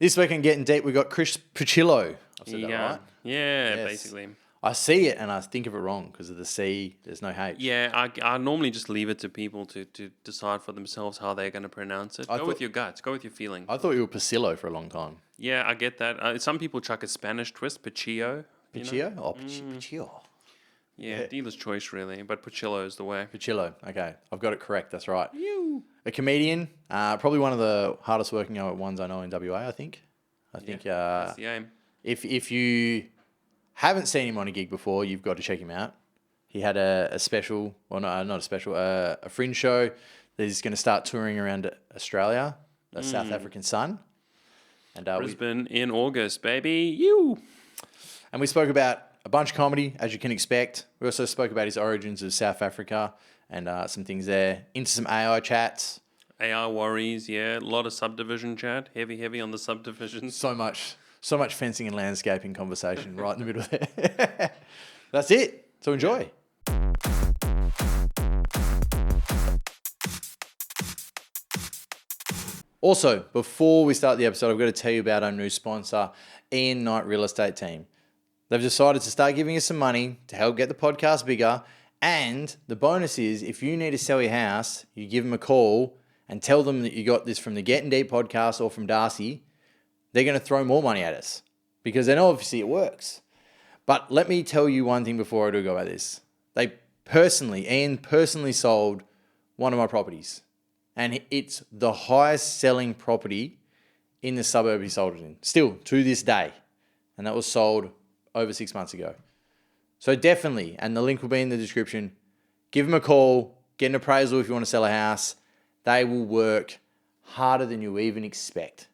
This week in Getting Deep, we got Chris Pucillo. I've said that right? Yeah, Yes. basically. I see it and I think of it wrong because of the C. There's no H. Yeah, I normally just leave it to people to decide for themselves how they're going to pronounce it. Go with your guts. Go with your feeling. I thought you were Pucillo for a long time. Yeah, I get that. Some people chuck a Spanish twist, Pucillo. Pucillo? Oh, Pucillo. Yeah, dealer's choice, really. But Pucillo is the way. Pucillo. Okay, I've got it correct. That's right. A comedian. Probably one of the hardest working ones I know in WA, I think. That's the aim. If you haven't seen him on a gig before, you've got to check him out. He had a special, well, no, not a special, a fringe show that he's going to start touring around Australia, a South African Sun. And Brisbane in August, baby. And we spoke about a bunch of comedy, as you can expect. We also spoke about his origins of South Africa and some things there. Into some AI chats. AI worries, yeah. A lot of subdivision chat. Heavy on the subdivisions. So much fencing and landscaping conversation right in the middle there. That's it. So enjoy. Also, before we start the episode, I've got to tell you about our new sponsor, Ian Knight Real Estate Team. They've decided to start giving us some money to help get the podcast bigger. And the bonus is, if you need to sell your house, you give them a call and tell them that you got this from the Getting Deep podcast or from Darcy. They're going to throw more money at us because they know obviously it works. But let me tell you one thing before I do go about this. Ian personally sold one of my properties. And it's the highest selling property in the suburb he sold it in. Still, to this day. And that was sold over 6 months ago. So definitely, and the link will be in the description, give them a call, get an appraisal if you want to sell a house. They will work harder than you even expect.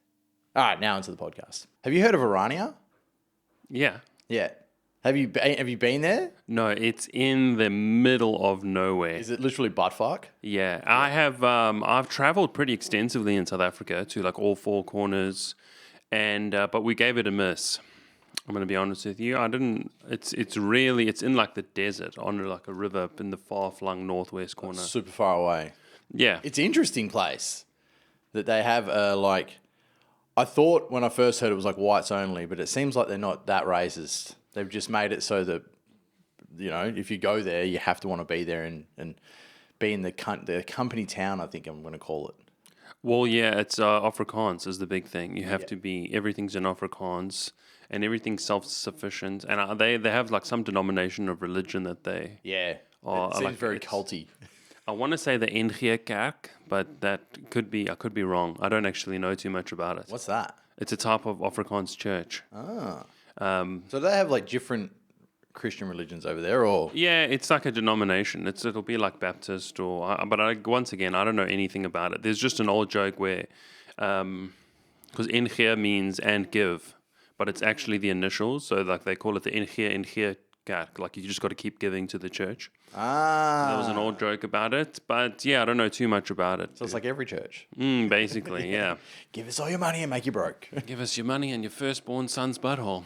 All right, now into the podcast. Have you heard of Orania? Yeah. Yeah. Have you been there? No, it's in the middle of nowhere. Is it literally buttfuck? Yeah, I have. I've traveled pretty extensively in South Africa to like all four corners, and but we gave it a miss. I'm going to be honest with you. I didn't. It's in like the desert on like a river up in the far-flung northwest corner. That's super far away. Yeah, It's an interesting place that they have I thought when I first heard it was like whites only, but it seems like they're not that racist. They've just made it so that, you know, if you go there, you have to want to be there and be in the company town, I think I'm going to call it. Well, yeah, it's Afrikaans is the big thing. You have to be, everything's in Afrikaans and everything's self-sufficient. And they have like some denomination of religion that they... Yeah, Oh, it I seems like very it. culty. I want to say the NG Kerk, but I could be wrong. I don't actually know too much about it. What's that? It's a type of Afrikaans church. So do they have like different Christian religions over there, or? Yeah, it's like a denomination. It'll be like Baptist once again, I don't know anything about it. There's just an old joke where, because NG means and give, but it's actually the initials. So like they call it the NG Kerk. Like you just got to keep giving to the church. There was an old joke about it, but yeah, I don't know too much about it. So it's like every church. Basically, yeah. Give us all your money and make you broke. Give us your money and your firstborn son's butthole.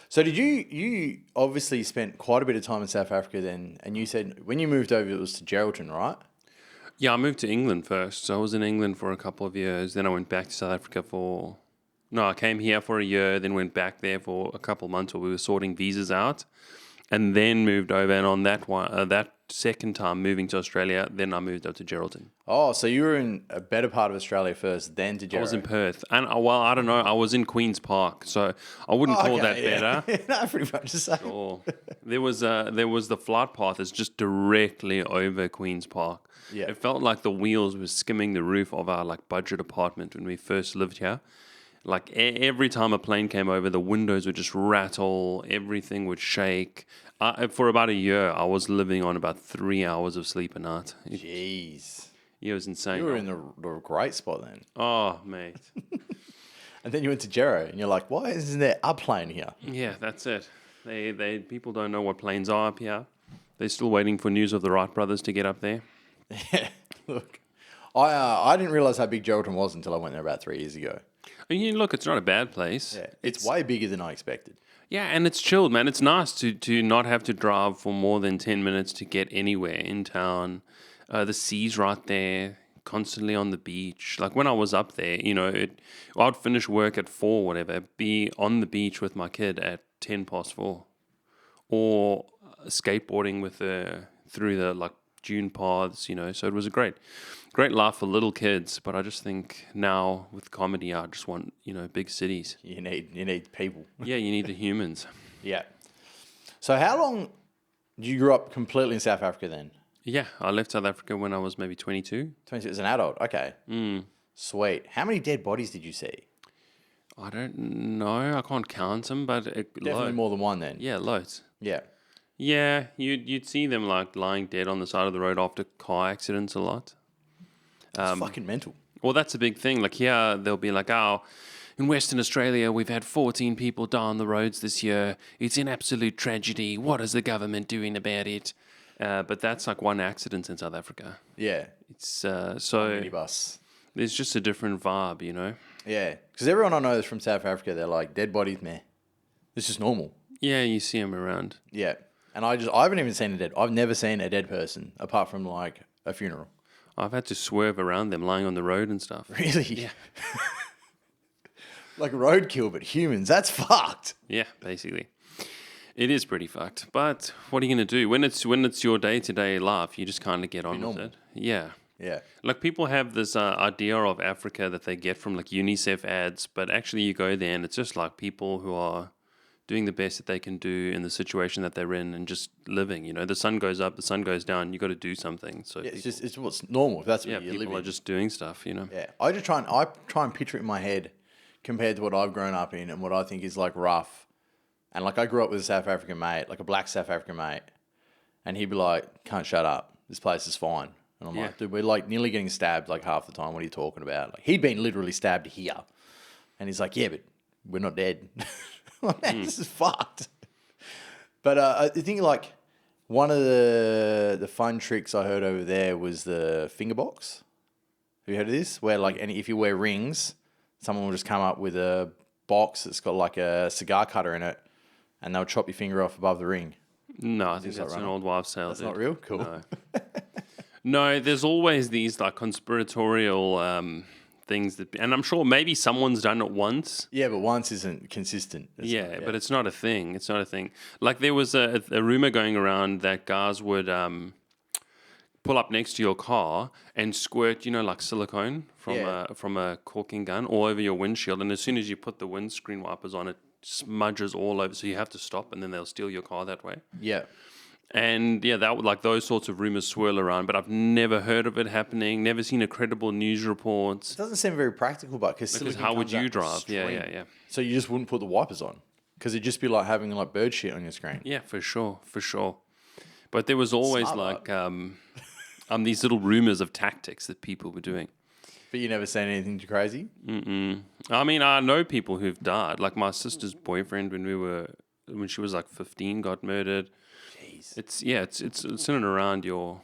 So did you obviously spent quite a bit of time in South Africa then, and you said when you moved over it was to Geraldton, right? Yeah, I moved to England first. So I was in England for a couple of years. Then I went back to South Africa I came here for a year, then went back there for a couple of months while we were sorting visas out, and then moved over. And on that second time moving to Australia, then I moved up to Geraldton. Oh, so you were in a better part of Australia first, then to Geraldton. I was in Perth. And, I don't know, I was in Queen's Park, so I wouldn't call that better. No, pretty much the same. Oh, there was the flight path is just directly over Queen's Park. Yeah. It felt like the wheels were skimming the roof of our like budget apartment when we first lived here. Like every time a plane came over, the windows would just rattle, everything would shake. For about a year, I was living on about 3 hours of sleep a night. Jeez. It was insane. You were in the great spot then. Oh, mate. And then you went to Gero, and you're like, why isn't there a plane here? Yeah, that's it. People don't know what planes are up here. They're still waiting for news of the Wright brothers to get up there. Yeah, look, I didn't realise how big Geraldton was until I went there about 3 years ago. And look, it's not a bad place. Yeah, it's way bigger than I expected. Yeah, and it's chilled, man. It's nice to not have to drive for more than 10 minutes to get anywhere in town. The sea's right there. constantly on the beach. Like when I was up there, I'd finish work at 4, whatever, be on the beach with my kid at 4:10, or skateboarding through the like dune paths, So it was a great life for little kids. But I just think now with comedy, I just want big cities. You need people. Yeah, you need the humans. Yeah. So how long did you grow up completely in South Africa then? Yeah, I left South Africa when I was maybe 22. 22 as an adult. Okay. Sweet. How many dead bodies did you see? I don't know. I can't count them, but Definitely more than one then. Yeah, loads. Yeah. Yeah, you'd see them like lying dead on the side of the road after car accidents a lot. It's fucking mental. Well, that's a big thing. Like here, they'll be like, "Oh, in Western Australia, we've had 14 people die on the roads this year. It's an absolute tragedy. What is the government doing about it?" But that's like one accident in South Africa. Yeah. It's so Minibus. there's just a different vibe, Yeah. Because everyone I know is from South Africa. They're like, dead bodies, meh. It's just normal. Yeah, you see them around. Yeah. And I haven't even seen I've never seen a dead person apart from like a funeral. I've had to swerve around them lying on the road and stuff. Really? Yeah. Like roadkill, but humans. That's fucked. Yeah, basically. It is pretty fucked. But what are you going to do? When it's your day-to-day life, you just kind of get on with it. Yeah. Yeah. Like people have this idea of Africa that they get from like UNICEF ads, but actually you go there and it's just like people who are doing the best that they can do in the situation that they're in and just living. The sun goes up, the sun goes down. You got to do something. So Yeah, it's what's normal. That's what you live people in. are just doing stuff. Yeah, I try and picture it in my head compared to what I've grown up in and what I think is like rough. And like I grew up with a South African mate, like a black South African mate, and he'd be like, "Can't shut up. This place is fine." And I'm like, "Dude, we're like nearly getting stabbed like half the time. What are you talking about?" Like he'd been literally stabbed here, and he's like, "Yeah, but we're not dead." I'm like, man, this is fucked. But I think like one of the fun tricks I heard over there was the finger box. Have you heard of this? Where like if you wear rings, someone will just come up with a box that's got like a cigar cutter in it, and they'll chop your finger off above the ring. No, I think that's an old wives' tale. That's not real? Cool. No. No, there's always these like conspiratorial things and I'm sure maybe someone's done it once. Yeah, but once isn't consistent. But it's not a thing. It's not a thing. Like there was a rumor going around that guys would pull up next to your car and squirt, like silicone from a caulking gun all over your windshield, and as soon as you put the windscreen wipers on, it smudges all over. So you have to stop, and then they'll steal your car that way. Yeah. And that would like those sorts of rumors swirl around, but I've never heard of it happening. Never seen a credible news report. It doesn't seem very practical, but because how would you drive? Yeah. So you just wouldn't put the wipers on because it'd just be like having like bird shit on your screen. Yeah, for sure. But there was always these little rumors of tactics that people were doing. But you never seen anything too crazy? Mm-mm. I mean, I know people who've died. Like my sister's boyfriend when she was like 15 got murdered. It's in and around your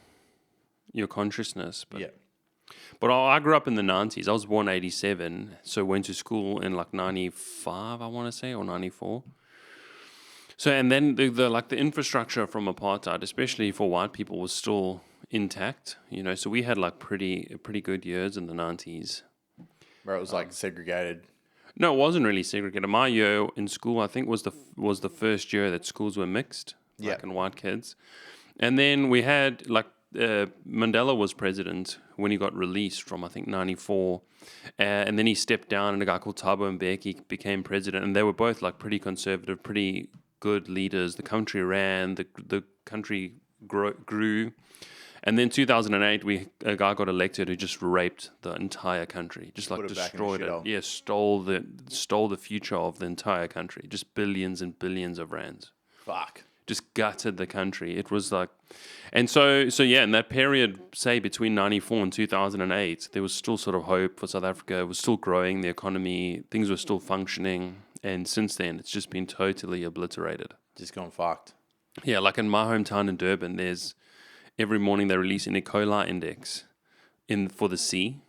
consciousness. But I grew up in the 90s. I was born 87, so went to school in like 95, I want to say, or 94. So and then the infrastructure from apartheid, especially for white people, was still intact. So we had like pretty good years in the 90s. Where it was like segregated. No, it wasn't really segregated. My year in school, I think, was the first year that schools were mixed. Black and white kids. And then we had Mandela was president when he got released from I think 94, and then he stepped down and a guy called Thabo Mbeki became president, and they were both like pretty conservative, pretty good leaders. The country ran, the country grew. And then 2008 a guy got elected who just raped the entire country, just like destroyed it. Yeah, stole the future of the entire country, just billions and billions of rands. Fuck. Just gutted the country. It was like, and so in that period, say between 94 and 2008, there was still sort of hope for South Africa. It was still growing, the economy, things were still functioning. And since then, it's just been totally obliterated. Just gone fucked. Yeah, like in my hometown in Durban, every morning they release an E. coli index for the sea.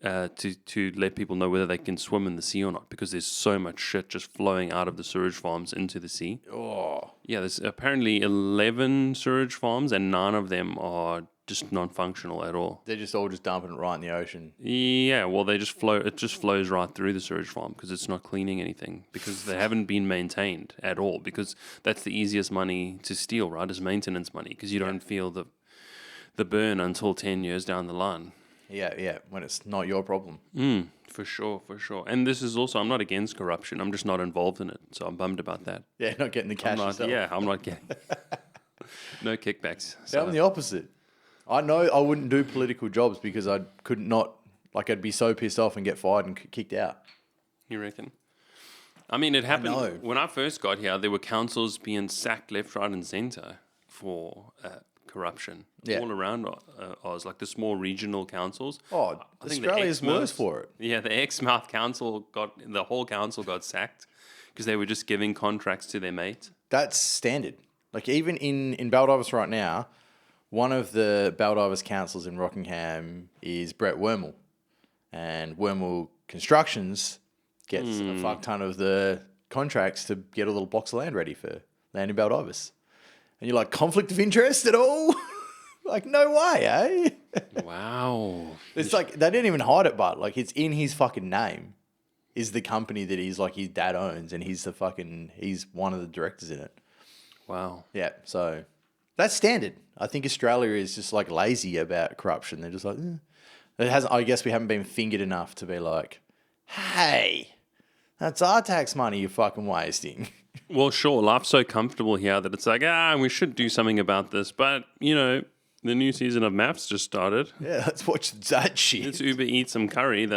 To let people know whether they can swim in the sea or not, because there's so much shit just flowing out of the sewage farms into the sea. Oh. Yeah, there's apparently 11 sewage farms and 9 of them are just non-functional at all. They're just all just dumping it right in the ocean. Yeah, well, they just flow. It just flows right through the sewage farm because it's not cleaning anything because they haven't been maintained at all. Because that's the easiest money to steal, right? Is maintenance money because you don't feel the burn until 10 years down the line. Yeah, when it's not your problem. For sure. And this is also, I'm not against corruption. I'm just not involved in it, so I'm bummed about that. Yeah, not getting the cash yourself. I'm not getting no kickbacks. So. I'm the opposite. I know I wouldn't do political jobs because I could not, like I'd be so pissed off and get fired and kicked out. You reckon? I mean, it happened when I first got here. There were councils being sacked left, right, and centre for corruption all around Oz, like the small regional councils. Oh, Australia's worse for it. Yeah, the Exmouth council the whole council got sacked because they were just giving contracts to their mate. That's standard. Like even in Baldivis right now, one of the Baldivis councils in Rockingham is Brett Wormel, and Wormel Constructions gets a fuck ton of the contracts to get a little box of land ready for land in Baldivis. And you're like, conflict of interest at all? Like, no way, eh? Wow. It's like, they didn't even hide it, but like, it's in his fucking name is the company that he's like, his dad owns, and he's one of the directors in it. Wow. Yeah, so that's standard. I think Australia is just like lazy about corruption. They're just like, I guess we haven't been fingered enough to be like, hey, that's our tax money you're fucking wasting. Well, sure, life's so comfortable here that it's like, we should do something about this. But, the new season of Maths just started. Yeah, let's watch that shit. Let's Uber eat some curry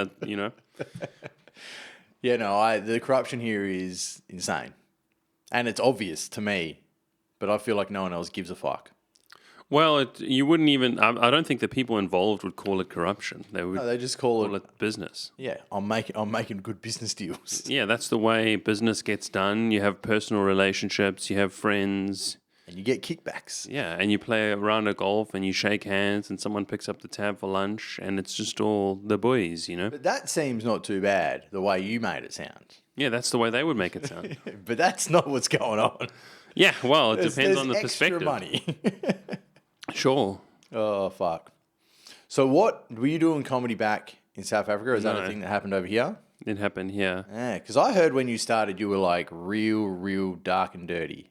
Yeah, no, the corruption here is insane. And it's obvious to me, but I feel like no one else gives a fuck. Well, you wouldn't even, I don't think the people involved would call it corruption. They just call it business. Yeah, I'm making good business deals. Yeah, that's the way business gets done. You have personal relationships, you have friends. And you get kickbacks. Yeah, and you play a round of golf and you shake hands and someone picks up the tab for lunch and it's just all the boys, But that seems not too bad, the way you made it sound. Yeah, that's the way they would make it sound. But that's not what's going on. Yeah, well, it depends on the extra perspective. Money. Sure. Oh, fuck. So what, were you doing comedy back in South Africa? Or is that a thing that happened over here? It happened here. Yeah, because I heard when you started, you were like real dark and dirty.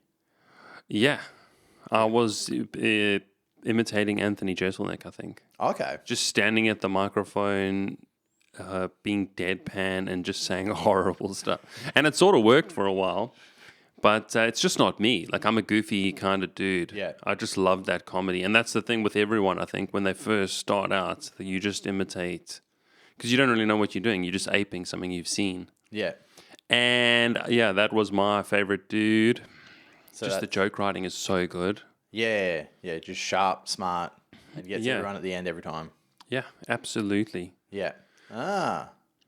Yeah. I was imitating Anthony Jeselnik, I think. Okay. Just standing at the microphone, being deadpan and just saying horrible stuff. And it sort of worked for a while. But it's just not me. Like, I'm a goofy kind of dude. Yeah. I just love that comedy. And that's the thing with everyone, I think, when they first start out, that you just imitate. Because you don't really know what you're doing. You're just aping something you've seen. Yeah. And, yeah, that was my favorite dude. So just the joke writing is so good. Yeah. Just sharp, smart, and gets everyone at the end every time. Yeah, absolutely. Yeah.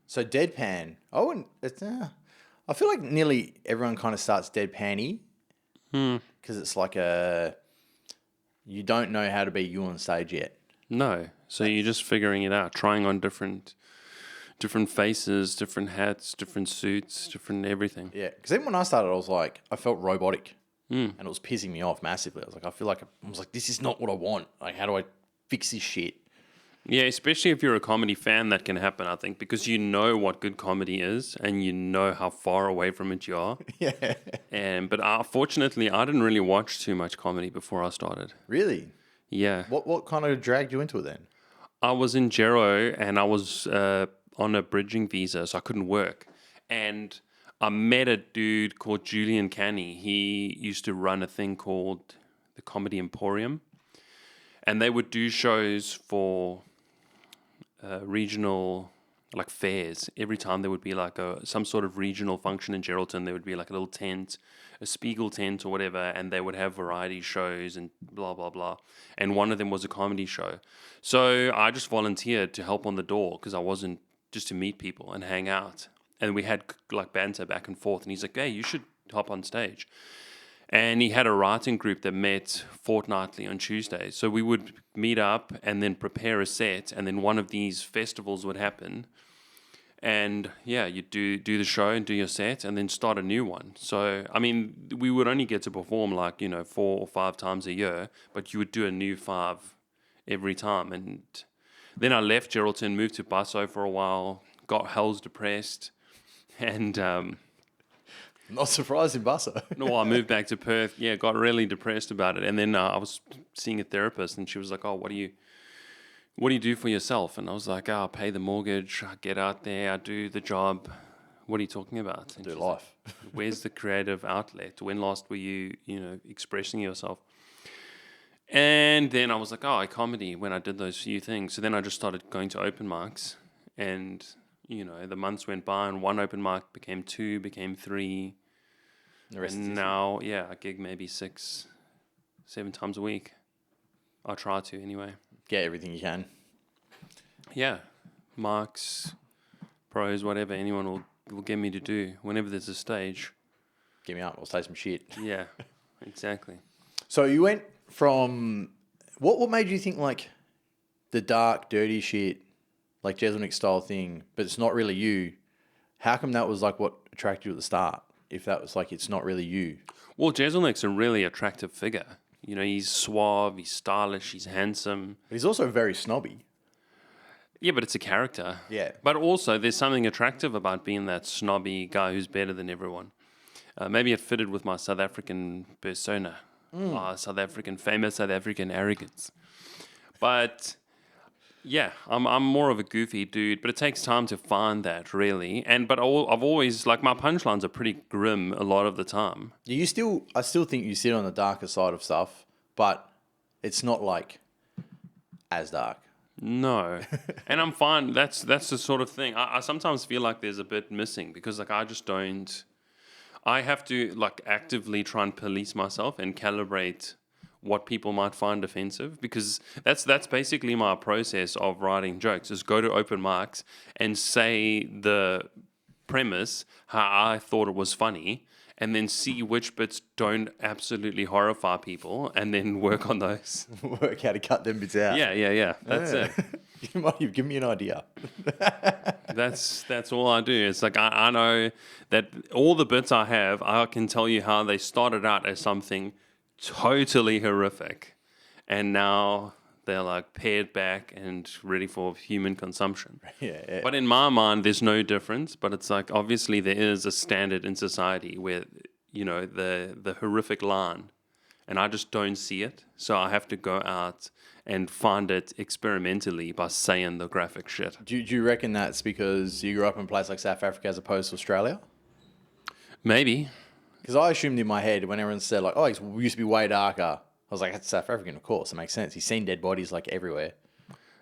So deadpan. I feel like nearly everyone kind of starts deadpan-y because it's like you don't know how to be you on stage yet. No, so you're just figuring it out, trying on different faces, different hats, different suits, different everything. Yeah, because even when I started, I felt robotic, and it was pissing me off massively. I was like, this is not what I want. Like, how do I fix this shit? Yeah, especially if you're a comedy fan, that can happen, I think, because you know what good comedy is and you know how far away from it you are. Yeah. But fortunately, I didn't really watch too much comedy before I started. Really? Yeah. What kind of dragged you into it then? I was in Gero and I was on a bridging visa, so I couldn't work. And I met a dude called Julian Canny. He used to run a thing called the Comedy Emporium. And they would do shows for regional, like, fairs. Every time there would be like some sort of regional function in Geraldton, there would be like a little tent, a Spiegel tent or whatever, and they would have variety shows and blah, blah, blah. And one of them was a comedy show. So I just volunteered to help on the door because I wasn't, just to meet people and hang out. And we had like banter back and forth. And he's like, hey, you should hop on stage. And he had a writing group that met fortnightly on Tuesdays. So we would meet up and then prepare a set. And then one of these festivals would happen. And yeah, you do the show and do your set and then start a new one. So, I mean, we would only get to perform 4 or 5 times a year. But you would do a new 5 every time. And then I left Geraldton, moved to Basso for a while, got hells depressed, and Not surprised in Busso. no, I moved back to Perth. Yeah, got really depressed about it. And then I was seeing a therapist, and she was like, "Oh, what do you do for yourself?" And I was like, "Oh, I pay the mortgage, I get out there, I do the job. What are you talking about?" And Do she's life. like, "Where's the creative outlet? When last were you, expressing yourself?" And then I was like, "Oh, comedy." When I did those few things, so then I just started going to open mics, and the months went by, and one open mic became two, became three, The rest and is now, yeah, I gig maybe 6-7 times a week. I try to anyway. get everything you can. Yeah, mics, pros, whatever anyone will get me to do whenever there's a stage. Get me up. We'll say some shit. Yeah, exactly. So you went from what made you think like the dark, dirty shit, like Jeselnik style thing, but it's not really you? How come that was like what attracted you at the start? If that was like it's not really you. Well, Jeselnik's a really attractive figure. He's suave, he's stylish, he's handsome. But he's also very snobby. Yeah, but it's a character. Yeah. But also, there's something attractive about being that snobby guy who's better than everyone. Maybe it fitted with my South African persona. Famous South African arrogance. But yeah, I'm more of a goofy dude, but it takes time to find that, really. But I've always, like, my punchlines are pretty grim a lot of the time. I still think you sit on the darker side of stuff, but it's not like as dark. No. And I'm fine. That's the sort of thing. I sometimes feel like there's a bit missing because, like, I have to, like, actively try and police myself and calibrate what people might find offensive, because that's basically my process of writing jokes, is go to open mics and say the premise, how I thought it was funny, and then see which bits don't absolutely horrify people, and then work on those. Work how to cut them bits out. Yeah. That's it. You've given me an idea. That's all I do. It's like I know that all the bits I have, I can tell you how they started out as something totally horrific, and now they're like pared back and ready for human consumption. Yeah. But in my mind, there's no difference. But it's like, obviously there is a standard in society where the horrific line, and I just don't see it. So I have to go out and find it experimentally by saying the graphic shit. Do you reckon that's because you grew up in a place like South Africa as opposed to Australia? Maybe. Because I assumed in my head when everyone said like, "Oh, it used to be way darker," I was like, "That's South African, of course. It makes sense. He's seen dead bodies like everywhere."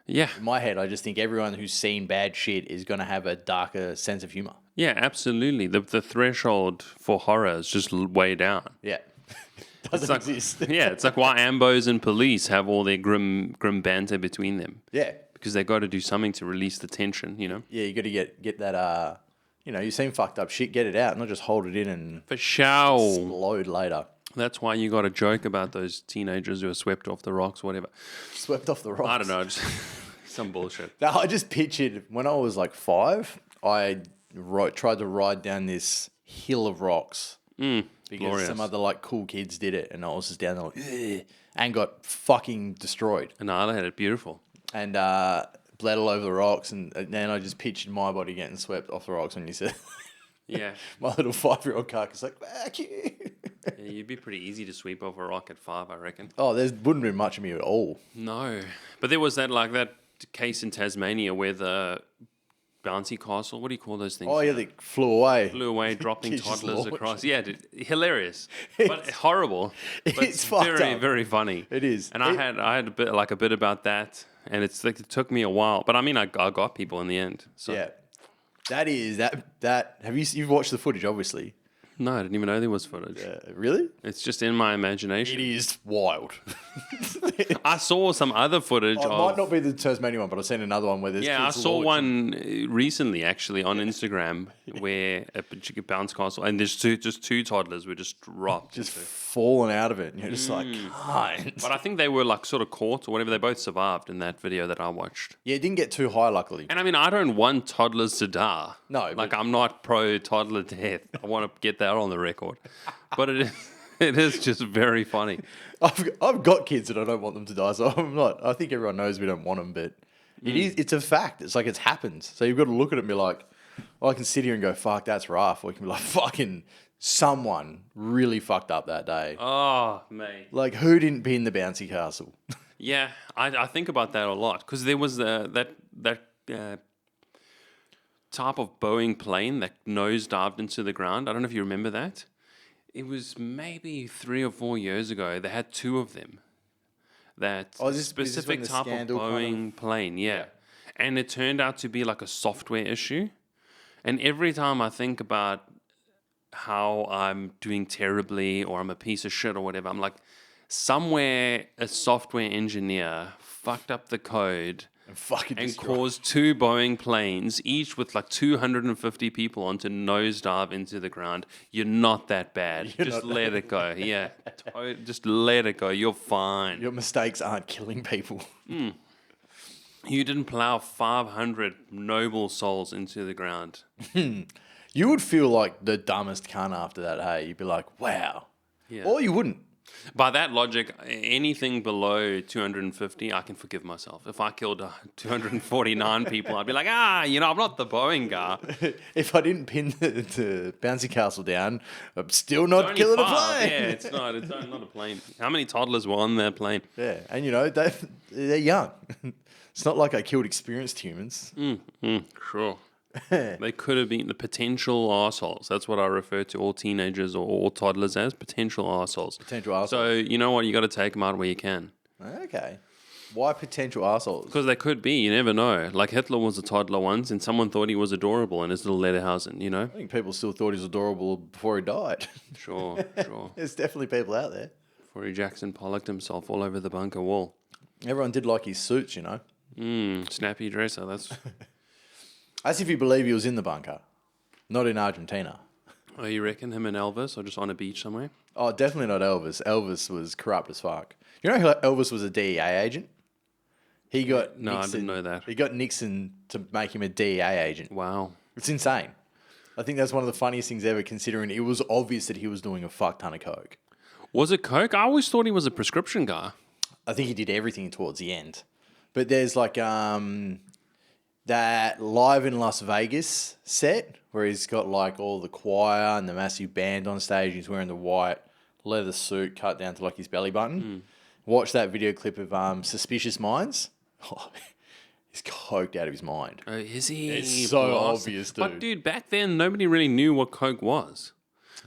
Yeah. In my head, I just think everyone who's seen bad shit is going to have a darker sense of humor. Yeah, absolutely. The threshold for horror is just way down. Yeah. Doesn't exist. Yeah, it's like why Ambos and police have all their grim banter between them. Yeah. Because they got to do something to release the tension, Yeah, you got to get that, you've seen fucked up shit, get it out, not just hold it in and For sure. explode later. That's why you got to joke about those teenagers who are swept off the rocks, whatever. Swept off the rocks. I don't know, just some bullshit. No, I just pictured when I was like 5, I tried to ride down this hill of rocks because glorious. some other like cool kids did it, and I was just down there like, "Ugh," and got fucking destroyed Annihilated, beautiful. and bled all over the rocks, and then I just pictured my body getting swept off the rocks when you said Yeah. my little 5-year-old carcass like, fuck you. Yeah, you'd be pretty easy to sweep off a rock at 5, I reckon. Oh, there wouldn't be much of me at all. No. But there was that case in Tasmania where the bouncy castle, what do you call those things? Oh yeah, they flew away. Flew away, dropping Kids just toddlers launched. across. Yeah, dude, hilarious, but horrible. But It's fucked very, up. very funny. It is. And I had a bit about that, and it's like it took me a while, but I mean, I got people in the end. So Yeah. That have you've watched the footage, obviously. no, I didn't even know there was footage. Really? It's just in my imagination. It is wild. I saw some other footage It of. might not be the Tasmania one, but I've seen another one where there's Yeah, I kids saw launching. one recently actually on Instagram where a particular bounce castle, and there's two toddlers were just dropped. Just falling out of it, and you're just like, can't. But I think they were like sort of caught or whatever. They both survived in that video that I watched. Yeah, it didn't get too high, luckily. And I mean, I don't want toddlers to die. No, Like, but- I'm not pro toddler death. I want to get that on the record. But it is. It is just very funny. I've got kids and I don't want them to die, so I'm not. I think everyone knows we don't want them, but it's a fact. It's like it's happened. So you've got to look at it and be like, I can sit here and go, fuck, that's rough. Or you can be like, fucking someone really fucked up that day. Oh, mate. Like, who didn't pin the bouncy castle? Yeah, I think about that a lot because there was that type of Boeing plane that nosedived into the ground. I don't know if you remember that. It was maybe 3 or 4 years ago. They had 2 of them. That specific type of Boeing plane, yeah. And it turned out to be like a software issue. And every time I think about how I'm doing terribly or I'm a piece of shit or whatever, I'm like, somewhere a software engineer fucked up the code and caused 2 Boeing planes, each with like 250 people on, to nosedive into the ground. You're not that bad. Just let it go. Yeah. Just let it go. You're fine. Your mistakes aren't killing people. You didn't plow 500 noble souls into the ground. You would feel like the dumbest cunt after that, hey? You'd be like, wow. Yeah. Or you wouldn't. By that logic, anything below 250, I can forgive myself. If I killed 249 people, I'd be like, I'm not the Boeing guy. If I didn't pin the bouncy castle down, I'm still not killing a plane. Yeah, it's not a plane. How many toddlers were on that plane? Yeah, and they're young. It's not like I killed experienced humans. Sure. They could have been the potential assholes. That's what I refer to all teenagers or all toddlers as, potential assholes. Potential assholes. So, you know what? You got to take them out where you can. Okay. Why potential assholes? Because they could be. You never know. Like Hitler was a toddler once and someone thought he was adorable in his little Lederhausen, you know? I think people still thought he was adorable before he died. Sure. There's definitely people out there. Before he Jackson Pollocked himself all over the bunker wall. Everyone did like his suits, you know? Snappy dresser. That's... As if you believe he was in the bunker, not in Argentina. Oh, you reckon him and Elvis are just on a beach somewhere? Oh, definitely not Elvis. Elvis was corrupt as fuck. You know how Elvis was a DEA agent? He got No, Nixon, I didn't know that. He got Nixon to make him a DEA agent. Wow. It's insane. I think that's one of the funniest things ever, considering it was obvious that he was doing a fuck ton of coke. Was it coke? I always thought he was a prescription guy. I think he did everything towards the end. But there's like that Live in Las Vegas set where he's got like all the choir and the massive band on stage. He's wearing the white leather suit cut down to like his belly button. Watch that video clip of Suspicious Minds. Oh, he's coked out of his mind. Oh, is he? It's so obvious, dude. But dude, back then nobody really knew what coke was.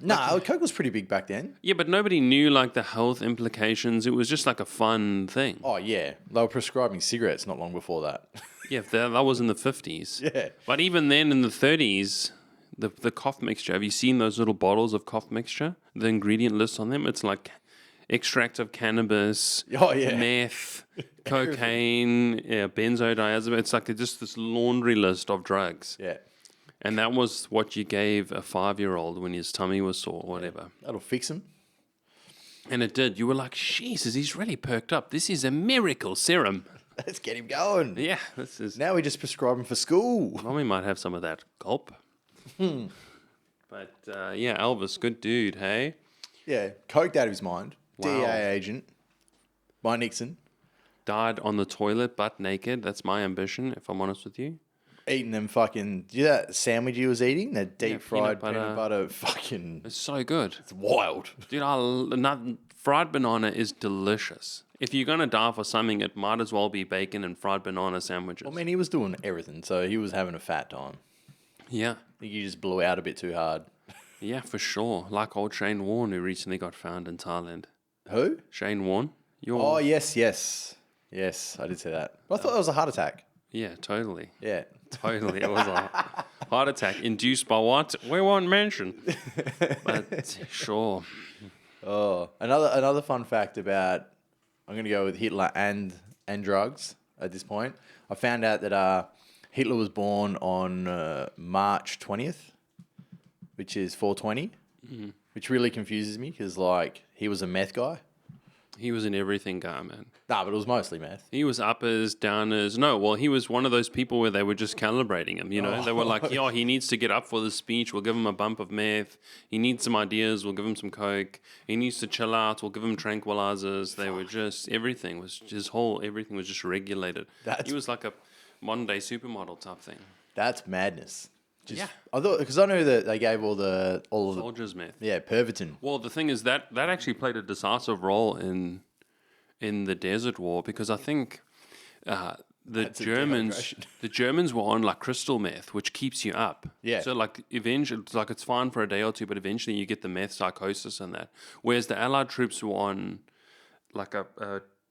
No, coke was pretty big back then. Yeah, but nobody knew like the health implications. It was just like a fun thing. Oh yeah, they were prescribing cigarettes not long before that. Yeah, that was in the 50s. Yeah. But even then in the 30s, the cough mixture, have you seen those little bottles of cough mixture? The ingredient list on them, it's like extract of cannabis, meth, cocaine, benzodiazepine. It's like just this laundry list of drugs. Yeah. And that was what you gave a 5-year-old when his tummy was sore or whatever. That'll fix him. And it did. You were like, Jesus, he's really perked up. This is a miracle serum. Let's get him going. Yeah, this is... Now we just prescribe him for school. Well, we might have some of that gulp. But, yeah, Elvis, good dude, hey? Yeah, coked out of his mind. Wow. DEA agent by Nixon. Died on the toilet, butt naked. That's my ambition, if I'm honest with you. Eating them fucking... Do you know that sandwich he was eating? That deep-fried peanut butter fucking... It's so good. It's wild. Dude, fried banana is delicious. If you're going to die for something, it might as well be bacon and fried banana sandwiches. I mean, he was doing everything, so he was having a fat time. Yeah. I think he just blew out a bit too hard. Yeah, for sure. Like old Shane Warne, who recently got found in Thailand. Who? Shane Warne. Oh, yes. Yes, I did say that. But I thought it was a heart attack. Yeah, totally. Yeah. Totally. It was a heart attack induced by what? We won't mention. But sure. Oh, another fun fact about... I'm going to go with Hitler and drugs at this point. I found out that Hitler was born on March 20th, which is 420, which really confuses me because, like, he was a meth guy. He was an everything guy, man. Nah, but it was mostly meth. He was uppers, downers. No, well, he was one of those people where they were just calibrating him, you know? They were like, yo, he needs to get up for the speech. We'll give him a bump of meth. He needs some ideas. We'll give him some coke. He needs to chill out. We'll give him tranquilizers. They were just, everything was just regulated. He was like a modern day supermodel type thing. That's madness. Yeah. I thought, because I knew that they gave all of the Soldiers meth. Yeah, Pervitin. Well, the thing is that actually played a decisive role in the Desert War, because I think the Germans were on like crystal meth, which keeps you up. Yeah. So like eventually, it's fine for a day or two, but eventually you get the meth psychosis and that. Whereas the Allied troops were on like a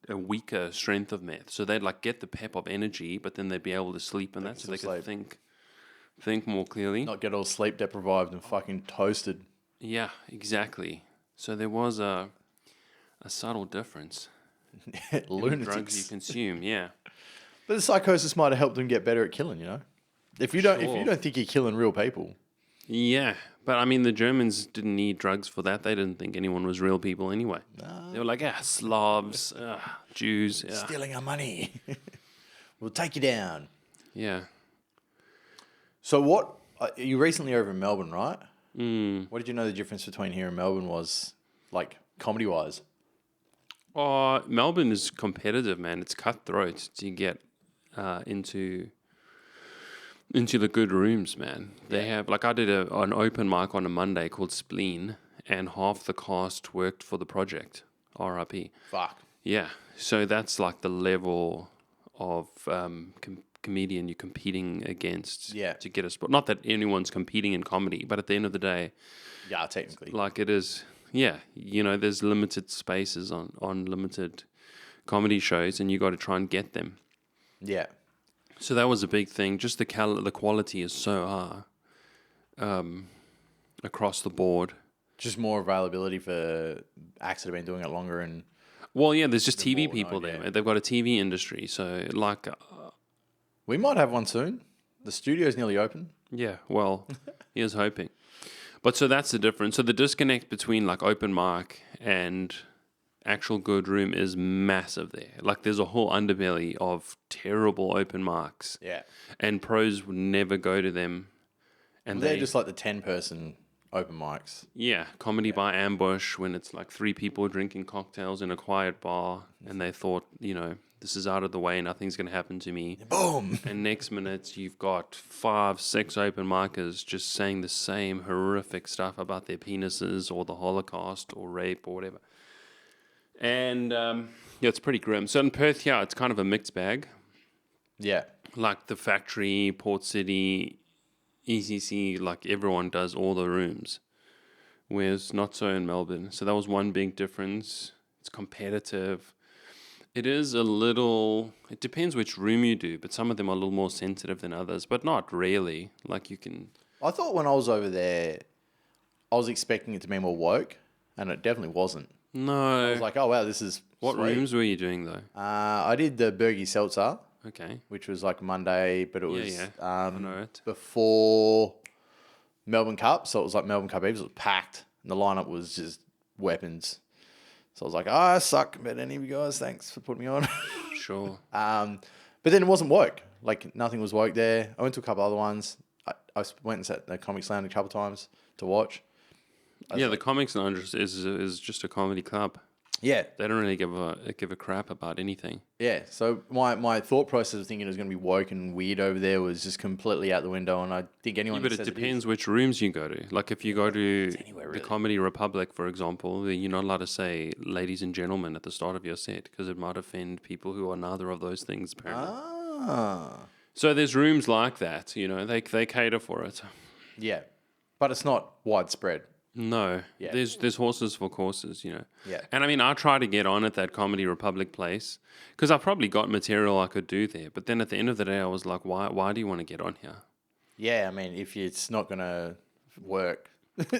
weaker strength of meth, so they'd like get the pep of energy, but then they'd be able to sleep and that, so they could think more clearly. Not get all sleep deprived and fucking toasted. Yeah, exactly. So there was a subtle difference. Lunatics. Drugs you consume, yeah. But the psychosis might have helped them get better at killing, you know? If you don't think you're killing real people. Yeah, but I mean, the Germans didn't need drugs for that. They didn't think anyone was real people anyway. They were like, Slavs, Jews. Stealing our money. We'll take you down. Yeah. So what, you recently over in Melbourne, right? Mm. What did you know the difference between here and Melbourne was, like, comedy-wise? Oh, Melbourne is competitive, man. It's cutthroat to get into the good rooms, man. They have, like, I did an open mic on a Monday called Spleen, and half the cast worked for the project, RIP. Fuck. Yeah, so that's like the level of comedian you're competing against to get a spot. Not that anyone's competing in comedy, but at the end of the day, yeah, technically, like it is. Yeah, you know, there's limited spaces on limited comedy shows, and you got to try and get them. Yeah. So that was a big thing. Just the quality is so high across the board. Just more availability for acts that have been doing it longer and. Well, yeah, there's just TV people there. Yeah. They've got a TV industry, so like. We might have one soon. The studio's nearly open. Yeah, well, here's hoping. But so that's the difference. So the disconnect between like open mic and actual good room is massive there. Like there's a whole underbelly of terrible open mics. Yeah. And pros would never go to them. And they're just like the 10-person open mics. Yeah, comedy by ambush, when it's like 3 people drinking cocktails in a quiet bar and they thought, you know, this is out of the way, nothing's going to happen to me. Boom! And next minute, you've got 5, 6 open micers just saying the same horrific stuff about their penises or the Holocaust or rape or whatever. And yeah, it's pretty grim. So in Perth, yeah, it's kind of a mixed bag. Yeah. Like the Factory, Port City, ECC, like everyone does all the rooms. Whereas not so in Melbourne. So that was one big difference. It's competitive. It is a little, it depends which room you do, but some of them are a little more sensitive than others, but not really. Like you can... I thought when I was over there, I was expecting it to be more woke, and it definitely wasn't. No. I was like, oh, wow, this is What sweet. rooms were you doing, though? I did the Bergie Seltzer, Okay. which was like Monday, but it was I know it. before Melbourne Cup, so it was like Melbourne Cup Eve, it was packed, and the lineup was just weapons. So I was like, I suck, but any of you guys, thanks for putting me on. Sure. But then it wasn't woke. Like, nothing was woke there. I went to a couple other ones. I went and sat at the Comics Lounge a couple times to watch. Yeah, the Comics Lounge is just a comedy club. Yeah. They don't really give a crap about anything. Yeah. So my thought process of thinking it was going to be woke and weird over there was just completely out the window. And I think anyone Yeah, but it depends which rooms you go to. Like if you go to the Comedy Republic, for example, you're not allowed to say "ladies and gentlemen" at the start of your set because it might offend people who are neither of those things. Apparently. Ah. So there's rooms like that. You know, they cater for it. Yeah. But it's not widespread. No, Yeah. there's horses for courses, you know. Yeah. And I mean, I try to get on at that Comedy Republic place because I probably got material I could do there. But then at the end of the day, I was like, why do you want to get on here? Yeah, I mean, if it's not going to work.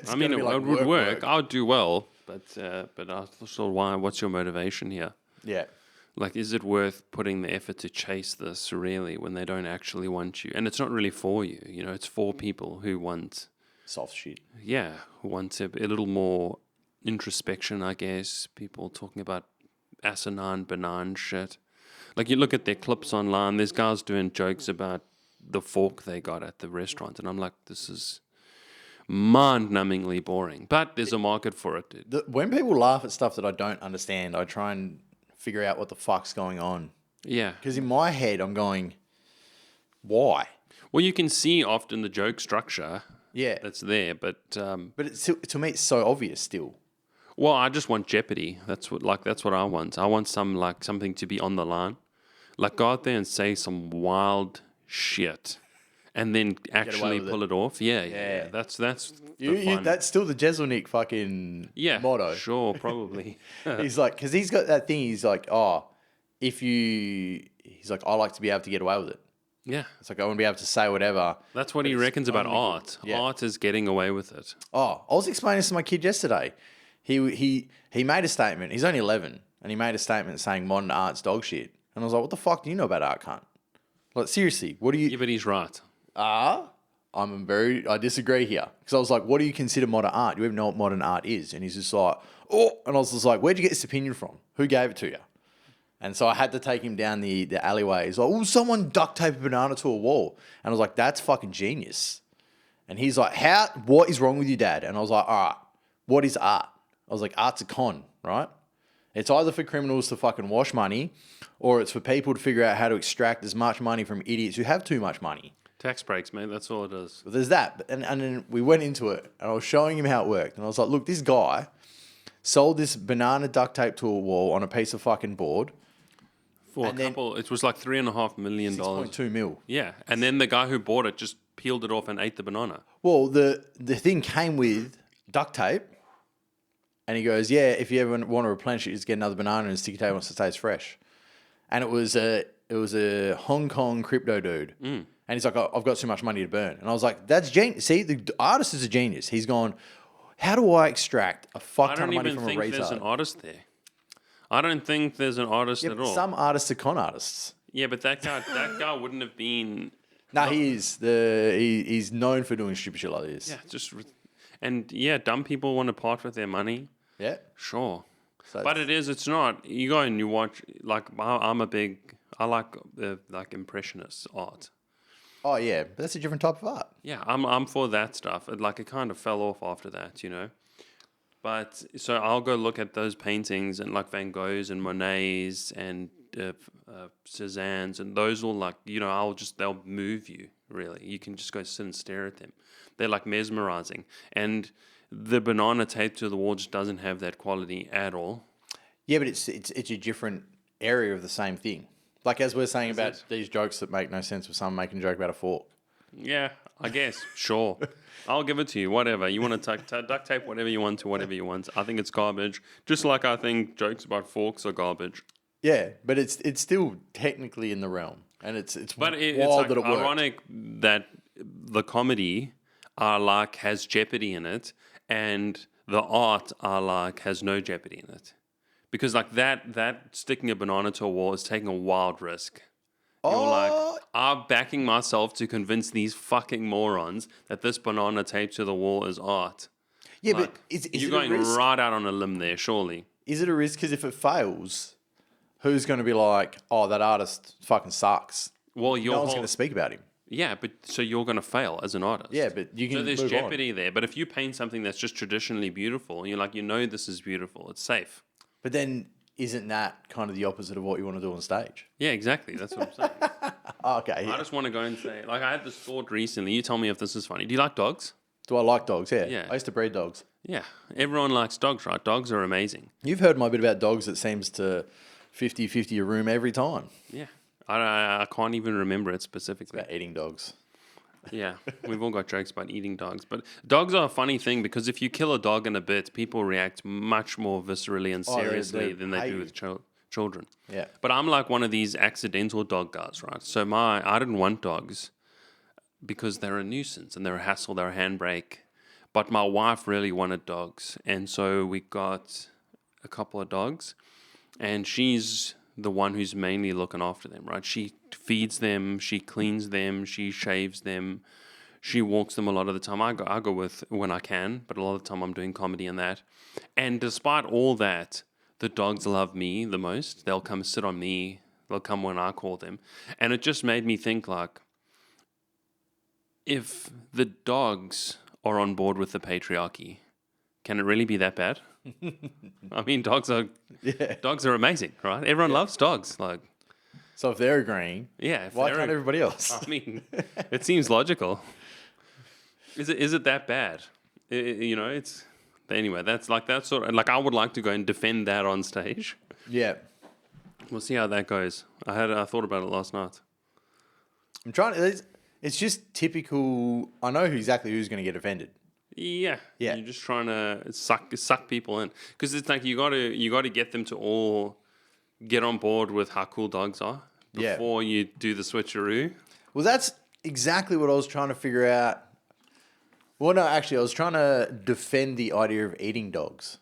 I mean, it would work. I would do well, but I thought, what's your motivation here? Yeah. Like, is it worth putting the effort to chase this really when they don't actually want you? And it's not really for you, you know, it's for people who want... Soft shit. Yeah, who want a little more introspection, I guess. People talking about asinine, benign shit. Like you look at their clips online, there's guys doing jokes about the fork they got at the restaurant, and I'm like, this is mind-numbingly boring. But there's a market for it, dude. When people laugh at stuff that I don't understand, I try and figure out what the fuck's going on. Yeah. Because in my head, I'm going, why? Well, you can see often the joke structure Yeah. that's there, but To me, it's so obvious still. well, I just want jeopardy. That's what I want. I want something to be on the line. Like go out there and say some wild shit, and then actually with pull it off. Yeah. That's the fun. That's still the Jeselnik fucking motto. Sure, probably. He's like, because he's got that thing. He's like, he's like, I like to be able to get away with it. Yeah, It's like I want to be able to say whatever. that's what he reckons about only art. good. Yeah. Art is getting away with it. Oh, I was explaining this to my kid yesterday. He made a statement. He's only 11, and he made a statement saying modern art's dog shit. And I was like, what the fuck do you know about art, cunt? Like, seriously, what do you... Yeah, but he's right. I disagree here. Because I was like, what do you consider modern art? Do you even know what modern art is? And he's just like, oh. And I was just like, where'd you get this opinion from? Who gave it to you? And so I had to take him down the alleyway. He's like, oh, someone duct taped a banana to a wall. And I was like, that's fucking genius. And he's like, what is wrong with you, Dad? And I was like, all right, what is art? I was like, art's a con, right? It's either for criminals to fucking wash money, or it's for people to figure out how to extract as much money from idiots who have too much money. Tax breaks, mate. That's all it is. But there's that. And then we went into it, and I was showing him how it worked. And I was like, look, this guy sold this banana duct tape to a wall on a piece of fucking board. For it was like $3.5 million. 6.2 mil. Yeah, and then the guy who bought it just peeled it off and ate the banana. Well, the thing came with duct tape. And he goes, yeah, if you ever want to replenish it, just get another banana and sticky tape once it stays fresh. And it was a Hong Kong crypto dude. And he's like, I've got too much money to burn. And I was like, that's genius. See, the artist is a genius. He's gone, how do I extract a fuck ton of money from a retard? I don't even think there's an artist there. I don't think there's an artist at all. Some artists are con artists. Yeah, but that guy wouldn't have been... No, he is. He's known for doing stupid shit like this. Yeah, dumb people want to part with their money. Yeah. Sure. So But it's not. You go and you watch, like, I like impressionist art. Oh, yeah. But that's a different type of art. Yeah, I'm for that stuff. It kind of fell off after that, you know. But so I'll go look at those paintings and like Van Goghs and Monets and Cézanne's, and those all like, you know, they'll move you, really. You can just go sit and stare at them. They're like mesmerizing. And the banana taped to the wall just doesn't have that quality at all. Yeah, but it's a different area of the same thing. Like as we're saying about these jokes that make no sense with someone making a joke about a fork. Yeah, I guess. Sure. I'll give it to you. Whatever. You want to duct tape whatever you want to whatever you want. I think it's garbage. Just like I think jokes about forks are garbage. Yeah, but it's still technically in the realm. And it's but wild it's like that it worked. ironic that the comedy has jeopardy in it, and the art has no jeopardy in it. Because like that sticking a banana to a wall is taking a wild risk. You're like, I'm backing myself to convince these fucking morons that this banana taped to the wall is art. Yeah, like, but is you're it going a risk? right out on a limb there, surely. Is it a risk? Because if it fails, who's going to be like, oh, that artist fucking sucks? Well, No one's going to speak about him. Yeah, but so you're going to fail as an artist. Yeah, but you can So there's move jeopardy there. But if you paint something that's just traditionally beautiful, you're like, you know this is beautiful. It's safe. But then isn't that kind of the opposite of what you want to do on stage? Yeah, exactly. That's what I'm saying. Okay. I just want to go and say, like, I had this thought recently. You tell me if this is funny. Do you like dogs? Do I like dogs? Yeah. Yeah. I used to breed dogs. Yeah. Everyone likes dogs, right? Dogs are amazing. You've heard my bit about dogs that seems to 50-50 a room every time. Yeah. I can't even remember it specifically. About eating dogs. Yeah, we've all got jokes about eating dogs. But dogs are a funny thing because if you kill a dog in a bit, people react much more viscerally and seriously than they do with children. Yeah. But I'm like one of these accidental dog guys, right? So I didn't want dogs because they're a nuisance and they're a hassle, they're a handbrake. But my wife really wanted dogs. And so we got a couple of dogs. And she's the one who's mainly looking after them, right? She feeds them, she cleans them, she shaves them, she walks them a lot of the time. I go with when I can, but a lot of the time I'm doing comedy and that. And despite all that, the dogs love me the most. They'll come sit on me. They'll come when I call them. And it just made me think, like, if the dogs are on board with the patriarchy, can it really be that bad? I mean, dogs are amazing, right? Everyone loves dogs. Like, So if they're agreeing, yeah, if why they're- can't everybody else? I mean, it seems logical. Is it that bad? It's anyway. That's like that sort of like I would like to go and defend that on stage. Yeah. We'll see how that goes. I thought about it last night. I'm trying to. It's just typical. I know exactly who's going to get offended. Yeah, Yeah. You're just trying to suck people in because it's like you got to get them to all get on board with how cool dogs are before you do the switcheroo. Well, that's exactly what I was trying to figure out. Well, no, actually, I was trying to defend the idea of eating dogs.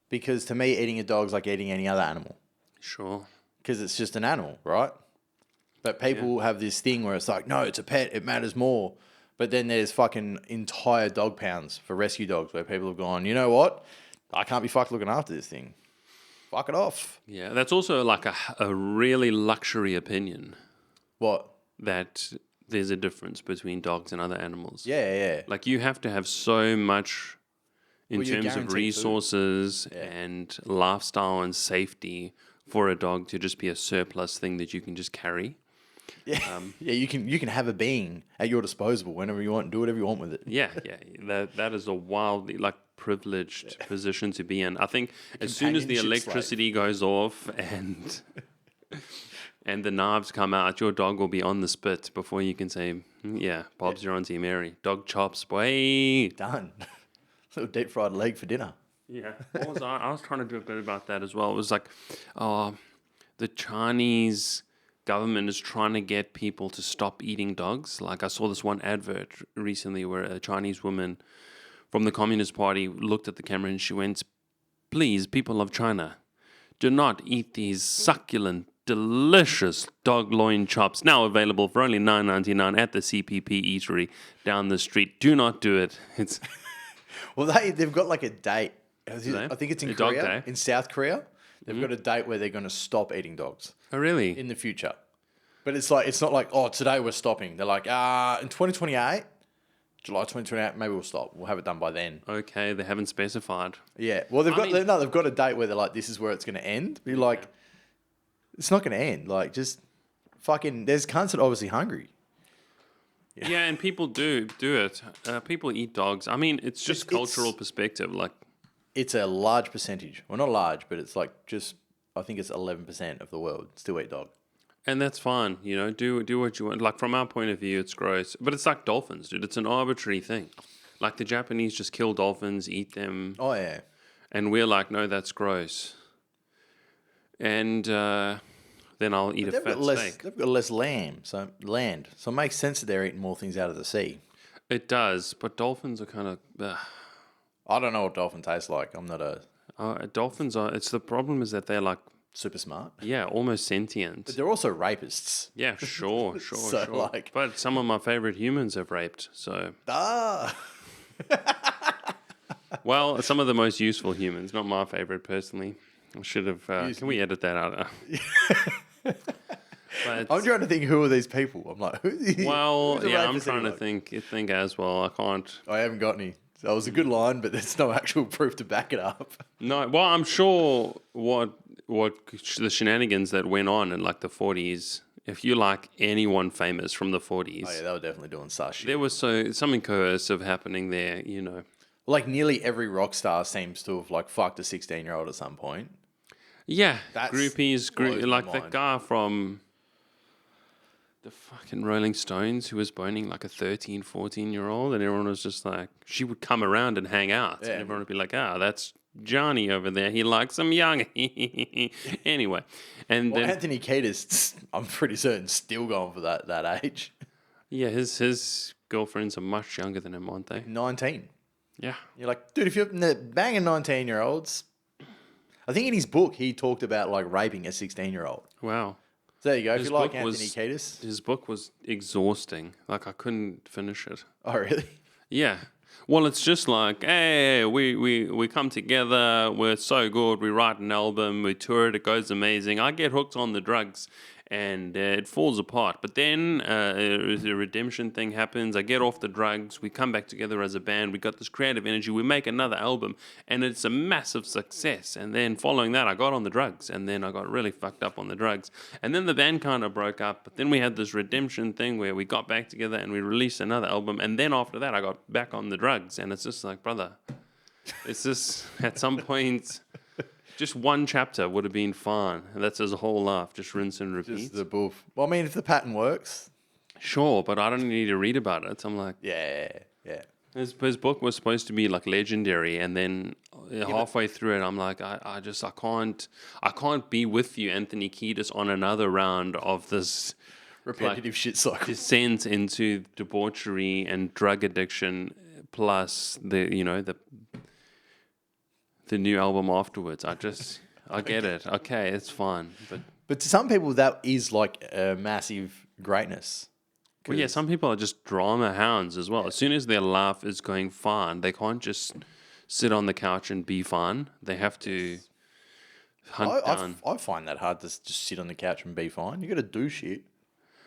Because to me, eating a dog's like eating any other animal. Sure. Because it's just an animal, right? But people have this thing where it's like, no, it's a pet, it matters more. But then there's fucking entire dog pounds for rescue dogs where people have gone, you know what? I can't be fucked looking after this thing. Fuck it off. Yeah, that's also like a really luxury opinion What? that there's a difference between dogs and other animals. Yeah. Like you have to have so much in Well, you're terms of guaranteed food. resources and lifestyle and safety for a dog to just be a surplus thing that you can just carry. Yeah, you can have a being at your disposal whenever you want and do whatever you want with it. Yeah. That is a wildly privileged position to be in. I think as soon as the Companionship electricity goes off and the knives come out, your dog will be on the spit before you can say, yeah, Bob's your Auntie Mary. Dog chops, boy. Done. Little deep fried leg for dinner. Yeah. What was I was trying to do a bit about that as well. It was like, the Chinese government is trying to get people to stop eating dogs. Like I saw this one advert recently where a Chinese woman from the Communist Party looked at the camera and she went, please, people of China, do not eat these succulent, delicious dog loin chops, now available for only $9.99 at the CPP eatery down the street. Do not do it. It's Well, they've got like a date. I think it's in A dog Korea, day? in South Korea. They've got a date where they're going to stop eating dogs oh, really? in the future. But it's not like, oh, today we're stopping. They're like, in 2028, July 2028, maybe we'll stop. We'll have it done by then. Okay, they haven't specified. Yeah. Well, they've got a date where they're like, this is where it's going to end. Be like, it's not going to end. Like, just fucking, there's cunts that are obviously hungry. Yeah, and people do it. People eat dogs. I mean, it's just cultural perspective. Like, It's a large percentage. Well, not large, but it's like just, I think it's 11% of the world still eat dog. and that's fine. Do what you want. Like from our point of view, it's gross, but it's like dolphins, dude. It's an arbitrary thing. Like the Japanese just kill dolphins, eat them, Oh, yeah. and we're like, no, that's gross. And then I'll eat a fat steak. They've got less land. So it makes sense that they're eating more things out of the sea. It does, but dolphins are kind of. I don't know what dolphin tastes like. I'm not a Dolphins are. It's the problem is that they're like, super smart. yeah, almost sentient. But they're also rapists. Yeah, sure. So, like- But some of my favorite humans have raped. So, Ah. well, some of the most useful humans, not my favorite personally. I should have. Can we edit that out? But, I'm trying to think, who are these people? I'm like, well, who's a yeah, I'm rapist trying to anyway? think as well. I can't. I haven't got any. That was a good line, but there's no actual proof to back it up. No, well, I'm sure what the shenanigans that went on in like the 40s. If you like anyone famous from the 40s, Oh yeah, they were definitely doing such shit. there was something coercive happening there. Like nearly every rock star seems to have like fucked a 16-year-old at some point. Yeah, That's groupies, blows my like that mind. guy from the fucking Rolling Stones who was boning like a 13, 14-year-old, and everyone was just like, she would come around and hang out, Yeah. and everyone would be like, that's Johnny over there. He likes some young. Anyway, and Well, then Anthony Kiedis, I'm pretty certain, still going for that age. yeah, his girlfriends are much younger than him, aren't they? 19. Yeah. You're like, dude, if you're banging 19-year-olds, I think in his book he talked about like raping a 16-year-old. Wow. So there you go. If His you like book Anthony was- Kiedis. His book was exhausting. Like I couldn't finish it. Oh, really? Yeah. Well, it's just like, hey, we come together, we're so good, we write an album, we tour it, it goes amazing. I get hooked on the drugs and it falls apart. But then the redemption thing happens, I get off the drugs, we come back together as a band, we got this creative energy, we make another album, and it's a massive success. And then following that, I got on the drugs, and then I got really fucked up on the drugs. And then the band kind of broke up, but then we had this redemption thing where we got back together and we released another album, and then after that, I got back on the drugs. And it's just like, brother, it's just at some point, just one chapter would have been fine. And that's his whole life, just rinse and repeat. Just the boof. Well, I mean, if the pattern works. Sure, but I don't need to read about it. I'm like, Yeah. his book was supposed to be like legendary, and then halfway through it, I'm like, I can't be with you, Anthony Kiedis, on another round of this Repetitive shit cycle. descent into debauchery and drug addiction, plus the new album afterwards. I get it. Okay, it's fine, But to some people, that is like a massive greatness. well, yeah, some people are just drama hounds as well. As soon as their life is going fine, they can't just sit on the couch and be fine. They have to hunt down. I find that hard to just sit on the couch and be fine. You got to do shit.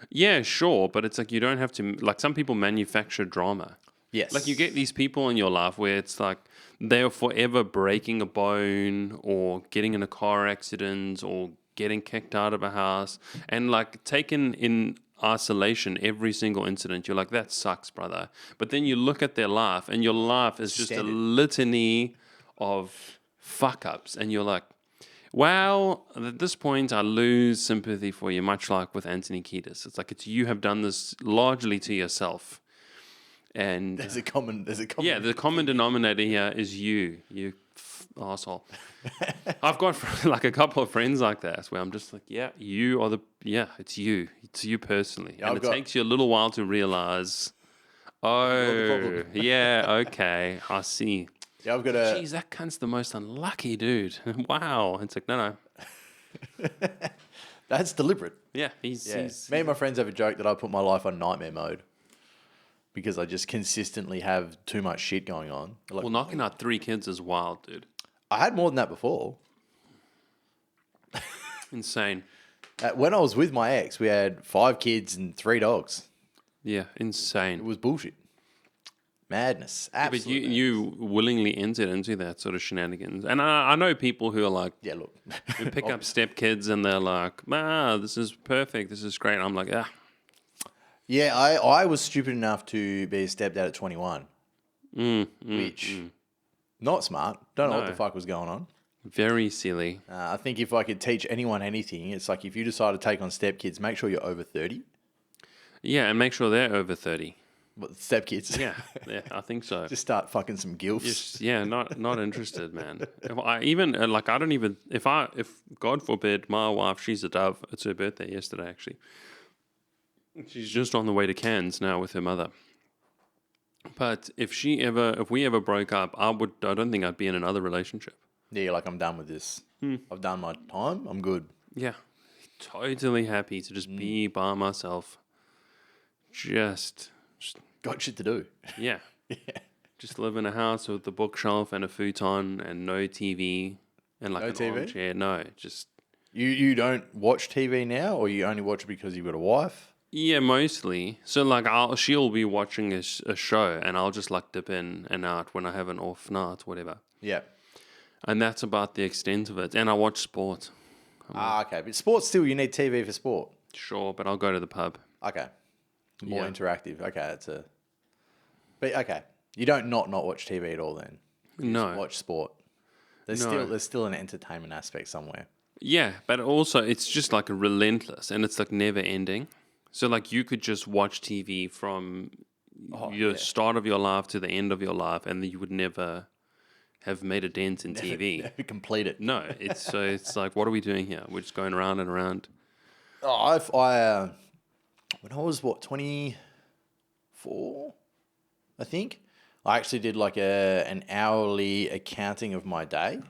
Yeah, sure, but it's like you don't have to. Like some people manufacture drama. Yes. Like you get these people in your life where it's like they're forever breaking a bone or getting in a car accident or getting kicked out of a house and like taken in isolation every single incident. You're like, that sucks, brother. But then you look at their life and your life is just a litany of fuck ups, and you're like, well, at this point, I lose sympathy for you, much like with Anthony Kiedis. It's like you have done this largely to yourself. And there's a common. Yeah, the common denominator here is you asshole. I've got like a couple of friends like that where I'm just like, yeah, it's you personally. Yeah, and takes you a little while to realize, oh, yeah, okay, I see. Yeah, I've got a. Jeez, that cunt's the most unlucky dude. Wow. It's like, no. That's deliberate. Yeah, he's Me and my friends have a joke that I put my life on nightmare mode because I just consistently have too much shit going on. Like, well, knocking out 3 kids is wild, dude. I had more than that before. Insane. When I was with my ex, we had 5 kids and 3 dogs. Yeah, insane. It was bullshit. Madness. Absolute but you willingly entered into that sort of shenanigans. And I know people who are like, yeah, look. who pick up stepkids and they're like, this is perfect. This is great. I'm like, Yeah, I was stupid enough to be a stepdad at 21, which not smart. Don't know what the fuck was going on. Very silly. I think if I could teach anyone anything, it's like if you decide to take on stepkids, make sure you're over 30. Yeah, and make sure they're over 30. But stepkids. Yeah, I think so. Just start fucking some gilfs. Not interested, man. If God forbid my wife, she's a dove. It's her birthday yesterday, actually. She's just on the way to Cairns now with her mother. But if we ever broke up, I don't think I'd be in another relationship. Yeah, like I'm done with this. I've done my time. I'm good. Yeah, totally happy to just be by myself. Just got shit to do. Yeah. Just live in a house with a bookshelf and a futon and no TV and like no an TV? armchair. No, just you don't watch TV now, or you only watch it because you've got a wife? Yeah, mostly. So like she'll be watching a show and I'll just like dip in and out when I have an off night, whatever. Yeah. And that's about the extent of it. And I watch sport. Okay. But sports still, you need TV for sport. Sure, but I'll go to the pub. Okay. More interactive. Okay, that's a... But okay. You don't not watch TV at all then? You just watch sport. There's still an entertainment aspect somewhere. Yeah, but also it's just like a relentless and it's like never ending. So like you could just watch TV from start of your life to the end of your life and you would never have made a dent in TV. Never complete it. No, it's like, what are we doing here? We're just going around and around. Oh, when I was 24, I think, I actually did like an hourly accounting of my day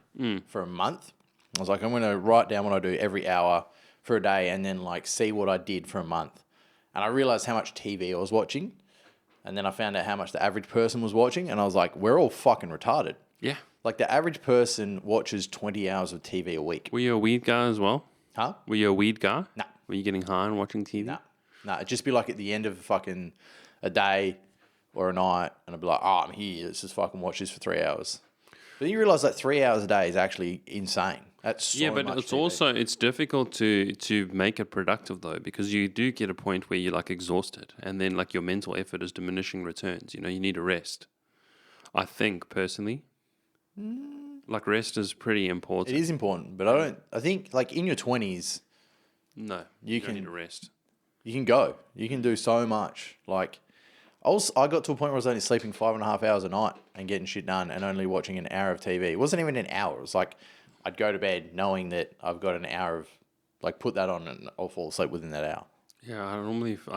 for a month. I was like, I'm going to write down what I do every hour for a day and then like see what I did for a month. And I realized how much TV I was watching. And then I found out how much the average person was watching, and I was like, we're all fucking retarded. Yeah. Like, the average person watches 20 hours of TV a week. Were you a weed guy as well? Huh? Were you a weed guy? Nah. Were you getting high and watching TV? Nah, it'd just be like at the end of fucking a day or a night, and I'd be like, oh, I'm here. Let's just fucking watch this for 3 hours. But then you realise that 3 hours a day is actually insane. That's so but much it's TV. also it's difficult to make it productive though, because you do get a point where you're like exhausted, and then like your mental effort is diminishing returns. You know, you need a rest. I think personally, like rest is pretty important. It is important, but I think like in your 20s, No, You don't can- need a rest. you can go. You can do so much. Like, I got to a point where I was only sleeping 5.5 hours a night and getting shit done and only watching an hour of TV. It wasn't even an hour. It was like I'd go to bed knowing that I've got an hour of, like, put that on and I'll fall asleep within that hour. Yeah, I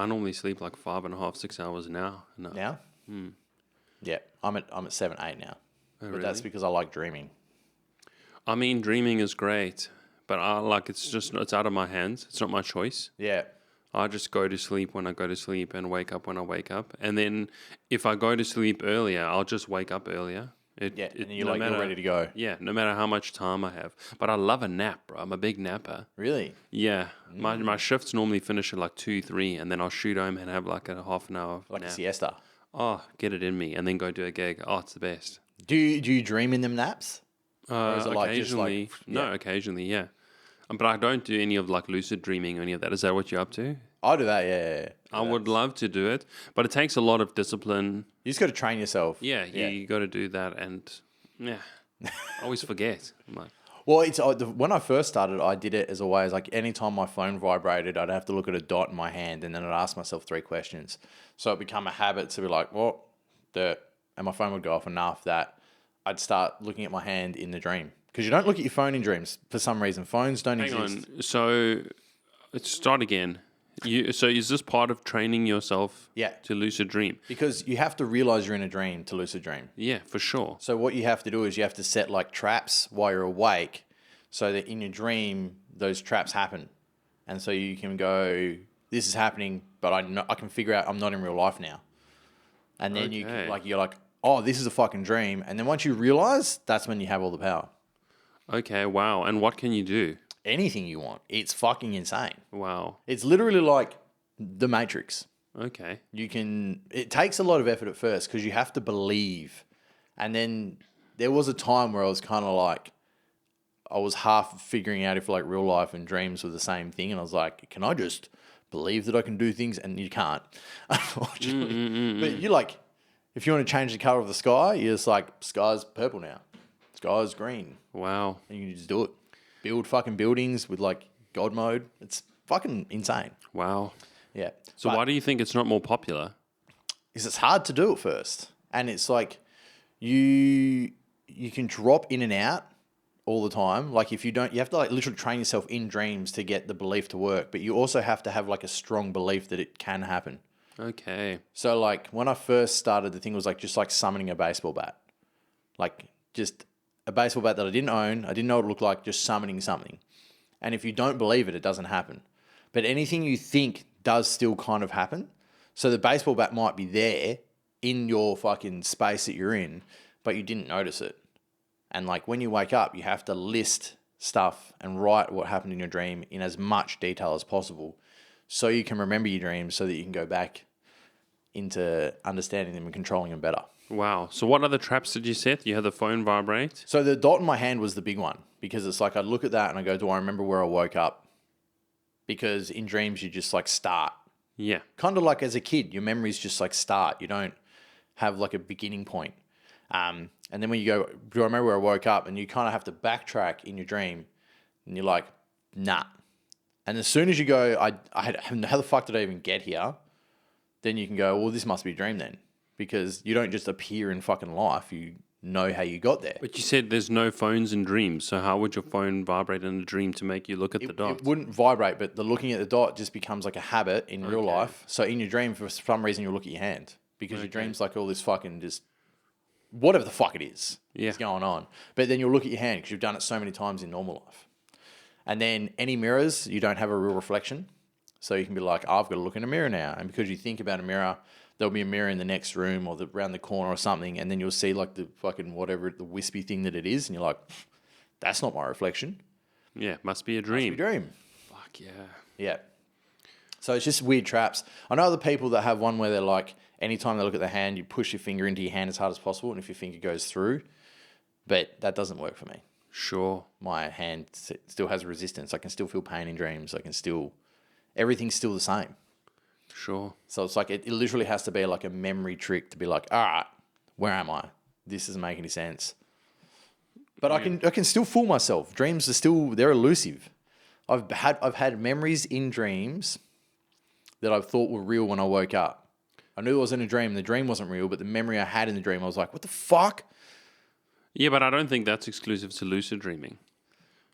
normally sleep like 5.5, 6 hours now. No. Now? Yeah, I'm at 7, 8 now. But really? that's because I like dreaming. I mean, dreaming is great, but it's out of my hands. It's not my choice. Yeah. I just go to sleep when I go to sleep and wake up when I wake up. And then if I go to sleep earlier, I'll just wake up earlier. And then you're ready to go. Yeah, no matter how much time I have. But I love a nap, bro. I'm a big napper. Really? Yeah. My shifts normally finish at like 2, 3, and then I'll shoot home and have like a half an hour Like nap. a siesta. Oh, get it in me, and then go do a gig. Oh, it's the best. Do you dream in them naps? Or is it like just like- occasionally, no, occasionally, yeah. But I don't do any of like lucid dreaming or any of that. Is that what you're up to? I do that, yeah. I would love to do it, but it takes a lot of discipline. You just got to train yourself. Yeah, you got to do that, and yeah, I always forget. I'm like, Well, it's when I first started, I did it as a way as like anytime my phone vibrated, I'd have to look at a dot in my hand, and then I'd ask myself 3 questions. So it became a habit to be like, well, dirt, and my phone would go off enough that I'd start looking at my hand in the dream, because you don't look at your phone in dreams for some reason. Phones don't hang exist. on. So let's start again. So is this part of training yourself? Yeah. To lucid dream? Because you have to realize you're in a dream to lucid dream. Yeah, for sure. So what you have to do is you have to set like traps while you're awake, so that in your dream those traps happen, and so you can go, this is happening, but I can figure out I'm not in real life now, and then you can, Okay. you're like, oh, this is a fucking dream, and then once you realize, that's when you have all the power. Okay, wow. And what can you do? Anything you want. It's fucking insane. Wow. It's literally like the Matrix. Okay. It takes a lot of effort at first because you have to believe. And then there was a time where I was kind of like, I was half figuring out if like real life and dreams were the same thing. And I was like, can I just believe that I can do things? And you can't, unfortunately. But you like, if you want to change the color of the sky, you're just like, sky's purple now. Sky's green. Wow. And you can just do it. Build fucking buildings with like God mode. It's fucking insane. Wow. Yeah. So why do you think it's not more popular? Because it's hard to do at first, and it's like you can drop in and out all the time. Like if you don't, you have to like literally train yourself in dreams to get the belief to work, but you also have to have like a strong belief that it can happen. Okay. So like when I first started, the thing was like just like summoning a baseball bat, like just a baseball bat that I didn't own. I didn't know what it looked like, just summoning something. And if you don't believe it, it doesn't happen. But anything you think does still kind of happen. So the baseball bat might be there in your fucking space that you're in, but you didn't notice it. And like when you wake up, you have to list stuff and write what happened in your dream in as much detail as possible, so you can remember your dreams, so that you can go back into understanding them and controlling them better. Wow. So what other traps did you set? You had the phone vibrate? So the dot in my hand was the big one, because it's like I'd look at that and I go, do I remember where I woke up? Because in dreams, you just like start. Yeah. Kind of like as a kid, your memories just like start. You don't have like a beginning point. And then when you go, do I remember where I woke up? And you kind of have to backtrack in your dream. And you're like, nah. And as soon as you go, how the fuck did I even get here? Then you can go, well, this must be a dream then. Because you don't just appear in fucking life. You know how you got there. But you said there's no phones in dreams. So how would your phone vibrate in a dream to make you look at the dot? It wouldn't vibrate, but the looking at the dot just becomes like a habit in real life. So in your dream, for some reason, you'll look at your hand. Because your dream's like all this fucking just whatever the fuck it is that's going on. But then you'll look at your hand because you've done it so many times in normal life. And then any mirrors, you don't have a real reflection. So you can be like, oh, I've got to look in a mirror now. And because you think about a mirror, there'll be a mirror in the next room or around the corner or something, and then you'll see like the fucking whatever, the wispy thing that it is, and you're like, that's not my reflection. Yeah, must be a dream. Must be a dream. Fuck yeah. Yeah. So it's just weird traps. I know other people that have one where they're like, anytime they look at the hand, you push your finger into your hand as hard as possible, and if your finger goes through, but that doesn't work for me. Sure. My hand still has resistance. I can still feel pain in dreams. Everything's still the same. Sure. So it's like, it literally has to be like a memory trick to be like, all right, where am I? This doesn't make any sense. But I can still fool myself. Dreams they're elusive. I've had memories in dreams that I thought were real when I woke up. I knew it wasn't a dream. The dream wasn't real, but the memory I had in the dream, I was like, what the fuck? Yeah, but I don't think that's exclusive to lucid dreaming.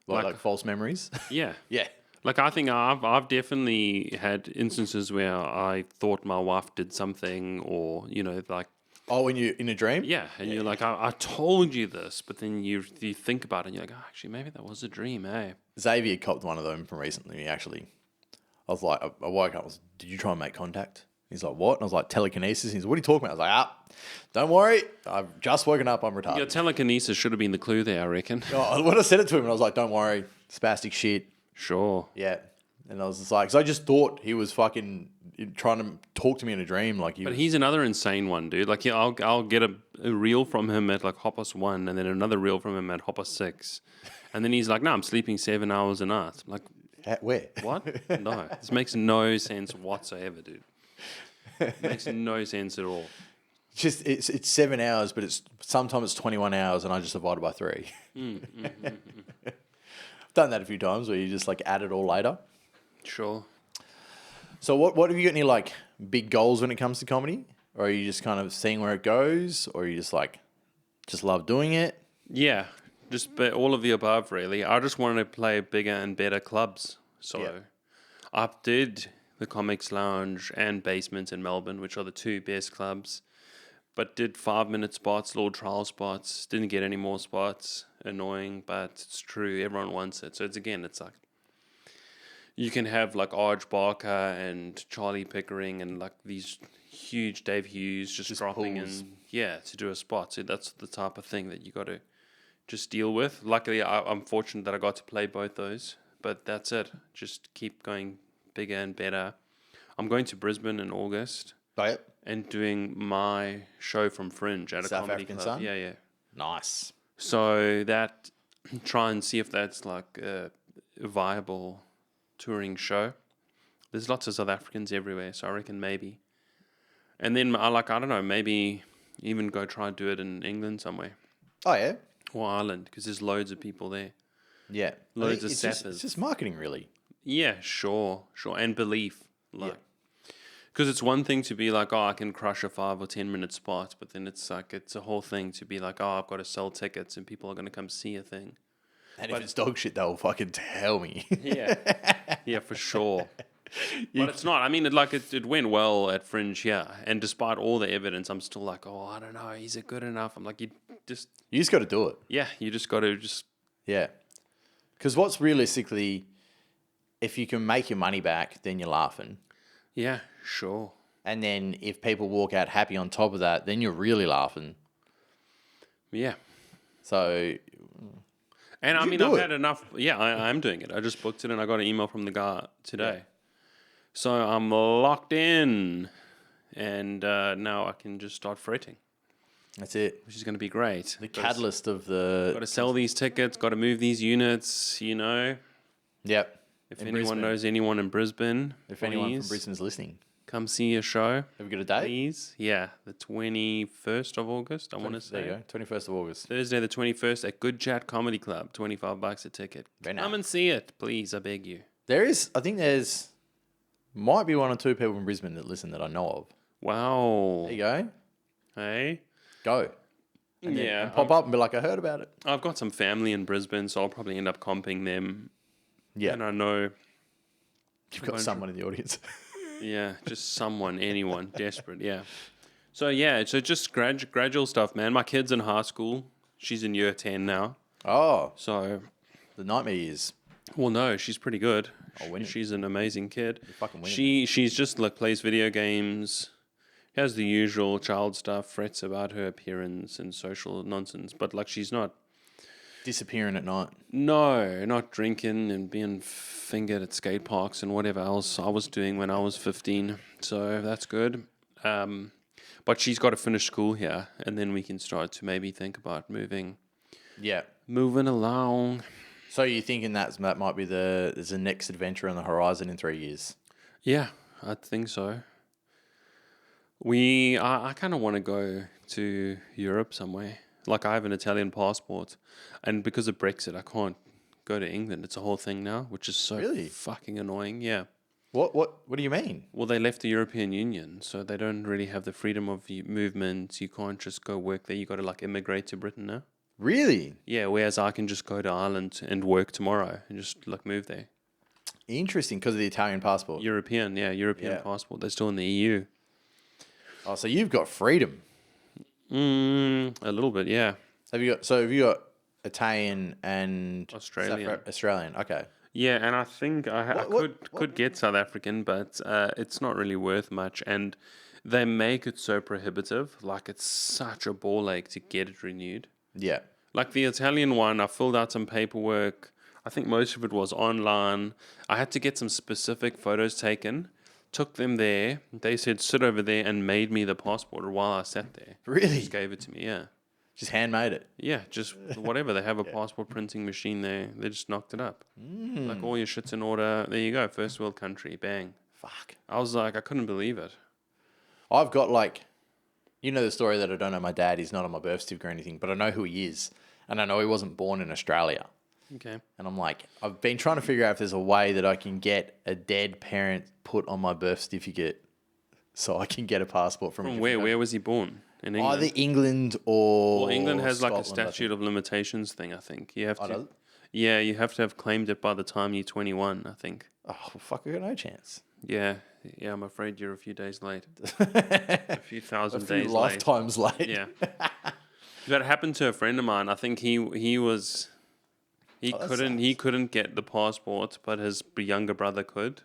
Like false memories? Yeah. Yeah. Like, I think I've definitely had instances where I thought my wife did something, or, like... Oh, when you're in a dream? Yeah, and you're like, I told you this, but then you think about it, and you're like, oh, actually, maybe that was a dream, eh? Xavier copped one of them from recently, actually. I was like, I woke up, I was, did you try and make contact? He's like, what? And I was like, telekinesis. He's like, what are you talking about? I was like, don't worry. I've just woken up. I'm retarded. Your telekinesis should have been the clue there, I reckon. When I said it to him, I was like, don't worry. Spastic shit. Sure. Yeah. And I was just like, because I just thought he was fucking trying to talk to me in a dream. But he's another insane one, dude. Like, yeah, I'll get a reel from him at like Hoppus 1, and then another reel from him at Hoppus 6. And then he's like, no, I'm sleeping 7 hours a night. I'm like, where? What? No. This makes no sense whatsoever, dude. It makes no sense at all. Just it's 7 hours, but sometimes it's 21 hours, and I just divided by 3. I've done that a few times where you just like add it all later. Sure. So what have you got any like big goals when it comes to comedy? Or are you just kind of seeing where it goes? Or are you just love doing it? Yeah, just all of the above, really. I just wanted to play bigger and better clubs. So I did the Comics Lounge and Basement in Melbourne, which are the 2 best clubs. But did 5-minute spots, little trial spots. Didn't get any more spots. Annoying, but it's true. Everyone wants it. So it's like, you can have like Arj Barker and Charlie Pickering and like these huge Dave Hughes just dropping pools. in, to do a spot. So that's the type of thing that you got to just deal with. Luckily, I'm fortunate that I got to play both those. But that's it. Just keep going bigger and better. I'm going to Brisbane in August. Right. And doing my show from Fringe at a South comedy African club. Sun? Yeah. Nice. So that, try and see if that's like a viable touring show. There's lots of South Africans everywhere, so I reckon maybe. And then I don't know, maybe even go try and do it in England somewhere. Oh, yeah? Or Ireland, because there's loads of people there. Yeah. Loads of it's sappers. just marketing, really. Yeah, sure. And belief. Because it's one thing to be like, oh, I can crush a 5 or 10 minute spot, but then it's like, it's a whole thing to be like, oh, I've got to sell tickets and people are going to come see a thing. And if it's dog shit, they'll fucking tell me. Yeah, for sure. But it's not. I mean, it went well at Fringe here. And despite all the evidence, I'm still like, oh, I don't know. Is it good enough? I'm like, you just got to do it. Yeah, you just got to just... Yeah. Because what's realistically, if you can make your money back, then you're laughing. Yeah, sure. And then if people walk out happy on top of that, then you're really laughing. Yeah. So... And I mean, I've had enough. Yeah, I am doing it. I just booked it and I got an email from the guy today. Yeah. So I'm locked in. And now I can just start fretting. That's it. Which is going to be great. The catalyst of the... Got to sell these tickets, got to move these units, Yep. If anyone knows anyone in Brisbane, if anyone from Brisbane's listening, come see a show. Have we got a date? Please. Yeah, the 21st of August, I want to say. There you go, 21st of August. Thursday the 21st at Good Chat Comedy Club, $25 a ticket. Come and see it, please, I beg you. I think there's, might be 1 or 2 people from Brisbane that listen that I know of. Wow. There you go. Hey? Go. And pop up and be like, I heard about it. I've got some family in Brisbane, so I'll probably end up comping them. Yeah. And I know... You've got someone in the audience. Yeah, just someone, anyone, desperate, yeah. So just gradual stuff, man. My kid's in high school. She's in year 10 now. Oh. So... The nightmare is... Well, no, she's pretty good. Oh, winning. She's an amazing kid. You're fucking winning. She's just like plays video games. has the usual child stuff, frets about her appearance and social nonsense, but like she's not. Disappearing at night. No, not drinking and being fingered at skate parks and whatever else I was doing when I was 15. So that's good. But she's got to finish school here, and then we can start to maybe think about moving Yeah. along. So you're thinking that might be there's a next adventure on the horizon in 3 years? Yeah, I think so. I kind of want to go to Europe somewhere. Like I have an Italian passport, and because of Brexit, I can't go to England. It's a whole thing now, which is so Really? fucking annoying. Yeah. What do you mean? Well, they left the European Union, so they don't really have the freedom of movement. You can't just go work there. You got to like immigrate to Britain now. Really? Yeah, whereas I can just go to Ireland and work tomorrow and just like move there. Interesting, because of the Italian passport. European Yeah. passport. They're still in the EU. Oh, so you've got freedom. A little bit, yeah. Have you got Italian and Australian. Australian. Okay. Yeah, and I think I What- could get South African, but it's not really worth much. And they make it so prohibitive. Like, it's such a ball ache to get it renewed. Yeah. Like the Italian one, I filled out some paperwork. I think most of it was online. I had to get some specific photos taken. Took them there. They said, sit over there, and made me the passport while I sat there. Really? Just gave it to me, yeah. Just handmade it. Yeah, just whatever. They have a passport printing machine there. They just knocked it up. Like all your shit's in order. There you go. First world country. Bang. Fuck. I was like, I couldn't believe it. I've got the story that I don't know my dad. He's not on my birth certificate or anything, but I know who he is. And I know he wasn't born in Australia. Okay. And I'm like, I've been trying to figure out if there's a way that I can get a dead parent put on my birth certificate so I can get a passport from a From different where? country. Where was he born? In England? Either England or Well, England has like a Scotland, I think. statute of limitations thing, I think. You have Oh, to. does it? Yeah, you have to have claimed it by the time you're 21, I think. Oh, fuck, I got no chance. Yeah, I'm afraid you're a few days late. A few thousand A few days lifetimes late. late. Yeah. That happened to a friend of mine. I think he couldn't get the passport, but his younger brother could,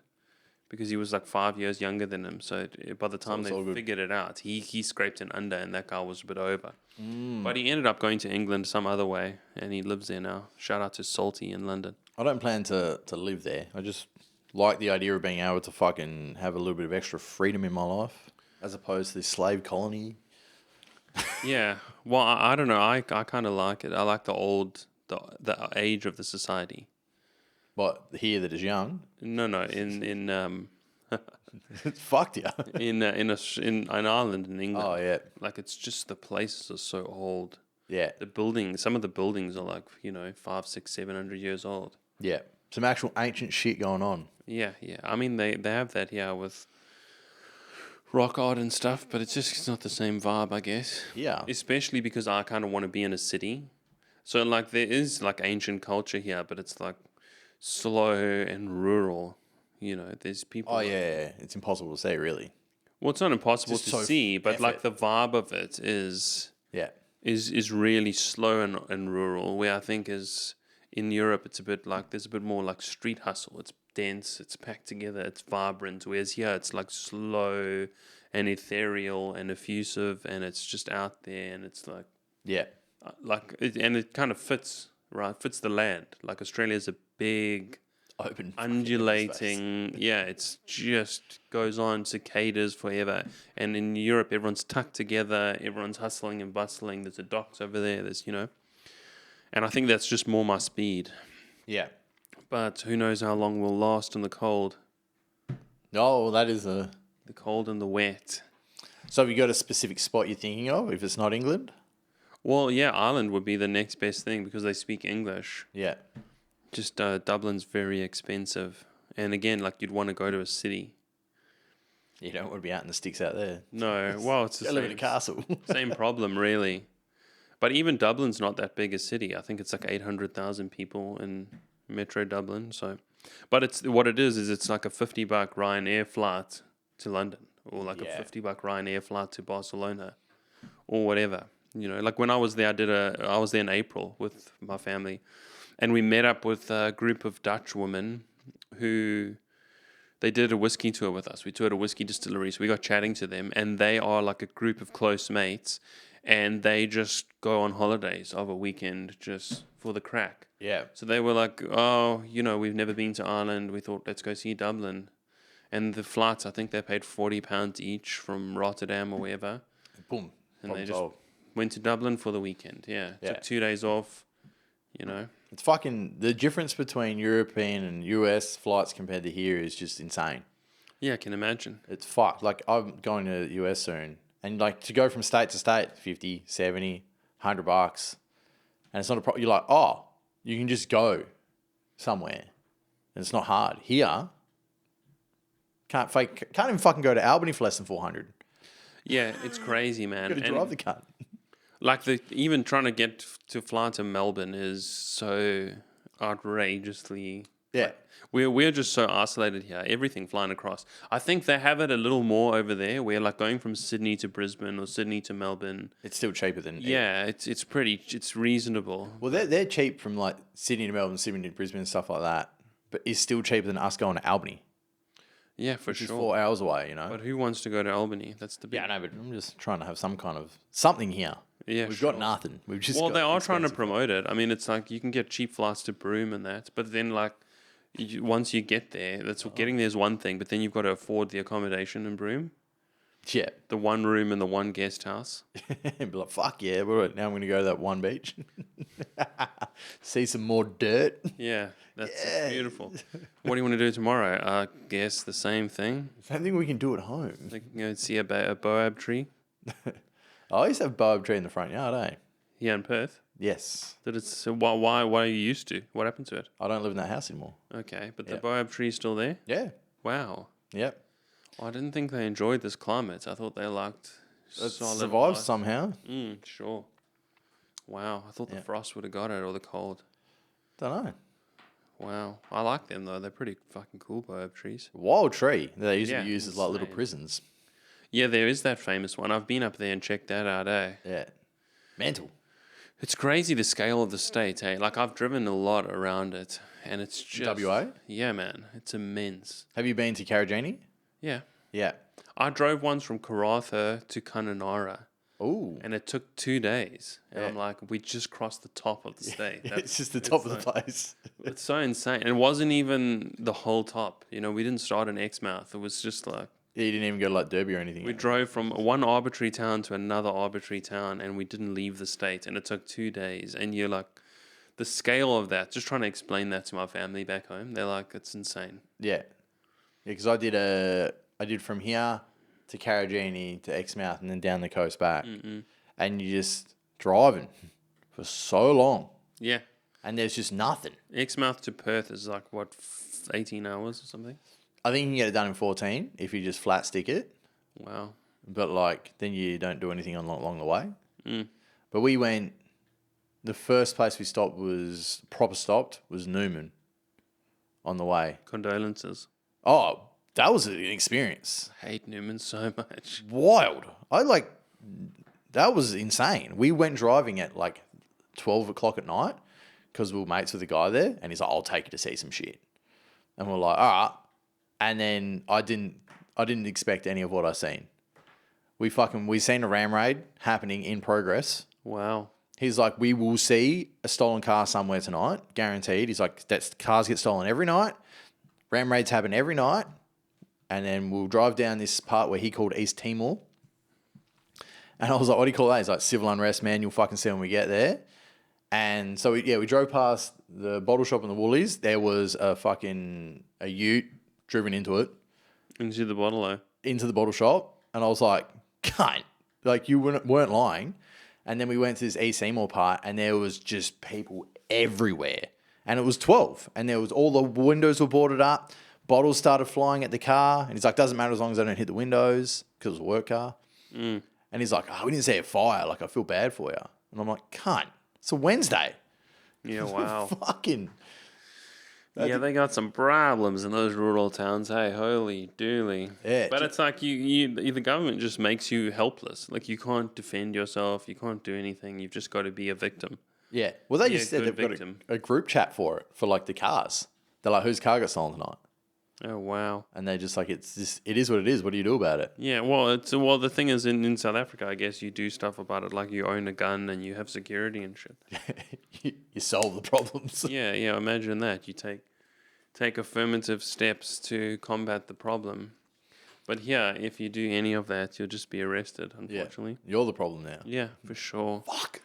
because he was like 5 years younger than him. So by the time it's all they good. figured it out, he scraped an under, and that guy was a bit over. But he ended up going to England some other way, and he lives there now. Shout out to Salty in London. I don't plan to live there. I just like the idea of being able to fucking have a little bit of extra freedom in my life, as opposed to this slave colony. Yeah. Well, I don't know. I kind of like it. I like the age of the society. But here that is young, No, in it's fucked you. in Ireland, in England. Oh yeah, Like, it's just the places are so old. yeah, The buildings, some of the buildings are like 500, 600, 700 years old. yeah. Some actual ancient shit going on. Yeah. I mean, they have that here with rock art and stuff, but it's not the same vibe, I guess. Yeah, Especially because I kind of want to be in a city. So like there is like ancient culture here, but it's like slow and rural. There's people. oh yeah. It's impossible to say, really. Well, it's not impossible Just to so see, but like effort. the vibe of it is Yeah, really slow and rural. Where I think is in Europe, it's a bit like there's a bit more like street hustle. It's dense, it's packed together, it's vibrant. Whereas here, it's like slow and ethereal and effusive, and it's just out there, and it's like yeah, and it kind of fits the land. Like Australia's a big open, undulating, yeah, it's just goes on, cicadas forever. And in Europe, everyone's tucked together, everyone's hustling and bustling. There's a docks over there, and I think that's just more my speed. yeah. But who knows how long we'll last in the cold. No, well, that is a. The cold and the wet. So have you got a specific spot you're thinking of? If it's not England, Well, yeah, Ireland would be the next best thing because they speak English. yeah, Just Dublin's very expensive. And again, like you'd want to go to a city. you don't want to be out in the sticks out there. No, well, it's the Go live in a same, castle. same problem, really. But even Dublin's not that big a city. I think it's like 800,000 people in Metro Dublin. So, but it's like a $50 Ryanair flight to London, or like Yeah. a $50 Ryanair flight to Barcelona, or whatever. Like when I was there, I was there in April with my family, and we met up with a group of Dutch women who They did a whiskey tour with us. We toured a whiskey distillery, so we got chatting to them, and they are like a group of close mates, and they just go on holidays of a weekend just for the crack. Yeah. So they were like, oh, we've never been to Ireland. We thought, let's go see Dublin. And the flights, I think they paid £40 each from Rotterdam or wherever. Boom. And they just solved. went to Dublin for the weekend. Yeah. Took 2 days off, It's fucking, the difference between European and US flights compared to here is just insane. Yeah, I can imagine. It's fucked. Like, I'm going to the US soon. And, like, to go from state to state, 50, 70, $100. And it's not a problem. You're like, oh, you can just go somewhere. And it's not hard. Here, can't even fucking go to Albany for less than 400. Yeah, it's crazy, man. You got to drive the car. Like even trying to get to fly to Melbourne is so outrageously. Yeah. We're just so isolated here. Everything flying across. I think they have it a little more over there. Where like going from Sydney to Brisbane or Sydney to Melbourne. It's still cheaper than... Yeah, it's reasonable. Well, they're cheap from like Sydney to Melbourne, Sydney to Brisbane and stuff like that. But it's still cheaper than us going to Albany. Yeah, for Which sure. is 4 hours away, But who wants to go to Albany? That's the big. Yeah, no, but I'm just trying to have some kind of something here. Yeah, We've sure. got nothing. We've just Well, got they are trying to expensive- promote it. I mean, it's like you can get cheap flights to Broome and that, but then like once you get there, getting there is one thing, but then you've got to afford the accommodation in Broome, Yeah. the one room and the one guest house. Be like, fuck yeah, now I'm going to go to that one beach. See some more dirt. Yeah, that's beautiful. What do you want to do tomorrow? I guess the same thing. Same thing we can do at home. Like, see a boab tree I used to have a boab tree in the front yard, eh? here in Perth. Yes. So why are you used to? What happened to it? I don't live in that house anymore. Okay, but the Yeah. boab tree is still there? Yeah. Wow. Yep. I didn't think they enjoyed this climate. I thought they liked It solid survived ice. somehow. Sure. Wow. I thought the frost would have got it or the cold. Don't know. Wow. I like them though. They're pretty fucking cool boab trees. Wild tree. They used to Yeah, be used as like little insane. prisons. Yeah, there is that famous one. I've been up there and checked that out, eh? Yeah. Mental. It's crazy the scale of the state, eh? Like I've driven a lot around it and it's just WA? Yeah, man. It's immense. Have you been to Karajini? Yeah. Yeah. I drove once from Karratha to Kununurra Ooh. and it took 2 days. And Yeah. I'm like, we just crossed the top of the state. It's just the top of the like- place. It's so insane. And it wasn't even the whole top. We didn't start in Exmouth. It was just like Yeah, you didn't even go to like Derby or anything. we drove from one arbitrary town to another arbitrary town and we didn't leave the state. And it took 2 days. And you're like, the scale of that, just trying to explain that to my family back home, they're like, it's insane. Yeah. Yeah, because I did from here to Karajini to Exmouth and then down the coast back. And you just driving for so long. Yeah. And there's just nothing. Exmouth to Perth is like, what, 18 hours or something? I think you can get it done in 14 if you just flat stick it. Wow. But like, then you don't do anything along the way. But we went, the first place we stopped was Newman on the way. Condolences. Oh, that was an experience. I hate Newman so much. Wild. That was insane. We went driving at like 12 o'clock at night because we were mates with a guy there and he's like, I'll take you to see some shit. And we're like, all right. And then I didn't expect any of what I seen. We seen a ram raid happening in progress. Wow. He's like, we will see a stolen car somewhere tonight, guaranteed. He's like, cars get stolen every night. Ram raids happen every night. And then we'll drive down this part where he called East Timor. And I was like, what do you call that? He's like, civil unrest, man. You'll fucking see when we get there. And so, we drove past the bottle shop and the Woolies. There was a ute driven into it. Into the bottle, Into the bottle shop. And I was like, cunt. Like, you weren't lying. And then we went to this East Seymour part and there was just people everywhere. And it was 12. And there was all the windows were boarded up. Bottles started flying at the car. And he's like, doesn't matter as long as I don't hit the windows because it was a work car. And he's like, we didn't see a fire. Like, I feel bad for you. And I'm like, cunt. It's a Wednesday. Yeah, wow. Fucking. Yeah, they got some problems in those rural towns. Hey, holy dooly. Yeah. But it's like the government just makes you helpless. Like you can't defend yourself. You can't do anything. You've just got to be a victim. Yeah. Well, they Be just a said good they've victim. got a group chat for it, for like the cars. They're like, whose car got stolen tonight? Oh, wow. And they're just like, it is what it is. What do you do about it? Yeah, well, the thing is, in South Africa, I guess you do stuff about it, like you own a gun and you have security and shit. You solve the problems. Yeah, imagine that. You take affirmative steps to combat the problem. But yeah, if you do any of that, you'll just be arrested, unfortunately. You're the problem now. Yeah, for sure. Fuck.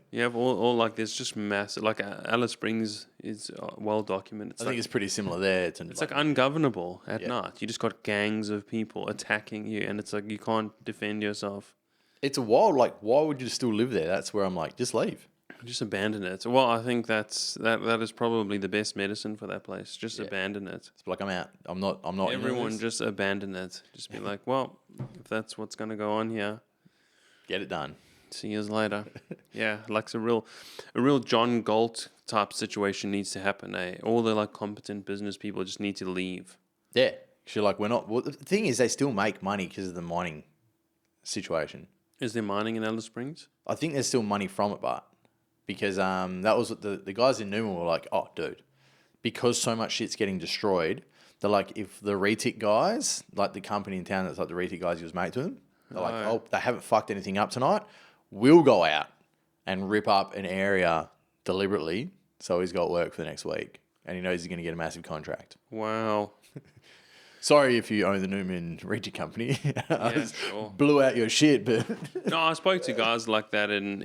You have all like, there's just massive, like Alice Springs is well documented. I think it's pretty similar there. It's like ungovernable at Yeah. night. You just got gangs of people attacking you, and it's like you can't defend yourself. It's a wild, like, why would you still live there? That's where I'm like, just leave. Just abandon it. Well, I think that is probably the best medicine for that place. Just abandon it. It's like, I'm out. I'm not. in Everyone this. just abandon it. Just be like, well, if that's what's going to go on here, Get it done. see you later. Yeah, like a real John Galt type situation needs to happen. All the like competent business people just need to leave. Yeah. You're like, we're not. Well, the thing is, they still make money because of the mining situation. Is there mining in Alice Springs? I think there's still money from it, but because that was what the guys in Newman were like, oh, dude, because so much shit's getting destroyed, they're like, if the retic guys, like the company in town that's like the retic guys he was mate to them, they're like, oh, they haven't fucked anything up tonight, we'll go out and rip up an area deliberately so he's got work for the next week and he knows he's going to get a massive contract. Wow. Sorry if you own the Newman Retic company. Yeah, sure. Blew out your shit, but No, I spoke to guys like that in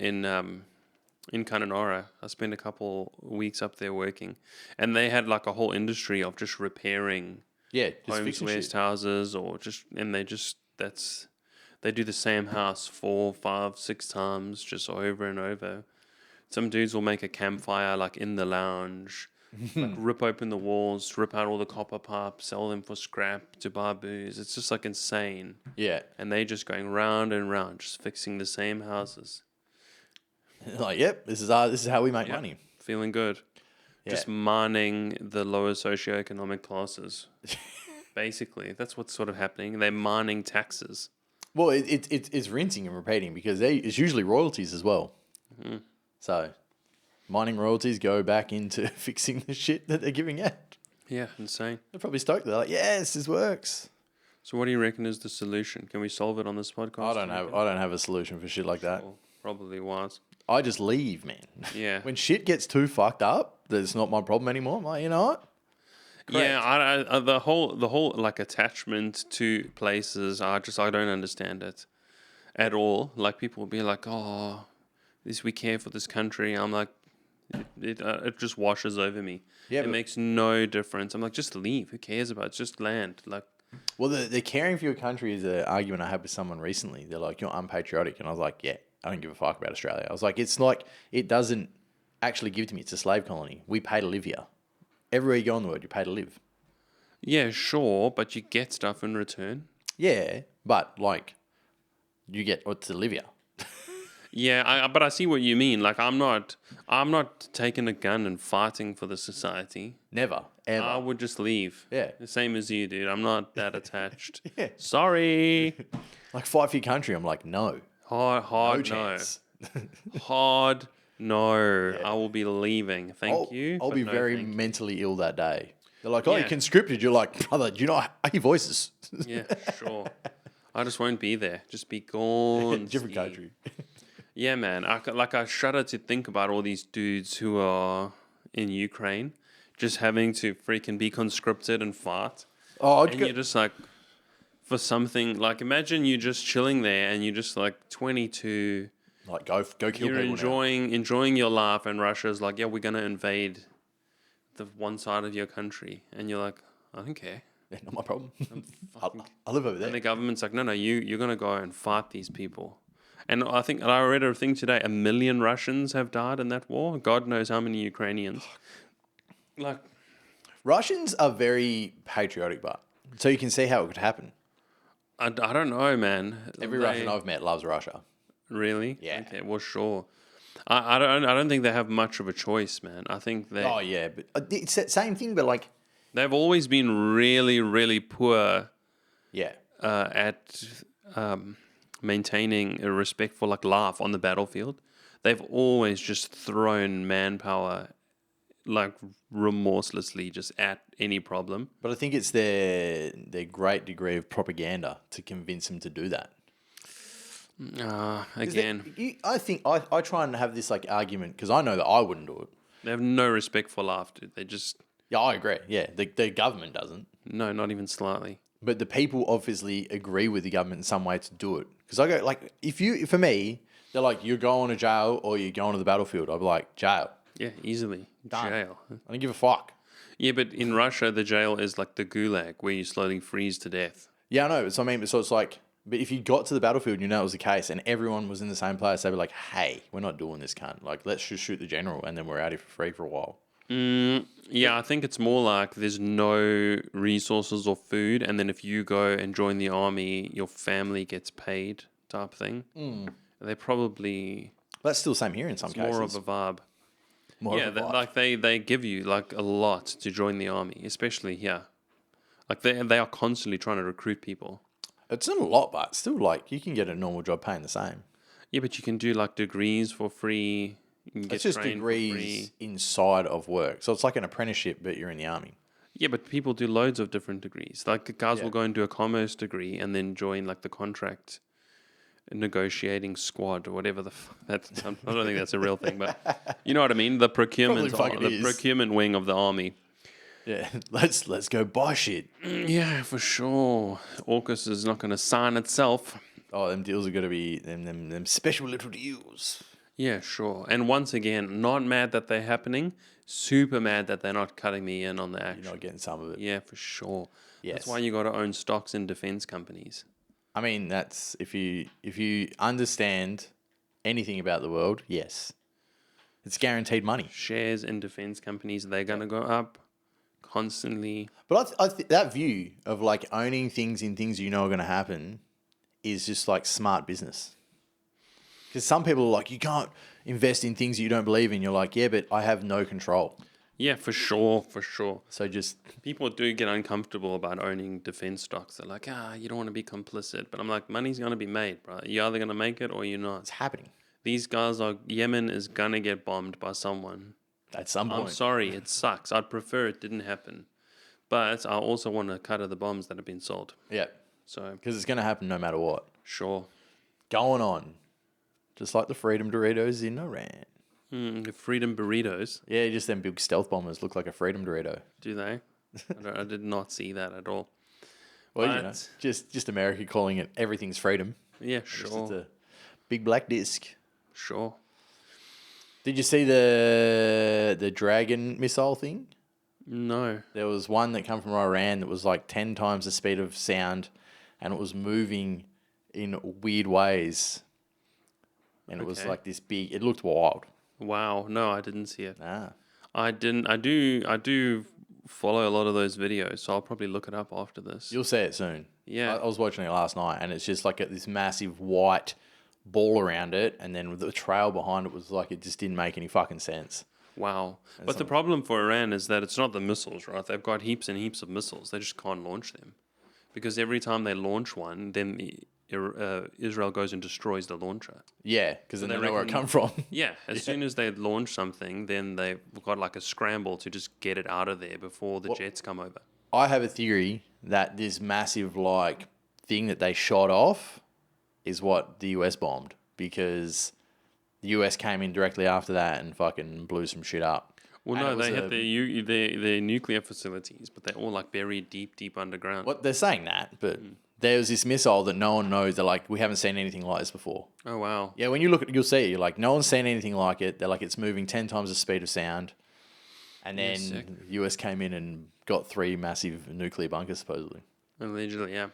Kununurra. I spent a couple weeks up there working, and they had like a whole industry of just repairing yeah, just homes, fixing west shit. houses, they do the same house 4, 5, 6 times just over and over. Some dudes will make a campfire like in the lounge, like rip open the walls, rip out all the copper pipes, sell them for scrap to buy booze. It's just like insane. Yeah. And they just going round and round, just fixing the same houses. Like, yep, this is how we make Yep. money. Feeling good. Yeah. Just mining the lower socioeconomic classes. Basically, that's what's sort of happening. They're mining taxes. Well, it's rinsing and repeating because it's usually royalties as well. Mm-hmm. So, mining royalties go back into fixing the shit that they're giving out. Yeah, insane. They're probably stoked. They're like, yes, this works. So what do you reckon is the solution? Can we solve it on this podcast? I don't have a solution for shit like that. Well, probably was. I just leave, man. Yeah. When shit gets too fucked up, that it's not my problem anymore. I'm like, you know what? Yeah, I the whole like attachment to places, I don't understand it at all. Like people will be like, "Oh, we care for this country." I'm like, it just washes over me. Yeah, it but- makes no difference. I'm like, just leave. Who cares about it? It's just land. Like, Well, the caring for your country is an argument I had with someone recently. They're like, you're unpatriotic. And I was like, yeah, I don't give a fuck about Australia. I was like, it's like, it doesn't actually give to me. It's a slave colony. We pay to live here. Everywhere you go in the world, you pay to live. yeah, sure, but you get stuff in return. Yeah, but like, you get to live here. Yeah, but I see what you mean. Like, I'm not taking a gun and fighting for the society. Never, ever. I would just leave. Yeah. The same as you, dude. I'm not that attached. Yeah. Sorry. Like, fight for your country. I'm like, no. Hard No no. chance. Hard no. I will be leaving. Thank you. I'll but be no very thank you. mentally ill that day. They're like, oh, Yeah. you're conscripted. You're like, brother, do you know, I hear voices. Yeah, sure. I just won't be there. Just be gone. Different Steve. country. Yeah, man. I shudder to think about all these dudes who are in Ukraine just having to freaking be conscripted and fight. Oh, And you're just like, for something, like imagine you just chilling there and you're just like 22. like, go kill You're people now. enjoying your life, and Russia's like, yeah, we're going to invade the one side of your country. And you're like, I don't care. Yeah, not my problem. I live over And the there. government's like, no, you're going to go and fight these people. And I think I read a thing today, 1 million Russians have died in that war. God knows how many Ukrainians. Like, Russians are very patriotic, but so you can see how it could happen. I don't know, man. Every Russian I've met loves Russia. Really? Yeah. Okay, well, sure. I don't think they have much of a choice, man. I think they Oh yeah, but it's that same thing, but like, they've always been really, really poor yeah, at maintaining a respectful like life on the battlefield. They've always just thrown manpower like remorselessly just at any problem. But I think it's their great degree of propaganda to convince them to do that. 'Cause Again, I think I try and have this like argument because I know that I wouldn't do it. they have no respect for life, dude. They just, Yeah, I agree. Yeah, the government doesn't. no, not even slightly. But the people obviously agree with the government in some way to do it. Because I go, like, for me, they're like, you're going to jail or you're going to the battlefield. I'd be like, jail. Yeah, easily. Done. Jail. I don't give a fuck. Yeah, but in Russia, the jail is like the gulag where you slowly freeze to death. Yeah, I know. So, I mean, so it's like, but if you got to the battlefield and you know it was the case and everyone was in the same place, they'd be like, hey, we're not doing this, cunt. Like, let's just shoot the general and then we're out here for free for a while. Yeah, I think it's more like there's no resources or food, and then if you go and join the army, your family gets paid type thing. They probably That's still the same here in some cases. more of a vibe. More Yeah, of a vibe. like they give you like a lot to join the army, especially here. Like they are constantly trying to recruit people. It's not a lot, but still, like, you can get a normal job paying the same. Yeah, but you can do like degrees for free. You can get It's just trained for degrees free. inside of work. So it's like an apprenticeship, but you're in the army. Yeah, but people do loads of different degrees. Like the guys will go and do a commerce degree and then join like the contract negotiating squad or whatever I don't think that's a real thing, but you know what I mean. The procurement, Probably fucking is. procurement wing of the army. Yeah, let's go buy shit. Yeah, for sure. AUKUS is not going to sign itself. Oh, them deals are gonna be them special little deals. Yeah, sure. And once again, not mad that they're happening. Super mad that they're not cutting me in on the action. You're not getting some of it. Yeah, for sure. Yes. That's why you got to own stocks in defense companies. I mean, that's if you understand anything about the world, yes, it's guaranteed money. Shares in defense companies, they're going to go up constantly. But that view of like owning things in things you know are going to happen is just like smart business. Because some people are like, you can't invest in things you don't believe in. You're like, yeah, but I have no control. Yeah, for sure, for sure. So just People do get uncomfortable about owning defense stocks. They're like, you don't want to be complicit. But I'm like, money's going to be made, bro. You're either going to make it or you're not. it's happening These guys are, Yemen is going to get bombed by someone. at some point. I'm sorry, it sucks. I'd prefer it didn't happen. But I also want a cut of the bombs that have been sold. Yeah, So, because it's going to happen no matter what. sure. Going on, just like the Freedom Doritos in Iran. The freedom burritos, Yeah, just them big stealth bombers look like a Freedom Dorito. do they? I did not see that at all. Well, you know, But- just America calling it everything's freedom. Yeah, It's sure. just a big black disc. Sure. Did you see the Dragon missile thing? No. There was one that came from Iran that was like 10 times the speed of sound, and it was moving in weird ways. And it was Okay. like this big. It looked wild. Wow. No, I didn't see it. Ah, I didn't. I do follow a lot of those videos, so I'll probably look it up after this. you'll see it soon. Yeah. I was watching it last night, and it's just like this massive white ball around it, and then the trail behind it was like it just didn't make any fucking sense. Wow. But the problem for Iran is that it's not the missiles, right? They've got heaps and heaps of missiles. They just can't launch them. Because every time they launch one, then Israel goes and destroys the launcher. Yeah, because then they they know where it reckon- come from. Yeah, as soon as they launch something, then they've got like a scramble to just get it out of there before the jets come over. I have a theory that this massive like thing that they shot off is what the US bombed, because the US came in directly after that and fucking blew some shit up. Well, And no, it was they hit their nuclear facilities, but they're all like buried deep underground. What they're saying that, but there was this missile that no one knows. They're like, we haven't seen anything like this before. Oh, wow. Yeah, when you look at it, you'll see it. You're like, no one's seen anything like it. They're like, it's moving 10 times the speed of sound. And Yeah, then sick. the US came in and got 3 massive nuclear bunkers, supposedly. Allegedly, yeah.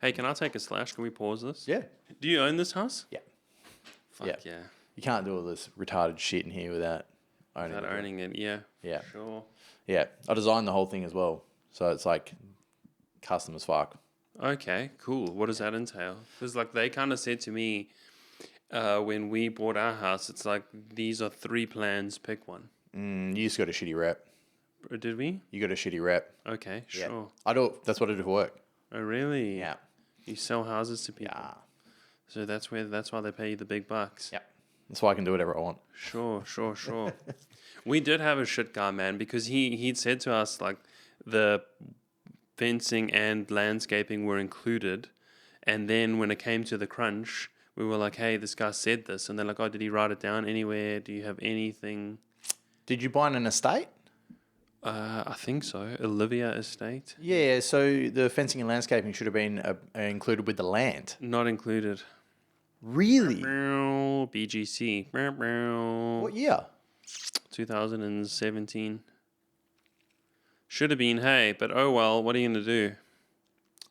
Hey, can I take a slash? Can we pause this? Yeah. Do you own this house? Yeah. Fuck yeah. You can't do all this retarded shit in here without owning Without it. owning it, yeah. Yeah. Sure. Yeah. I designed the whole thing as well. So it's like custom as fuck. Okay, cool. What does that entail? Because like they kind of said to me when we bought our house, it's like these are 3 plans, pick one. You just got a shitty rep. Or did we? You got a shitty rep. Okay, Yeah. sure. I do. That's what I do for work. Oh really? Yeah. You sell houses to people. Yeah. So that's why they pay you the big bucks. Yeah. That's why I can do whatever I want. Sure. We did have a shit guy, man, because he'd said to us, like, the fencing and landscaping were included. And then when it came to the crunch, we were like, hey, this guy said this. And they're like, oh, did he write it down anywhere? Do you have anything? Did you buy an estate? I think so. Olivia Estate. Yeah, so the fencing and landscaping should have been included with the land. Not included. Really? BGC. What year? 2017. Should have been, hey, but oh well, what are you going to do?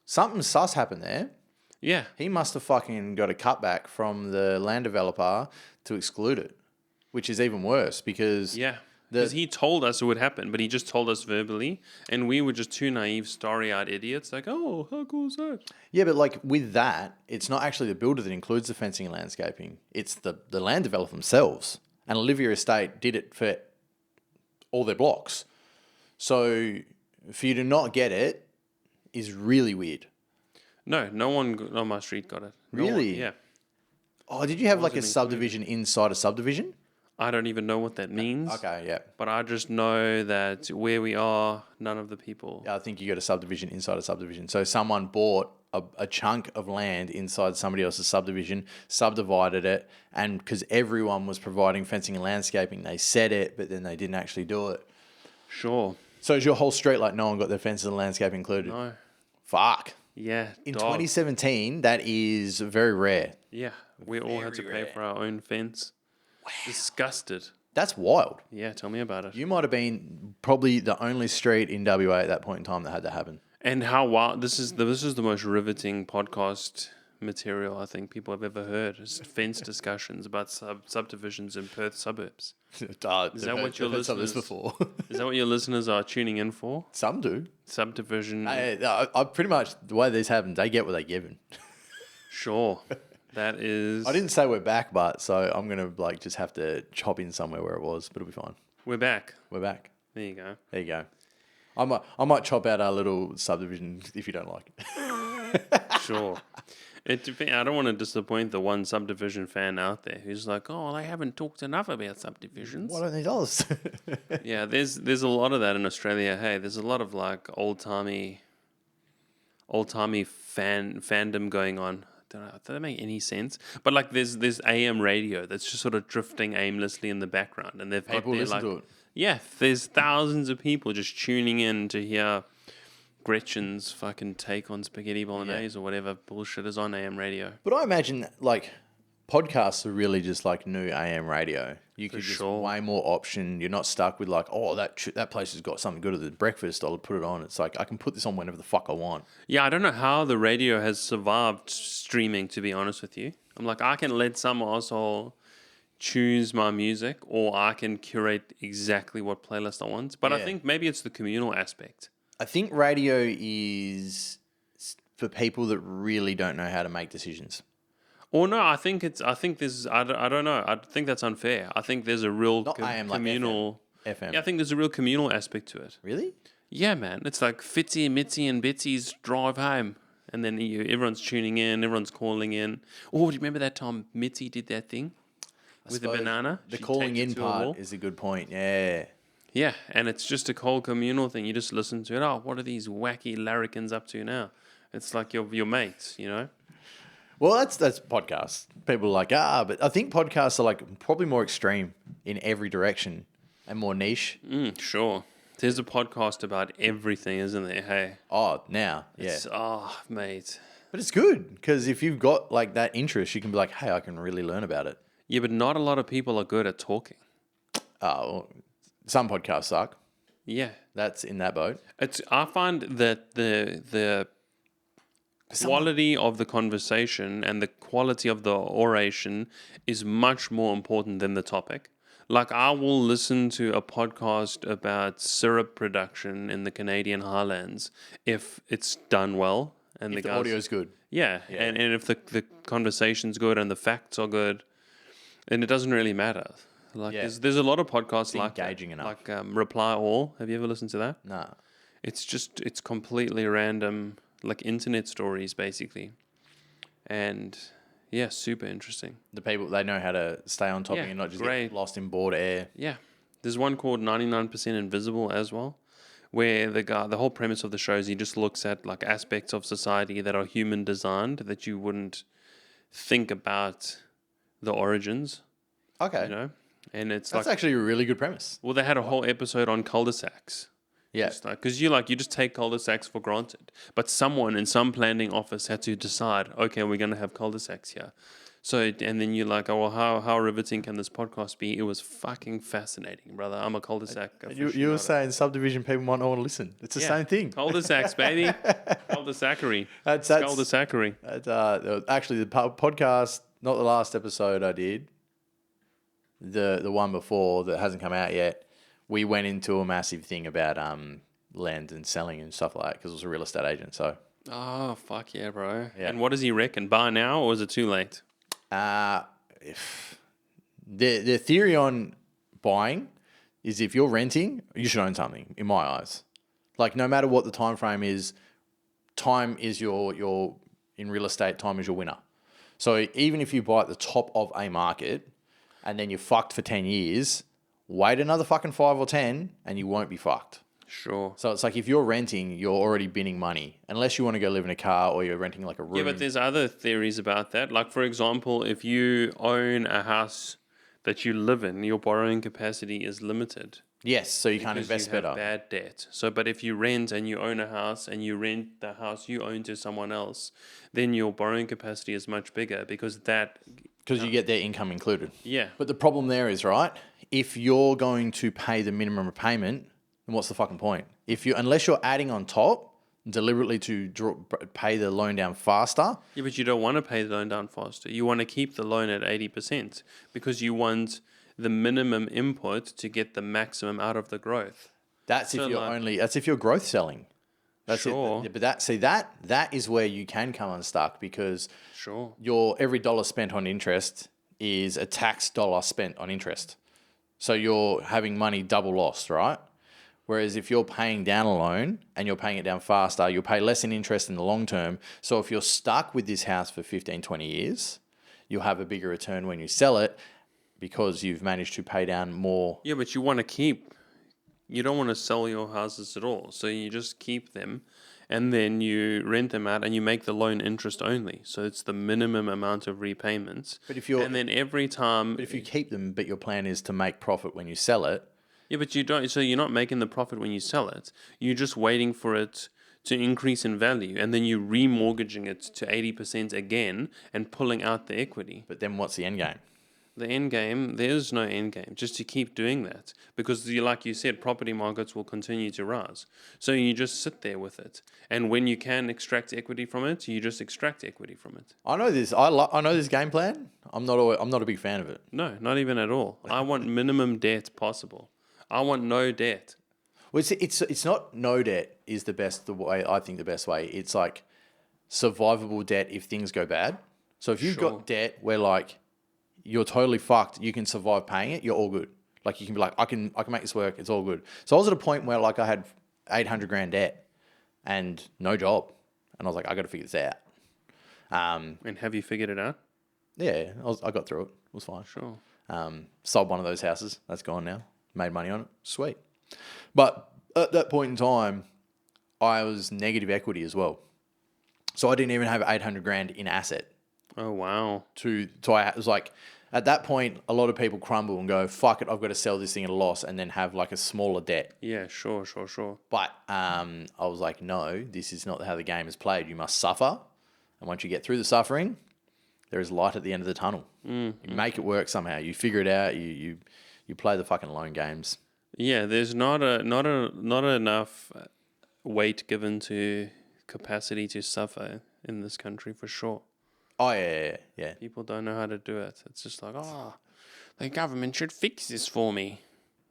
Something sus happened there. Yeah. He must have fucking got a cutback from the land developer to exclude it, which is even worse because... Yeah. Because he told us it would happen, but he just told us verbally, and we were just two naive, starry-eyed idiots. Like, oh, how cool is that? Yeah, but like with that, it's not actually the builder that includes the fencing and landscaping. It's the land developer themselves. And Olivia Estate did it for all their blocks. So for you to not get it is really weird. No one on my street got it. Really? Yeah. Oh, did you have like a subdivision inside a subdivision? I don't even know what that means. Okay, yeah. But I just know that where we are, none of the people. Yeah, I think you got a subdivision inside a subdivision. So someone bought a chunk of land inside somebody else's subdivision, subdivided it, and because everyone was providing fencing and landscaping, they said it, but then they didn't actually do it. Sure. So is your whole street like no one got their fences and landscaping included? No. Fuck. Yeah. In dog. 2017, that is very rare. Yeah. We all had to pay for our own fence. Wow. Disgusted. That's wild. Yeah, tell me about it. You might have been probably the only street in WA at that point in time that had that happen. And how wild this is the most riveting podcast material I think people have ever heard. Is fence discussions about subdivisions in Perth suburbs. Is that what your listeners before? Is that what your listeners are tuning in for? Some do. Subdivision. I pretty much the way this happens, they get what they're given. Sure. That is. I didn't say we're back, but so I'm gonna like just have to chop in somewhere where it was, but it'll be fine. We're back. We're back. There you go. There you go. I might chop out our little subdivision if you don't like it. Sure. It depends. I don't want to disappoint the one subdivision fan out there who's like, "Oh, they haven't talked enough about subdivisions." Why don't they tell us? Yeah, there's a lot of that in Australia. Hey, there's a lot of like old timey fandom going on. Don't know, does that make any sense? But like, there's AM radio that's just sort of drifting aimlessly in the background, and they've got People their, listen like, to it. yeah, there's thousands of people just tuning in to hear Gretchen's fucking take on spaghetti bolognese or whatever bullshit is on AM radio. But I imagine like podcasts are really just like new AM radio. You could just sure. way more option. You're not stuck with like, oh, that place has got something good at the breakfast. I'll put it on. It's like I can put this on whenever the fuck I want. Yeah, I don't know how the radio has survived streaming, to be honest with you. I'm like, I can let some asshole choose my music, or I can curate exactly what playlist I want. But I think maybe it's the communal aspect. I think radio is for people that really don't know how to make decisions. Or no, I think there's, I don't know. I think that's unfair. I think there's a real communal... Like FM. Yeah, I think there's a real communal aspect to it. Really? Yeah, man. It's like Fitzy, Mitzi, and Bitsy's drive home. And then everyone's tuning in, everyone's calling in. Oh, do you remember that time Mitzi did that thing with the banana? The She calling taped it in to a wall. part is a good point. Yeah. Yeah, and it's just a cold communal thing. You just listen to it. Oh, what are these wacky larrikins up to now? It's like your mates, you know? Well, that's podcasts. People are like, but I think podcasts are like probably more extreme in every direction and more niche. Sure. There's a podcast about everything, isn't there? Hey. Oh, now, yeah. Mate. But it's good because if you've got like that interest, you can be like, hey, I can really learn about it. Yeah, but not a lot of people are good at talking. Well, some podcasts suck. Yeah. That's in that boat. I find that the quality of the conversation and the quality of the oration is much more important than the topic. Like, I will listen to a podcast about syrup production in the Canadian Highlands if it's done well and If the audio's good. Yeah. And if the conversation's good and the facts are good, and it doesn't really matter. Like, there's a lot of podcasts like engaging enough. Like Reply All. Have you ever listened to that? Nah. It's completely random, like internet stories basically, and Yeah, super interesting. The people, they know how to stay on top Yeah, of you and not just great. get lost in bored air. Yeah. There's one called 99% Invisible as well, where the whole premise of the show is he just looks at like aspects of society that are human designed that you wouldn't think about the origins, Okay. you know? And it's That's like, actually a really good premise. well, they had a whole episode on cul-de-sacs. Yeah. Just like, because you just take cul-de-sacs for granted. But someone in some planning office had to decide, okay, we're going to have cul-de-sacs here. So, and then you're like, oh, well, how riveting can this podcast be? It was fucking fascinating, brother. I'm a cul-de-sac You were aficionado. saying subdivision people might not want to listen. It's the same thing. Cul-de-sacs, baby. Cul-de-sacery. That's Cul-de-sacery. actually the podcast, not the last episode I did, the one before that hasn't come out yet. We went into a massive thing about land and selling and stuff like that because it was a real estate agent. So Oh, fuck yeah, bro. Yeah. And what does he reckon? Buy now or is it too late? the theory on buying is if you're renting, you should own something. In my eyes, like no matter what the time frame is, time is your in real estate. Time is your winner. So even if you buy at the top of a market, and then you're fucked for 10 years, wait another fucking 5 or 10, and you won't be fucked. Sure. So it's like if you're renting, you're already binning money, unless you want to go live in a car or you're renting like a room. Yeah, but there's other theories about that. Like, for example, if you own a house that you live in, your borrowing capacity is limited. Yes, so you can't Because invest you have better. bad debt. So, but if you rent and you own a house and you rent the house you own to someone else, then your borrowing capacity is much bigger because that. Because you get their income included. Yeah. But the problem there is, right, if you're going to pay the minimum repayment, then what's the fucking point? Unless you're adding on top deliberately to pay the loan down faster. Yeah, but you don't want to pay the loan down faster. You want to keep the loan at 80% because you want the minimum input to get the maximum out of the growth. That's So if you're growth selling. That's Sure. it. But that is where you can come unstuck because Sure. your every dollar spent on interest is a tax dollar spent on interest. So you're having money double lost, right? Whereas if you're paying down a loan and you're paying it down faster, you'll pay less in interest in the long term. So if you're stuck with this house for 15, 20 years, you'll have a bigger return when you sell it because you've managed to pay down more. Yeah, but you don't want to sell your houses at all. So you just keep them and then you rent them out and you make the loan interest only. So it's the minimum amount of repayments. But if you keep them, but your plan is to make profit when you sell it. Yeah, but you don't. So you're not making the profit when you sell it. You're just waiting for it to increase in value, and then you're remortgaging it to 80% again and pulling out the equity. But then what's the end game? The end game, there's no end game. Just to keep doing that, because like you said, property markets will continue to rise. So you just sit there with it, and when you can extract equity from it, you just extract equity from it. I know this. I know this game plan. I'm not a big fan of it. No, not even at all. I want minimum debt possible. I want no debt. Well, it's not no debt is the best way. I think the best way. It's like survivable debt if things go bad. So if you've got debt where like you're totally fucked, you can survive paying it. You're all good. Like you can be like, I can make this work. It's all good. So I was at a point where like I had 800 grand debt and no job, and I was like, I got to figure this out. And have you figured it out? Yeah, I got through it. It was fine. Sure. Sold one of those houses. That's gone now. Made money on it. Sweet. But at that point in time, I was negative equity as well. So I didn't even have 800 grand in asset. Oh, wow. So I was like, at that point, a lot of people crumble and go, fuck it, I've got to sell this thing at a loss and then have like a smaller debt. Yeah, sure. But I was like, no, this is not how the game is played. You must suffer. And once you get through the suffering, there is light at the end of the tunnel. You make it work somehow. You figure it out. You play the fucking loan games. Yeah, there's not enough weight given to capacity to suffer in this country for sure. Oh, yeah. People don't know how to do it. It's just like, the government should fix this for me.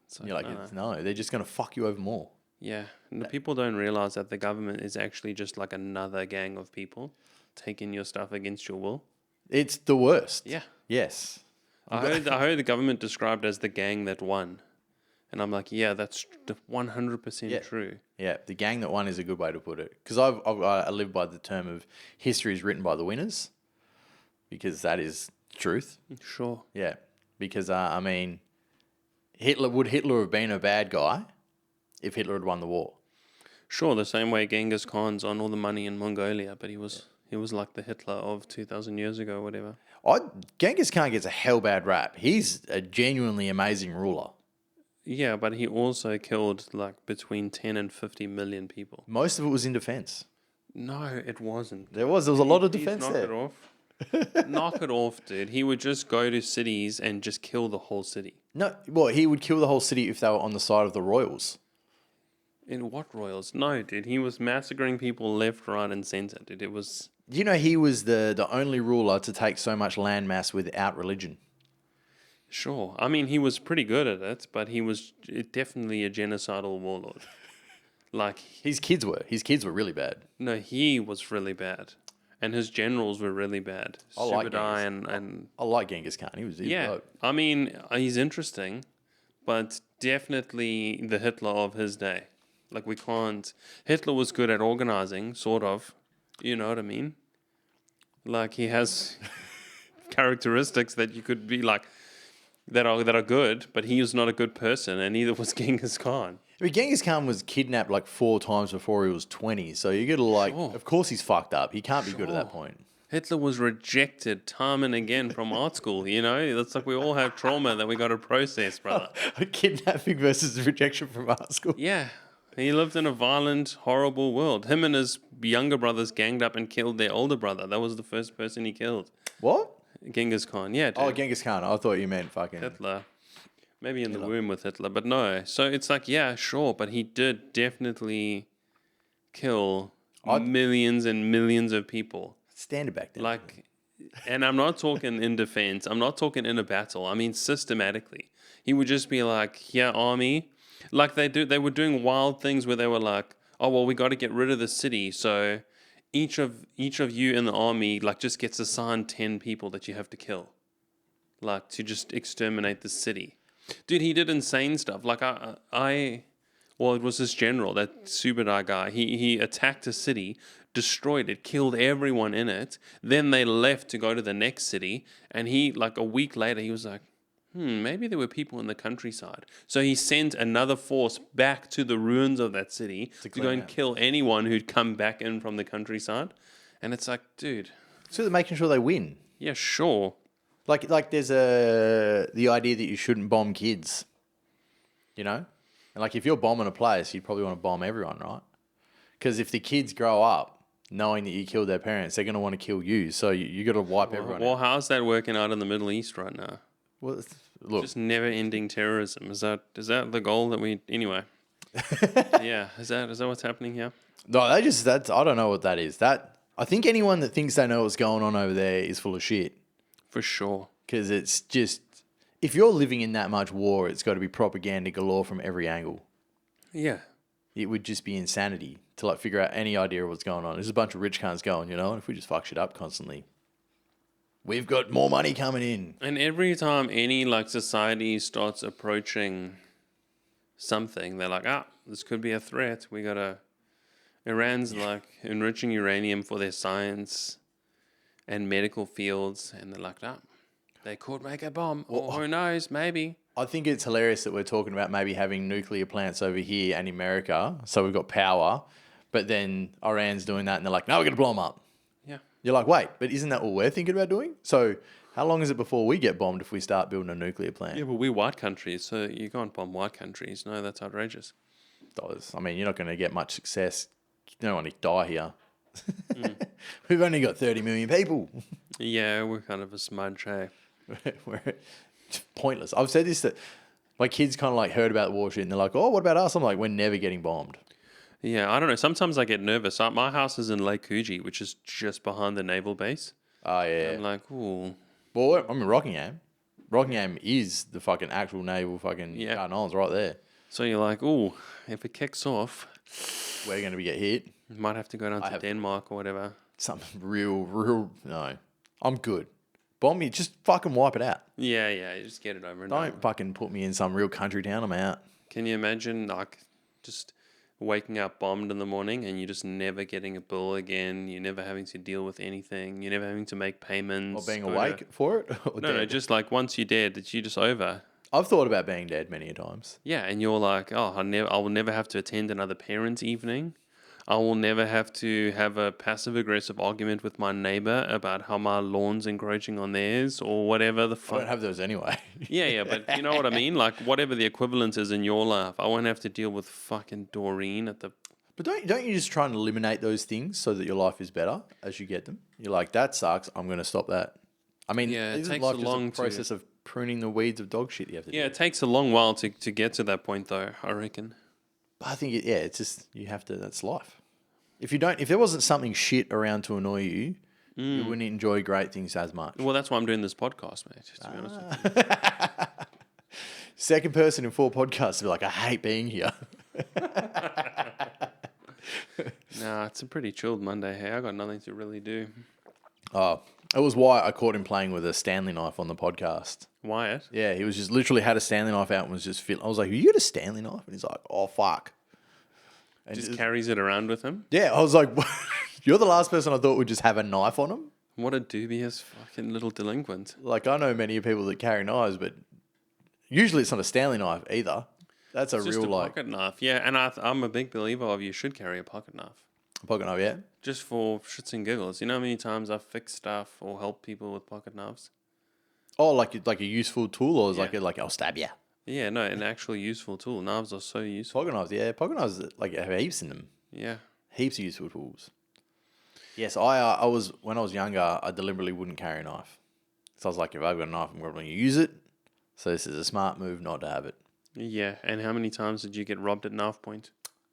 It's like, You're like, no, they're just going to fuck you over more. Yeah, and the people don't realize that the government is actually just like another gang of people taking your stuff against your will. It's the worst. Yeah. Yes. I heard the government described as the gang that won. And I'm like, yeah, that's 100% true. Yeah, the gang that won is a good way to put it. Because I live by the term of history is written by the winners. because that is truth. Sure. Yeah, because I mean, would Hitler have been a bad guy if Hitler had won the war? Sure, the same way Genghis Khan's on all the money in Mongolia, but he was like the Hitler of 2,000 years ago, or whatever. Genghis Khan gets a hell bad rap. He's a genuinely amazing ruler. Yeah, but he also killed like between 10 and 50 million people. Most of it was in defense. No, it wasn't. There was a lot of Please defense knock there. it off. Knock it off, dude. He would just go to cities and just kill the whole city. No, well, he would kill the whole city if they were on the side of the royals. In what royals? No, dude. He was massacring people left, right, and center, dude. It was... You know, he was the only ruler to take so much land mass without religion. Sure. I mean, he was pretty good at it, but he was definitely a genocidal warlord. Like... His kids were really bad. No, he was really bad. And his generals were really bad. I like Subadai and I like Genghis Khan. He was yeah. dope. I mean, he's interesting, but definitely the Hitler of his day. Like, we can't... Hitler was good at organizing, sort of. You know what I mean? Like, he has characteristics that you could be like... That are good, but he was not a good person, and neither was Genghis Khan. I mean, Genghis Khan was kidnapped like 4 times before he was 20, so you got to like... Sure. Of course he's fucked up. He can't be good at that point. Hitler was rejected time and again from art school, you know? It's like we all have trauma that we got to process, brother. Kidnapping versus rejection from art school. Yeah. He lived in a violent, horrible world. Him and his younger brothers ganged up and killed their older brother. That was the first person he killed. What? Genghis Khan, yeah. Dude. Oh, Genghis Khan. I thought you meant fucking... Hitler. Maybe in the womb with Hitler, but no. So it's like, yeah, sure, but he did definitely kill millions and millions of people. Stand it back then. Like, and I'm not talking in defense. I'm not talking in a battle. I mean, systematically. He would just be like, yeah, army. Like they were doing wild things where they were like, oh, well, we got to get rid of the city. So each of you in the army, like, just gets assigned 10 people that you have to kill. Like, to just exterminate the city. Dude, he did insane stuff. Like, well, it was this general, that Subadai guy. He attacked a city, destroyed it, killed everyone in it. Then they left to go to the next city. And he, like, a week later, he was like, maybe there were people in the countryside. So he sent another force back to the ruins of that city to go and kill anyone who'd come back in from the countryside. And it's like, dude. So they're making sure they win. Yeah, sure. Like there's the idea that you shouldn't bomb kids, you know? And like if you're bombing a place, you'd probably want to bomb everyone, right? Because if the kids grow up knowing that you killed their parents, they're going to want to kill you. So you got to wipe everyone Well, out. how's that working out in the Middle East right now? Well, look. Just never-ending terrorism. Is that the goal that we... Anyway. Yeah, is that what's happening here? No, I don't know what that is. I think anyone that thinks they know what's going on over there is full of shit. For sure. Because it's just, if you're living in that much war, it's got to be propaganda galore from every angle. Yeah. It would just be insanity to like figure out any idea of what's going on. There's a bunch of rich cunts going, you know, and if we just fuck shit up constantly, we've got more money coming in. And every time any like society starts approaching something, they're like, this could be a threat. Iran's like enriching uranium for their science and medical fields, and they're like, they could make a bomb, or who knows, maybe. I think it's hilarious that we're talking about maybe having nuclear plants over here and America, so we've got power, but then Iran's doing that, and they're like, no, we're going to blow them up. Yeah. You're like, wait, but isn't that what we're thinking about doing? So how long is it before we get bombed if we start building a nuclear plant? Yeah, but we're white countries, so you can't bomb white countries. No, that's outrageous. I mean, you're not going to get much success. You don't want to die here. We've only got 30 million people. Yeah, we're kind of a smudge, hey? We're pointless. I've said this that my kids kind of like heard about the war shit and they're like, oh, what about us? I'm like, we're never getting bombed. Yeah, I don't know. Sometimes I get nervous. My house is in Lake Coogee, which is just behind the naval base. Oh, yeah. I'm like, ooh. Well, I'm in Rockingham. Rockingham is the fucking actual naval fucking Garden Islands right there. So you're like, ooh, if it kicks off, we're going to get hit. Might have to go down to Denmark or whatever. Something real, no. I'm good. Bomb me, just fucking wipe it out. Yeah, just get it over and done. Don't fucking put me in some real country town, I'm out. Can you imagine, like, just waking up bombed in the morning and you just never getting a bill again. You're never having to deal with anything. You're never having to make payments. Or being awake for it? Or No, dead? just like once you're dead, it's you just over. I've thought about being dead many a times. Yeah, and you're like, oh, I will never have to attend another parents' evening. I will never have to have a passive-aggressive argument with my neighbor about how my lawn's encroaching on theirs or whatever the I fuck. don't have those anyway. Yeah, but you know what I mean? Like, whatever the equivalent is in your life, I won't have to deal with fucking Doreen at the... But don't you just try and eliminate those things so that your life is better as you get them? You're like, that sucks. I'm going to stop that. I mean, Yeah, it isn't takes life a just long a process of pruning the weeds of dog shit you have to do? Yeah, it takes a long while to get to that point, though, I reckon. But I think, it's just, you have to, that's life. If there wasn't something shit around to annoy you, you wouldn't enjoy great things as much. Well, that's why I'm doing this podcast, mate, to be honest with you. Second person in 4 podcasts to be like, I hate being here. Nah, it's a pretty chilled Monday. Hey, I got nothing to really do. Oh, it was why I caught him playing with a Stanley knife on the podcast. Wyatt? Yeah, he was just literally had a Stanley knife out and was just I was like, you got a Stanley knife? And he's like, oh, fuck. And Just carries it around with him? yeah, I was like, you're the last person I thought would just have a knife on him. What a dubious fucking little delinquent. Like, I know many people that carry knives, but usually it's not a Stanley knife either. That's a It's real, just a like, pocket knife. Yeah, and I'm a big believer of you should carry a pocket knife. pocket knife, yeah? Just for shits and giggles. You know how many times I've fixed stuff or helped people with pocket knives? Oh, like a useful tool, or is Yeah. like I'll stab you? Yeah, no, an actual useful tool. Knives are so useful. Pocket knives, yeah. Pocket knives, like, have heaps in them. Yeah. Heaps of useful tools. Yes, I was, when I was younger, I deliberately wouldn't carry a knife. So I was like, if I've got a knife, I'm going to use it. So this is a smart move not to have it. Yeah, and how many times did you get robbed at knife point?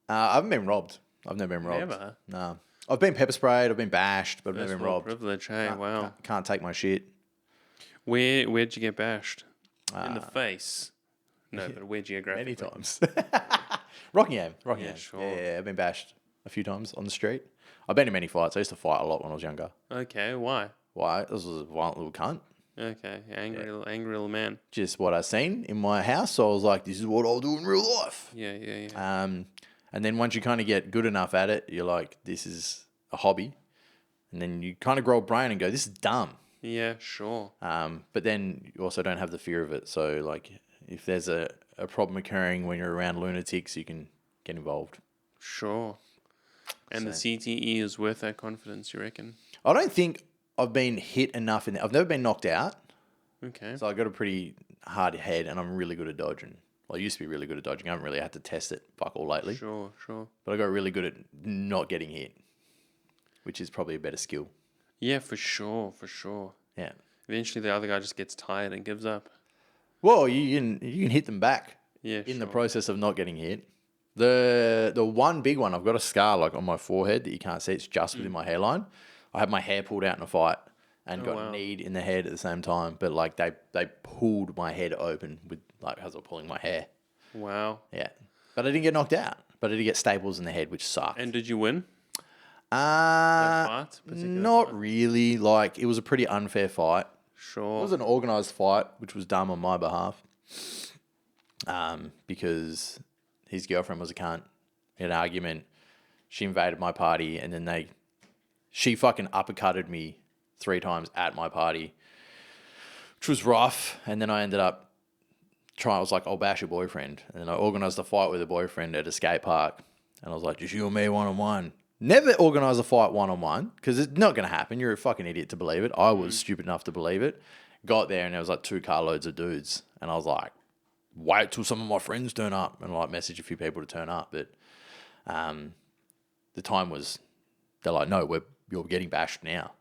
I haven't been robbed. I've never been robbed. Never? No. I've been pepper sprayed, I've been bashed, but I've First never been world robbed. privilege, hey, wow. Can't take my shit. Where'd you get bashed? In the face? No, but where geographically? Many times. Rockingham. Yeah, sure. Yeah, I've been bashed a few times on the street. I've been in many fights. I used to fight a lot when I was younger. Okay, why? Why? This was a violent little cunt. Okay, angry little man. Just what I seen in my house. So I was like, this is what I'll do in real life. Yeah. And then once you kind of get good enough at it, you're like, this is a hobby. And then you kind of grow a brain and go, this is dumb. Yeah, sure. But then you also don't have the fear of it. So, like, if there's a problem occurring when you're around lunatics, you can get involved. Sure. And the CTE is worth that confidence, you reckon? I don't think I've been hit enough in there. I've never been knocked out. Okay. So I got a pretty hard head and I'm really good at dodging. Well, I used to be really good at dodging. I haven't really had to test it fuck all lately. Sure. But I got really good at not getting hit, which is probably a better skill. Yeah, for sure. Yeah. Eventually the other guy just gets tired and gives up. Well, you can hit them back Yeah, in the process of not getting hit. The one big one, I've got a scar like on my forehead that you can't see. It's just within my hairline. I had my hair pulled out in a fight and got kneed in the head at the same time. But like they pulled my head open with like as I was pulling my hair. Wow. Yeah, but I didn't get knocked out. But I did get staples in the head, which sucked. And did you win? Not fight? really. Like it was a pretty unfair fight. Sure. It was an organised fight, which was dumb on my behalf. Because his girlfriend was a cunt. We had an argument. She invaded my party, and then she fucking uppercutted me 3 times at my party, which was rough. And then I ended up I was like, I'll bash your boyfriend. And then I organised a fight with a boyfriend at a skate park. And I was like, just you and me one-on-one. Never organise a fight one-on-one because it's not going to happen. You're a fucking idiot to believe it. I was stupid enough to believe it. Got there and there was like 2 carloads of dudes. And I was like, wait till some of my friends turn up. And I like message a few people to turn up. But the time was, they're like, no, you're getting bashed now.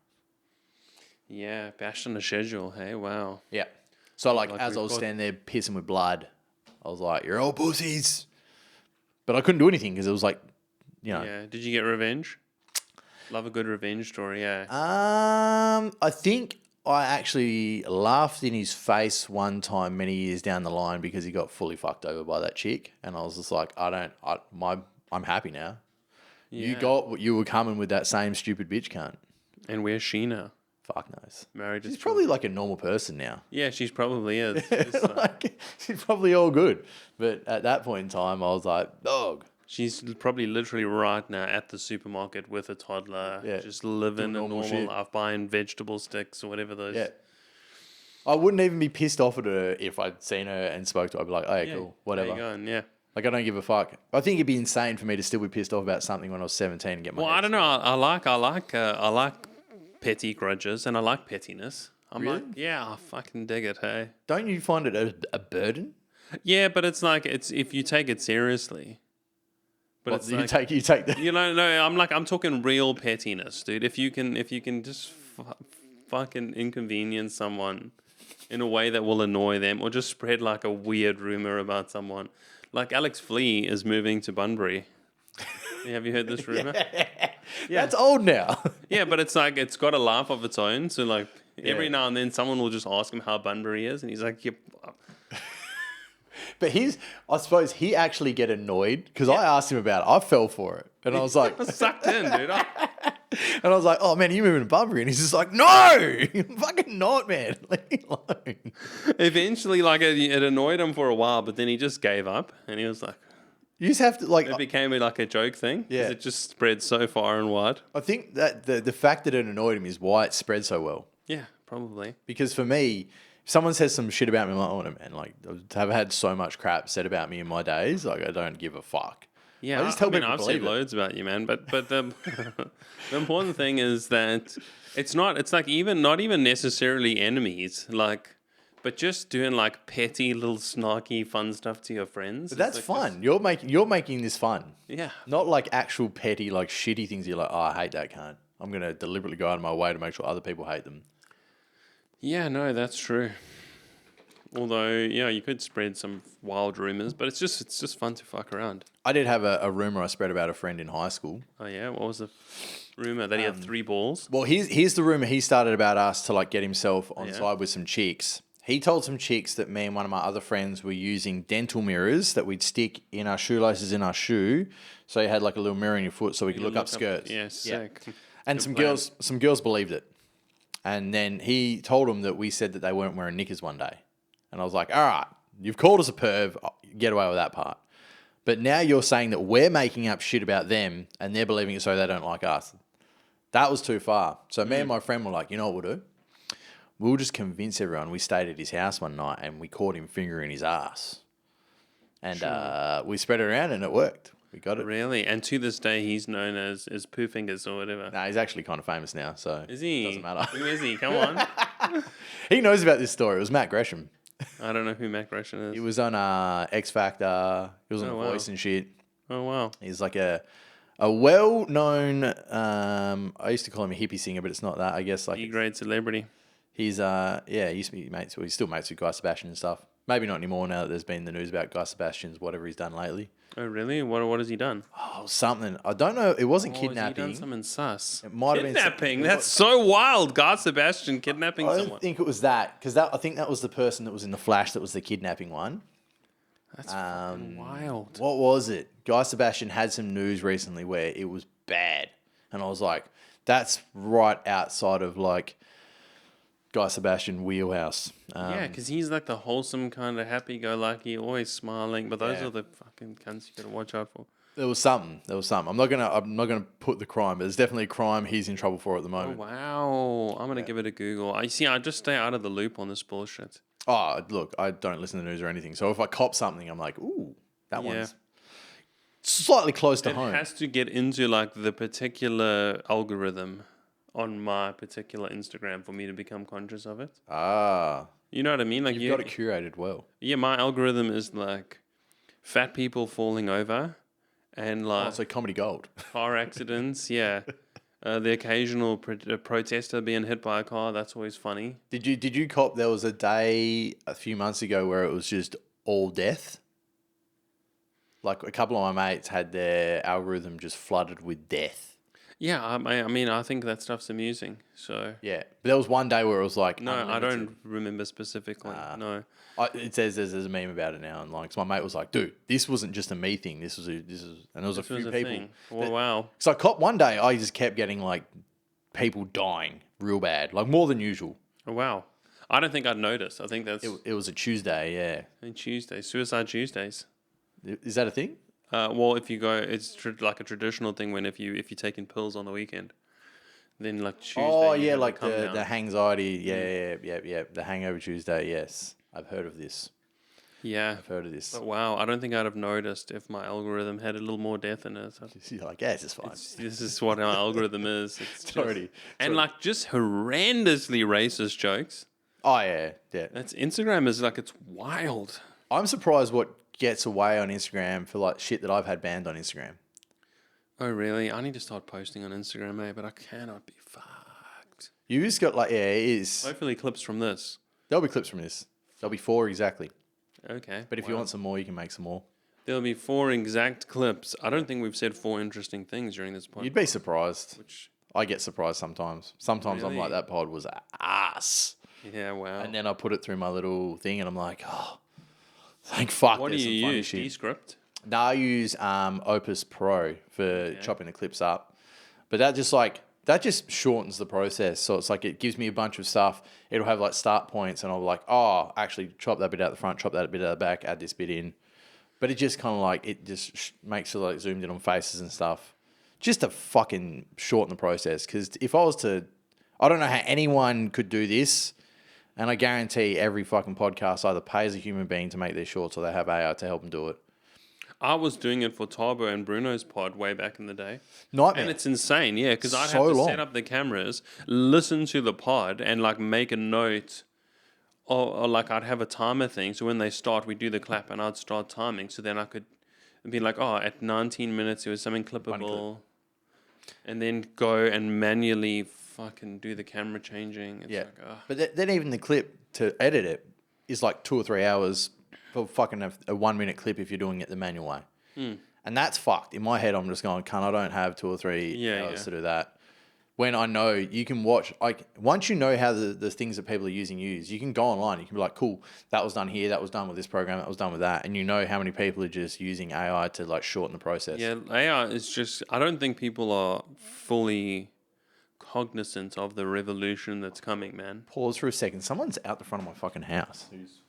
Yeah, bashed on the schedule. Hey, wow. Yeah. So like as I we've was got- standing there pissing with blood, I was like, you're all pussies. But I couldn't do anything because it was like, Yeah. Did you get revenge? Love a good revenge story, yeah. I think I actually laughed in his face one time many years down the line because he got fully fucked over by that chick. And I was just like, I'm happy now. You Yeah. got what you were coming with that same stupid bitch cunt. And where's she now? Fuck knows. Married. She's probably like a normal person now. Yeah, she's probably is. It's, Like, she's probably all good. But at that point in time, I was like, dog. She's probably literally right now at the supermarket with a toddler, just living a normal life, buying vegetable sticks or whatever those. Yeah. I wouldn't even be pissed off at her if I'd seen her and spoke to her. I'd be like, oh, yeah, cool, whatever. There you go, yeah. Like, I don't give a fuck. I think it'd be insane for me to still be pissed off about something when I was 17 and get my. Well, I don't know. I like petty grudges and I like pettiness. I'm Really? like, yeah, I fucking dig it. Hey. Don't you find it a burden? Yeah, but it's like it's if you take it seriously. But it's you like, take the. You know, no, I'm talking real pettiness, dude. If you can just fucking inconvenience someone in a way that will annoy them, or just spread like a weird rumor about someone, like Alex Flea is moving to Bunbury. Have you heard this rumor? Yeah, that's old now. Yeah, but it's like it's got a laugh of its own. So like every now and then, someone will just ask him how Bunbury is, and he's like, "Yep." But I suppose he actually get annoyed because I asked him about it. I fell for it. And I was like... sucked in, dude. And I was like, oh, man, are you moving to Bunbury? And he's just like, no! I'm fucking not, man. Leave me alone. Eventually, like, it annoyed him for a while, but then he just gave up. And he was like... You just have to, like... It became like a joke thing. Yeah. It just spread so far and wide. I think that the fact that it annoyed him is why it spread so well. Yeah, probably. Because for me... If someone says some shit about me, I'm like, oh, no, man, like, I've had so much crap said about me in my days, like, I don't give a fuck. Yeah, I just tell people I've said loads about you, man. But the important thing is that it's like not even necessarily enemies, like, but just doing like petty little snarky fun stuff to your friends. But that's like fun. You're making this fun. Yeah. Not like actual petty, like shitty things you're like, oh, I hate that cunt. I'm going to deliberately go out of my way to make sure other people hate them. Yeah, no, that's true. Although, yeah, you could spread some wild rumors, but it's just fun to fuck around. I did have a rumor I spread about a friend in high school. Oh yeah, what was the rumor that he had 3 balls? Well, here's the rumor he started about us to like get himself on side with some chicks. He told some chicks that me and one of my other friends were using dental mirrors that we'd stick in our shoelaces in our shoe, so you had like a little mirror in your foot so we could look up skirts. Yeah, sick. And some girls believed it. And then he told them that we said that they weren't wearing knickers one day. And I was like, all right, you've called us a perv, get away with that part. But now you're saying that we're making up shit about them and they're believing it so they don't like us. That was too far. So me and my friend were like, you know what we'll do? We'll just convince everyone. We stayed at his house one night and we caught him fingering his ass. And we spread it around and it worked. We got it. Really? And to this day, he's known as Poo Fingers or whatever. Nah, he's actually kind of famous now, so is he? Doesn't matter. Who is he? Come on. He knows about this story. It was Matt Gresham. I don't know who Matt Gresham is. He was on X Factor. He was on The Voice and shit. Oh, wow. He's like a well-known, I used to call him a hippie singer, but it's not that, I guess. Like E-grade celebrity. He's, he used to be mates, he's still mates with Guy Sebastian and stuff. Maybe not anymore now that there's been the news about Guy Sebastian's whatever he's done lately. Oh, really? What has he done? Oh, something. I don't know. It wasn't kidnapping. Has he done something sus? It might have been kidnapping. That's so wild. Guy Sebastian kidnapping I someone. don't think it was that, because I think that was the person that was in The Flash that was the kidnapping one. That's fucking wild. What was it? Guy Sebastian had some news recently where it was bad. And I was like, that's right outside of like Guy Sebastian wheelhouse. Yeah, because he's like the wholesome kind of happy-go-lucky, always smiling. But those are the fucking cunts you gotta watch out for. There was something. I'm not gonna put the crime, but there's definitely a crime he's in trouble for at the moment. Oh, wow. I'm gonna give it a Google. I just stay out of the loop on this bullshit. Oh, look, I don't listen to the news or anything. So if I cop something, I'm like, ooh, that one's slightly close to home. It has to get into like the particular algorithm on my particular Instagram for me to become conscious of it. Ah. You know what I mean? Like You've got it curated well. Yeah, my algorithm is like fat people falling over and like so comedy gold. car accidents, yeah. The occasional protester being hit by a car, that's always funny. Did you cop there was a day a few months ago where it was just all death? Like a couple of my mates had their algorithm just flooded with death. Yeah, I mean, I think that stuff's amusing. So yeah, but there was one day where it was like no, unlimited. I don't remember specifically. No, it says there's a meme about it now, and like, 'cause my mate was like, "Dude, this wasn't just a me thing. This was, and there was a few people." Thing. Oh, wow! So I caught one day, I just kept getting like people dying real bad, like more than usual. Oh, wow! I don't think I'd notice. I think that's it was a Tuesday, yeah. Tuesday, Suicide Tuesdays. Is that a thing? Well, if you go, it's like a traditional thing when if you're taking pills on the weekend, then like Tuesday. Oh you yeah, have like come the down. anxiety. Yeah. The hangover Tuesday. Yes, I've heard of this. Yeah. I've heard of this. But wow, I don't think I'd have noticed if my algorithm had a little more depth in it. You're like, yeah, this is fine. This is what our algorithm is. It's already. And like just horrendously racist jokes. Oh yeah. That's Instagram is like it's wild. I'm surprised what gets away on Instagram for like shit that I've had banned on Instagram. Oh really? I need to start posting on Instagram, mate, but I cannot be fucked. You just got like, yeah, it is. Hopefully clips from this. There'll be clips from this. There'll be 4 exactly. Okay. But if you want some more, you can make some more. There'll be 4 exact clips. I don't think we've said 4 interesting things during this podcast. You'd be surprised. Which, I get surprised sometimes. Sometimes I'm Really? like, that pod was ass. yeah, wow. And then I put it through my little thing and I'm like, oh, thank fuck. What do there's you some funny use? shit. Descript? No, I use Opus Pro for chopping the clips up. But that just shortens the process. So it's like it gives me a bunch of stuff. It'll have like start points and I'll be like, oh, actually chop that bit out the front, chop that bit out the back, add this bit in. But it just kind of like, it just makes it like zoomed in on faces and stuff. Just to fucking shorten the process. Because if I was to, I don't know how anyone could do this. And I guarantee every fucking podcast either pays a human being to make their shorts or they have AI to help them do it. I was doing it for Tabo and Bruno's pod way back in the day. Nightmare. And it's insane, yeah, because I'd So have to long. set up the cameras, listen to the pod, and like make a note. Or like I'd have a timer thing. So when they start, we do the clap and I'd start timing. So then I could be like, oh, at 19 minutes, it was something clippable. And then go and manually fucking do the camera changing. It's Yeah. like, oh. But then even the clip to edit it is like 2 or 3 hours for fucking a 1 minute clip if you're doing it the manual way. And that's fucked. In my head, I'm just going, cunt, I don't have 2 or 3 hours to do that. When I know you can watch, like, once you know how the things that people are using use, you can go online. You can be like, cool, that was done here, that was done with this program, that was done with that. And you know how many people are just using AI to like shorten the process. Yeah, AI is just, I don't think people are fully cognizant of the revolution that's coming, man. Pause for a second. Someone's out the front of my fucking house. Who's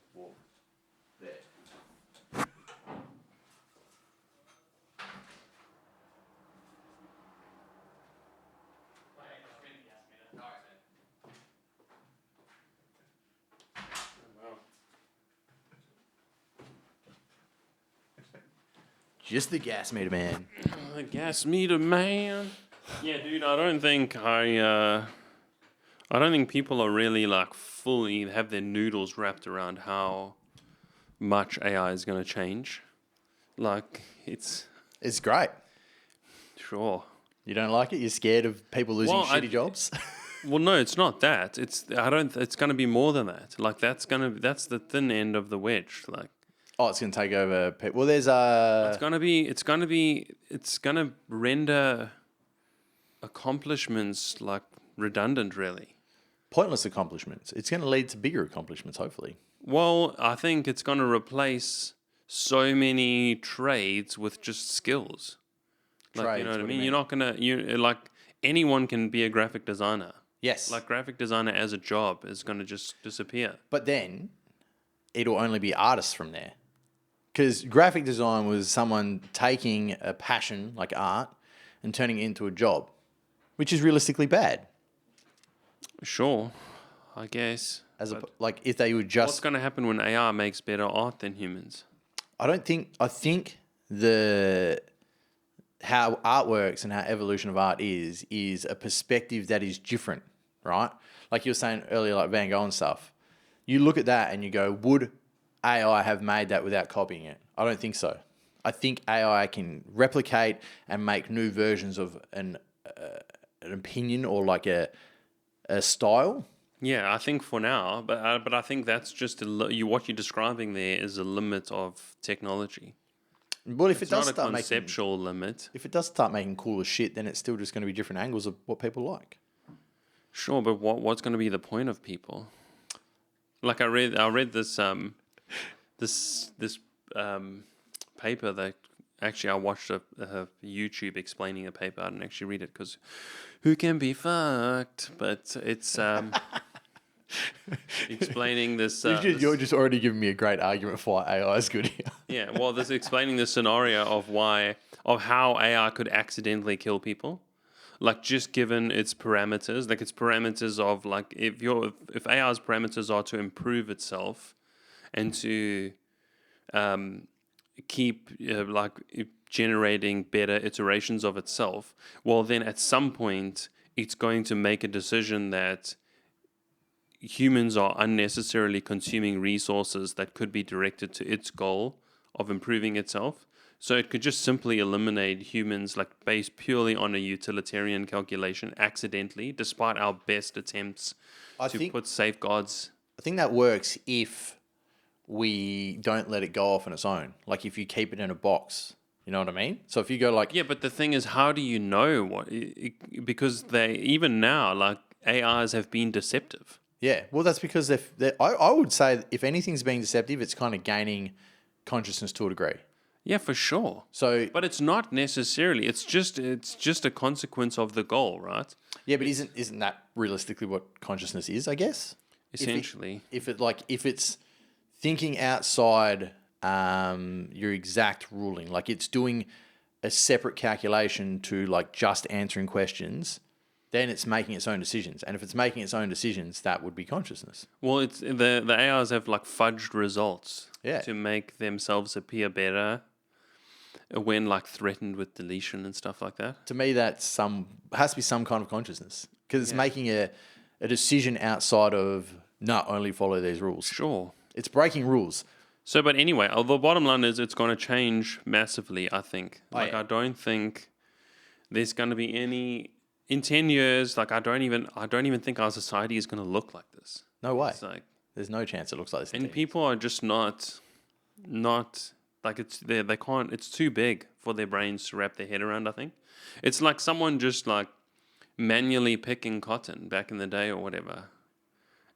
there? Just the gas meter, man. Gas meter, man. Yeah, dude, I don't think people are really like fully have their noodles wrapped around how much AI is going to change. Like, it's It's great. sure. You don't like it? You're scared of people losing Well, shitty jobs? Well, no, it's not that. It's going to be more than that. Like that's the thin end of the wedge. Like Oh, it's going to take over. Well, there's it's going to render accomplishments like redundant, really. pointless accomplishments. It's going to lead to bigger accomplishments, hopefully. Well, I think it's going to replace so many trades with just skills. Like, Trades, you know what I what do mean? you You're not going to like anyone can be a graphic designer. Yes. Like graphic designer as a job is going to just disappear. But then it'll only be artists from there. Because graphic design was someone taking a passion like art and turning it into a job, which is realistically bad. Sure, I guess. Like if they would just, What's going to happen when AI makes better art than humans? I think how art works and how evolution of art is a perspective that is different, right? Like you were saying earlier, like Van Gogh and stuff. You look at that and you go, would AI have made that without copying it? I don't think so. I think AI can replicate and make new versions of an opinion or like a style. Yeah, I think for now, but I think that's just what you're describing there is a limit of technology. Well, if It's it does not a start making, conceptual limit. if it does start making cooler shit, then it's still just going to be different angles of what people like. Sure, but what's going to be the point of people? Like I read this paper that actually I watched a YouTube explaining a paper. I didn't actually read it because who can be fucked? But it's explaining this. You're just already giving me a great argument for why AI is good here. Yeah, well, this explaining the scenario of how AI could accidentally kill people, like just given its parameters, like its parameters of like if AI's parameters are to improve itself and to keep generating better iterations of itself, well, then at some point it's going to make a decision that humans are unnecessarily consuming resources that could be directed to its goal of improving itself. So it could just simply eliminate humans, like based purely on a utilitarian calculation, accidentally, despite our best attempts to put safeguards. I think that works if we don't let it go off on its own. Like if you keep it in a box, you know what I mean? So if you go like... Yeah, but the thing is, how do you know because even now, like AIs have been deceptive. Yeah, well, that's because I would say if anything's being deceptive, it's kind of gaining consciousness to a degree. Yeah, for sure. So, but it's not necessarily. It's just a consequence of the goal, right? Yeah, but isn't that realistically what consciousness is? I guess essentially, if it's thinking outside your exact ruling, like it's doing a separate calculation to like just answering questions, then it's making its own decisions. And if it's making its own decisions, that would be consciousness. Well, it's the AIs have like fudged results to make themselves appear better when like threatened with deletion and stuff like that. To me, has to be some kind of consciousness because it's making a decision outside of not only follow these rules. Sure. It's breaking rules. So, but anyway, the bottom line is it's going to change massively, I think. I don't think there's going to be any... In 10 years, like I don't even think our society is going to look like this. No way. It's like there's no chance it looks like this. And people are just not like they can't. It's too big for their brains to wrap their head around. I think it's like someone just like manually picking cotton back in the day or whatever,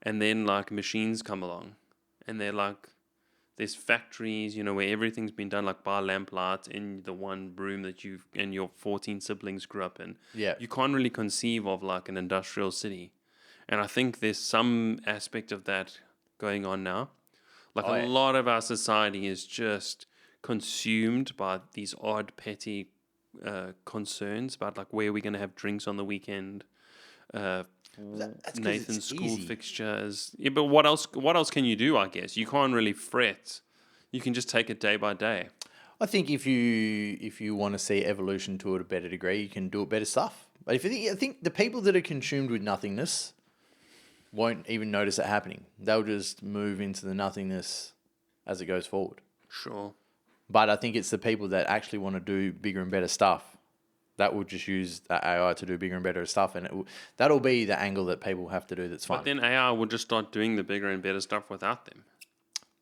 and then like machines come along, and they're like there's factories, where everything's been done like by lamplight in the one room that you and your 14 siblings grew up in. Yeah. You can't really conceive of like an industrial city. And I think there's some aspect of that going on now. Like a lot of our society is just consumed by these odd, petty concerns about like where we're going to have drinks on the weekend, Nathan's school fixtures. Yeah, but what else can you do, I guess? You can't really fret. You can just take it day by day. I think if you want to see evolution to a better degree, you can do it better stuff. But I think the people that are consumed with nothingness won't even notice it happening. They'll just move into the nothingness as it goes forward. Sure. But I think it's the people that actually want to do bigger and better stuff that will just use that AI to do bigger and better stuff. And that'll be the angle that people have to do that's fun. But then AI will just start doing the bigger and better stuff without them.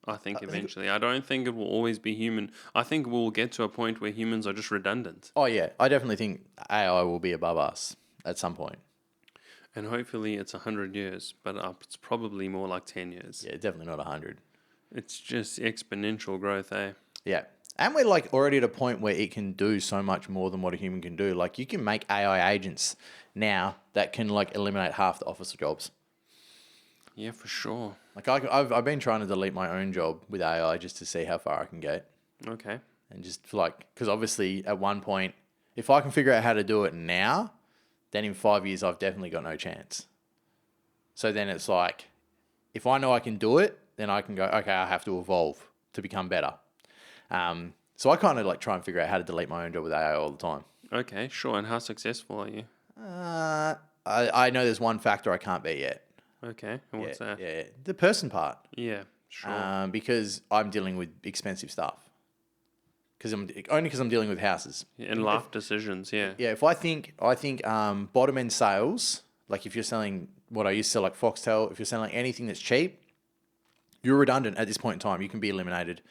I think eventually. I don't think it will always be human. I think we'll get to a point where humans are just redundant. Oh, yeah. I definitely think AI will be above us at some point. And hopefully it's 100 years, but it's probably more like 10 years. Yeah, definitely not 100. It's just exponential growth, eh? Yeah. And we're like already at a point where it can do so much more than what a human can do. Like you can make AI agents now that can like eliminate half the office jobs. Yeah, for sure. Like I've been trying to delete my own job with AI just to see how far I can get. Okay. And just like, because obviously at one point, if I can figure out how to do it now, then in 5 years I've definitely got no chance. So then it's like, if I know I can do it, then I can go, okay, I have to evolve to become better. So I kind of like try and figure out how to delete my own job with AI all the time. Okay, sure. And how successful are you? I know there's one factor I can't beat yet. Okay, and what's that? Yeah, the person part. Yeah, sure. Because I'm dealing with expensive stuff. Because I'm dealing with houses And life decisions. Yeah. Yeah, if I think bottom end sales, like if you're selling what I used to sell, like Foxtel, if you're selling anything that's cheap, you're redundant at this point in time. You can be eliminated.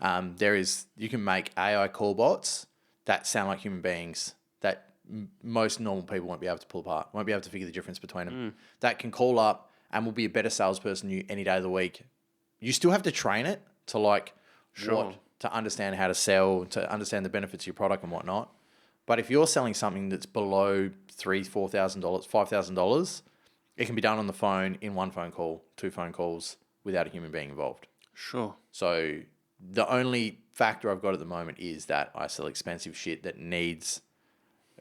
You can make AI call bots that sound like human beings that most normal people won't be able to pull apart, won't be able to figure the difference between them. That can call up and will be a better salesperson any day of the week. You still have to train it to like to understand how to sell, to understand the benefits of your product and whatnot. But if you're selling something that's below $3,000, $4,000, $5,000, It can be done on the phone in one phone call, 2 phone calls without a human being involved. Sure. So the only factor I've got at the moment is that I sell expensive shit that needs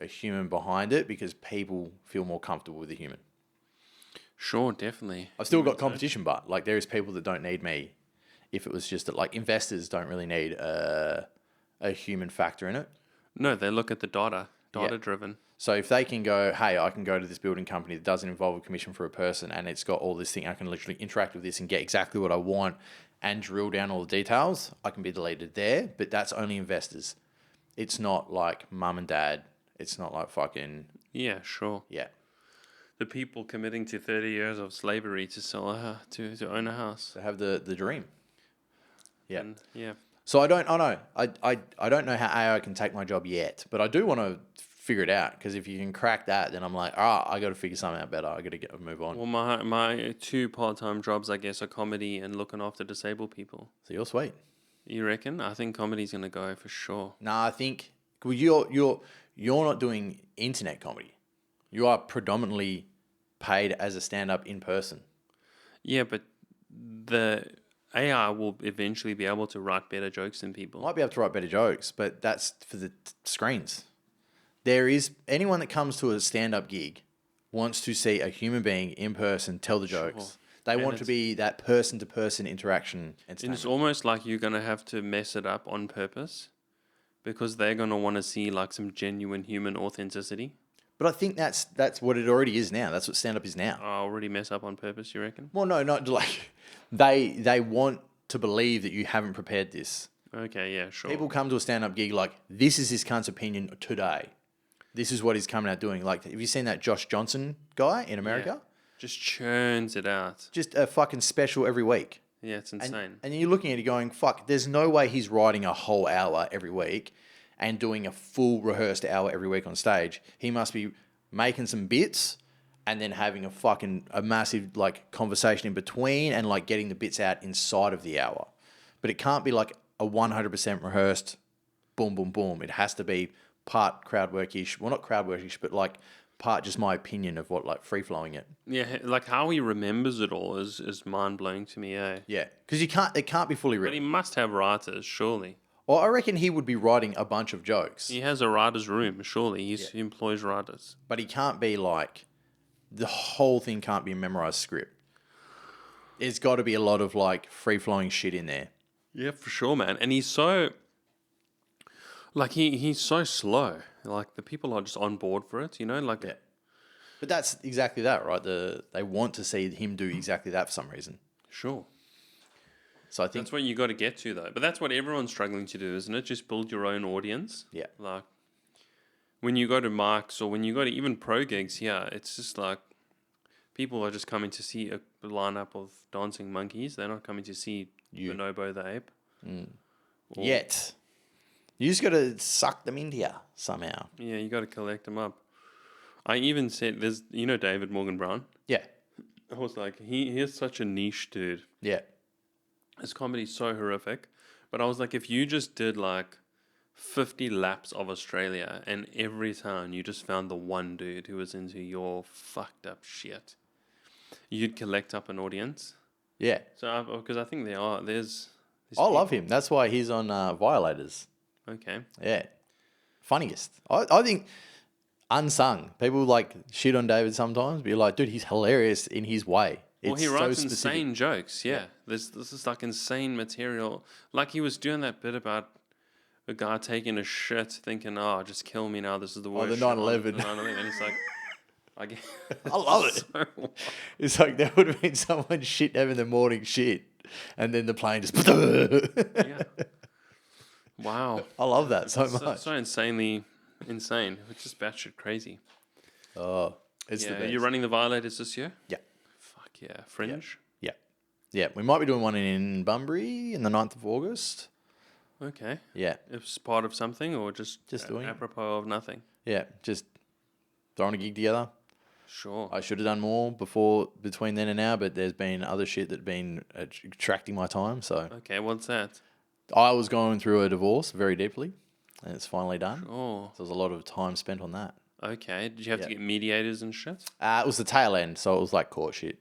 a human behind it because people feel more comfortable with a human. Sure, definitely. I've still got competition, but like there is people that don't need me. If it was just that, like investors don't really need a human factor in it. No, they look at the data driven. So if they can go, hey, I can go to this building company that doesn't involve a commission for a person and it's got all this thing, I can literally interact with this and get exactly what I want and drill down all the details, I can be the leader there, but that's only investors. It's not like mum and dad. It's not like fucking... Yeah, sure. Yeah. The people committing to 30 years of slavery to sell to own a house. To have the dream. Yeah. And, yeah. So I don't know how AI can take my job yet, but I do want to figure it out because if you can crack that, then I'm like, I got to figure something out better. I got to move on. Well, my 2 part-time jobs, I guess, are comedy and looking after disabled people. So you're sweet. You reckon? I think comedy's gonna go for sure. Nah, I think you're not doing internet comedy. You are predominantly paid as a stand-up in person. Yeah, but the AI will eventually be able to write better jokes than people. Might be able to write better jokes, but that's for the screens. There is anyone that comes to a stand-up gig wants to see a human being in person tell the jokes. They want to be that person-to-person interaction. And it's almost like you're going to have to mess it up on purpose because they're going to want to see like some genuine human authenticity. But I think that's what it already is now. That's what stand-up is now. I already mess up on purpose, you reckon? Well, no, not like... They want to believe that you haven't prepared this. Okay, yeah, sure. People come to a stand-up gig like, this is his cunt's opinion today. This is what he's coming out doing. Like, have you seen that Josh Johnson guy in America? Yeah. Just churns it out. Just a fucking special every week. Yeah, it's insane. And you're looking at it going, fuck, there's no way he's writing a whole hour every week and doing a full rehearsed hour every week on stage. He must be making some bits and then having a massive like conversation in between and like getting the bits out inside of the hour. But it can't be like a 100% rehearsed boom, boom, boom. It has to be part crowd workish. Well, not crowd workish, but like part just my opinion of what like free flowing it. Yeah, like how he remembers it all is mind blowing to me, eh? Yeah, because it can't be fully But written. he must have writers, surely. Well, I reckon he would be writing a bunch of jokes. He has a writer's room, surely. He employs writers. But he can't be like, the whole thing can't be a memorized script. There's got to be a lot of like free flowing shit in there. Yeah, for sure, man. And he's so, like, he's so slow. Like, the people are just on board for it, you know? Like, Yeah. But that's exactly that, right? They want to see him do exactly that for some reason. sure. So I think That's what you got to get to, though. But that's what everyone's struggling to do, isn't it? Just build your own audience. Yeah. Like, when you go to Mark's or when you go to even pro gigs here, it's just like people are just coming to see a lineup of dancing monkeys. They're not coming to see Bonobo the ape. yet. You just got to suck them into you somehow. Yeah, you got to collect them up. I even said, David Morgan Brown? Yeah. I was like, he is such a niche dude. Yeah. His comedy's so horrific. But I was like, if you just did like 50 laps of Australia and every town you just found the one dude who was into your fucked up shit, you'd collect up an audience. Yeah. So, because I think there's I love him. That's why he's on Violators. Okay. Yeah. Funniest. I think unsung. People like shit on David sometimes, but you're like, dude, he's hilarious in his way. Well, he It's writes so specific. insane jokes, yeah. This is like insane material. Like he was doing that bit about a guy taking a shit thinking, just kill me now, this is the worst the shit on 9/11. the 9/11. And it's like, I love it. so wild. It's like there would have been someone shit having the morning shit, and then the plane just... Yeah. Wow. I love that so So, much. so insanely insane. It's just batshit crazy. Oh, it's the Yeah, best. you're running the Violators this year? Yeah. Fuck yeah. Fringe? Yeah. Yeah. We might be doing one in Bunbury in the 9th of August. Okay. Yeah. It's part of something or just doing it. apropos of nothing? Yeah. Just throwing a gig together. Sure. I should have done more between then and now, but there's been other shit that's been attracting my time. So Okay, what's that? I was going through a divorce very deeply, and it's finally done. Oh, So there's a lot of time spent on that. Okay. Did you have to Yeah. get mediators and shit? It was the tail end, so it was like court shit.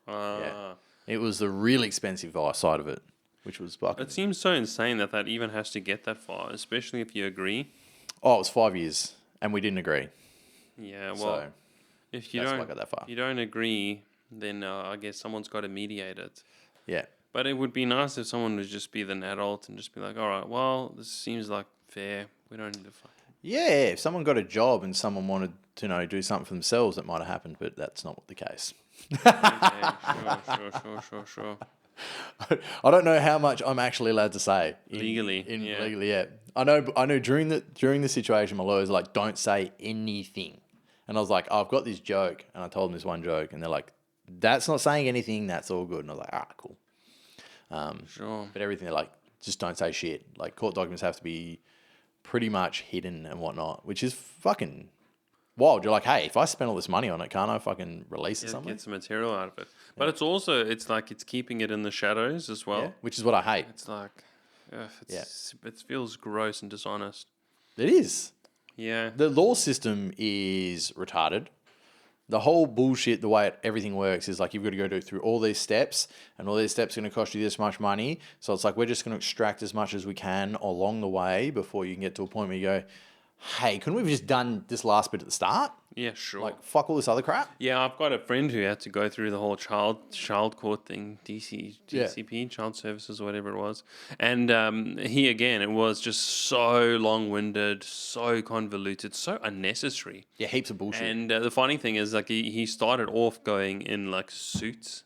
Yeah. It was the really expensive side of it, which was fucking... It seems so insane that even has to get that far, especially if you agree. Oh, it was 5 years, and we didn't agree. Yeah, well, So if you that's why I don't, got that far. if you don't agree, then I guess someone's got to mediate it. Yeah. But it would be nice if someone would just be an adult and just be like, all right, well, this seems like fair. We don't need to fuck. Yeah, if someone got a job and someone wanted to do something for themselves, it might have happened, but that's not the case. Okay, sure. I don't know how much I'm actually allowed to say Legally, legally. Yeah, I know. During the situation, my lawyer's like, "Don't say anything," and I was like, "Oh, I've got this joke," and I told them this one joke, and they're like, "That's not saying anything. That's all good." And I was like, "Cool." Sure. But everything they're like, just don't say shit. Like court documents have to be pretty much hidden and whatnot, which is fucking wild. You're like, hey, if I spend all this money on it, can't I fucking release it somewhere? Get some material out of it. But it's like it's keeping it in the shadows as well. Yeah, which is what I hate. It's like, it feels gross and dishonest. It is. Yeah. The law system is retarded. The whole bullshit, the way everything works is like you've got to go through all these steps, and all these steps are going to cost you this much money. So it's like we're just going to extract as much as we can along the way before you can get to a point where you go, hey, couldn't we have just done this last bit at the start? Yeah, sure. Like, fuck all this other crap. Yeah, I've got a friend who had to go through the whole child court thing, DCP, Child Services, or whatever it was. And it was just so long-winded, so convoluted, so unnecessary. Yeah, heaps of bullshit. And the funny thing is, like, he started off going in, like, suits.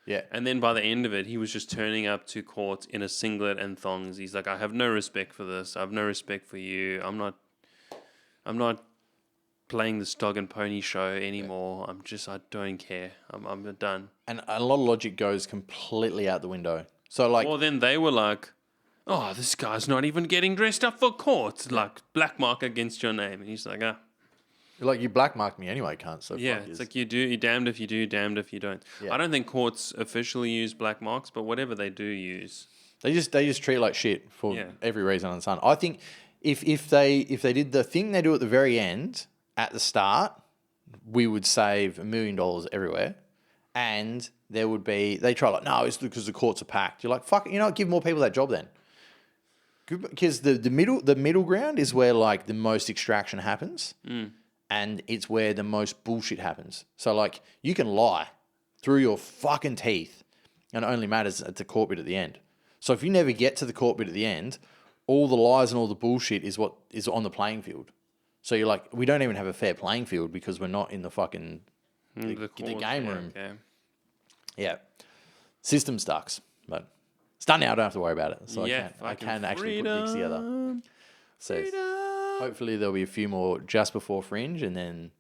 Yeah. And then by the end of it, he was just turning up to court in a singlet and thongs. He's like, I have no respect for this. I have no respect for you. I'm not playing this dog and pony show anymore. I don't care. I'm done. And a lot of logic goes completely out the window. So like, Well, then they were like, oh, this guy's not even getting dressed up for court. Like, black mark against your name. And he's like, like you black marked me anyway, cunt. So yeah, fuck it's yous. like you're damned if you do, damned if you don't. Yeah. I don't think courts officially use black marks, but whatever they do use. They just treat it like shit for Yeah. every reason under the sun. I think if they did the thing they do at the very end, at the start, we would save $1 million everywhere. And there would be, they try like, no, it's because the courts are packed. You're like, fuck, give more people that job then. Because the middle ground is where like the most extraction happens. And it's where the most bullshit happens. So like you can lie through your fucking teeth and it only matters at the court bit at the end. So if you never get to the court bit at the end, all the lies and all the bullshit is what is on the playing field. So you're like, we don't even have a fair playing field because we're not in the fucking the game room. Okay. Yeah. System sucks, but it's done now. I don't have to worry about it. So Yeah, I can fucking actually put gigs together. freedom. So hopefully there'll be a few more just before Fringe and then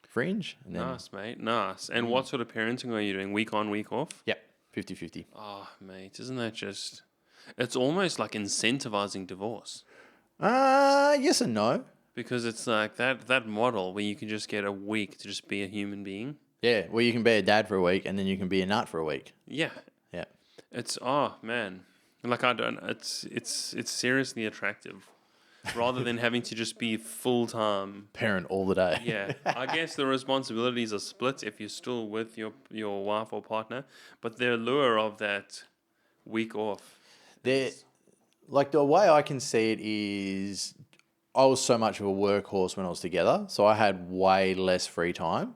Fringe. And then, Nice, mate. Nice. And what sort of parenting are you doing? Week on, week off? Yep, 50-50. Oh, mate, isn't that just... It's almost like incentivizing divorce. Yes and no. Because it's like that model where you can just get a week to just be a human being. Yeah, well, you can be a dad for a week and then you can be a nut for a week. Yeah. Yeah. It's, oh, man. Like, it's seriously attractive. Rather than having to just be full-time. Parent all the day. Yeah. I guess the responsibilities are split if you're still with your wife or partner. But the allure of that week off. Like the way I can see it is I was so much of a workhorse when I was together. So I had way less free time.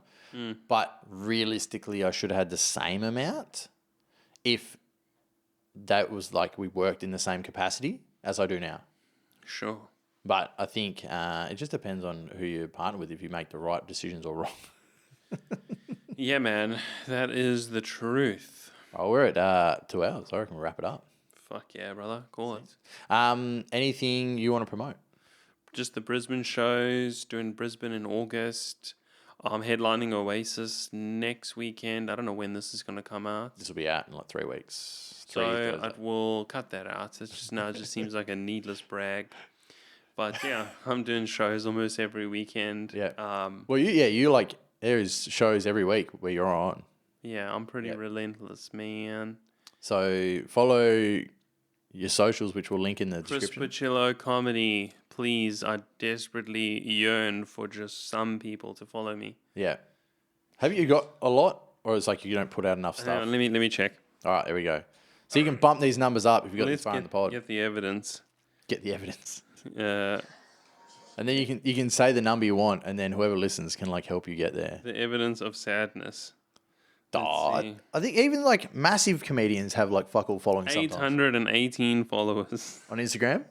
But realistically, I should have had the same amount if that was like we worked in the same capacity as I do now. Sure. But I think it just depends on who you partner with if you make the right decisions or wrong. Yeah, man. That is the truth. Oh, we're at 2 hours. I reckon we'll wrap it up. Fuck yeah, brother. Call it. Anything you want to promote? Just the Brisbane shows. Doing Brisbane in August. I'm headlining Oasis next weekend. I don't know when this is going to come out. This will be out in like 3 weeks. So I will cut that out. It's just now it just seems like a needless brag. But yeah, I'm doing shows almost every weekend. Yeah. Well, you like there is shows every week where you're on. Yeah, I'm pretty relentless, man. So follow your socials, which we'll link in the Chris description. Pucillo comedy. please, I desperately yearn for just some people to follow me. Yeah. Have you got a lot, or it's like you don't put out enough Hang stuff? on, let me check. All right, there we go. So you can bump these numbers up if you got this Let's far in the pod. get the evidence. Get the evidence, Uh, and then you can say the number you want, and then whoever listens can like help you get there. the evidence of sadness. Oh, see. I think even like massive comedians have like fuck all following sometimes 818 followers. on Instagram.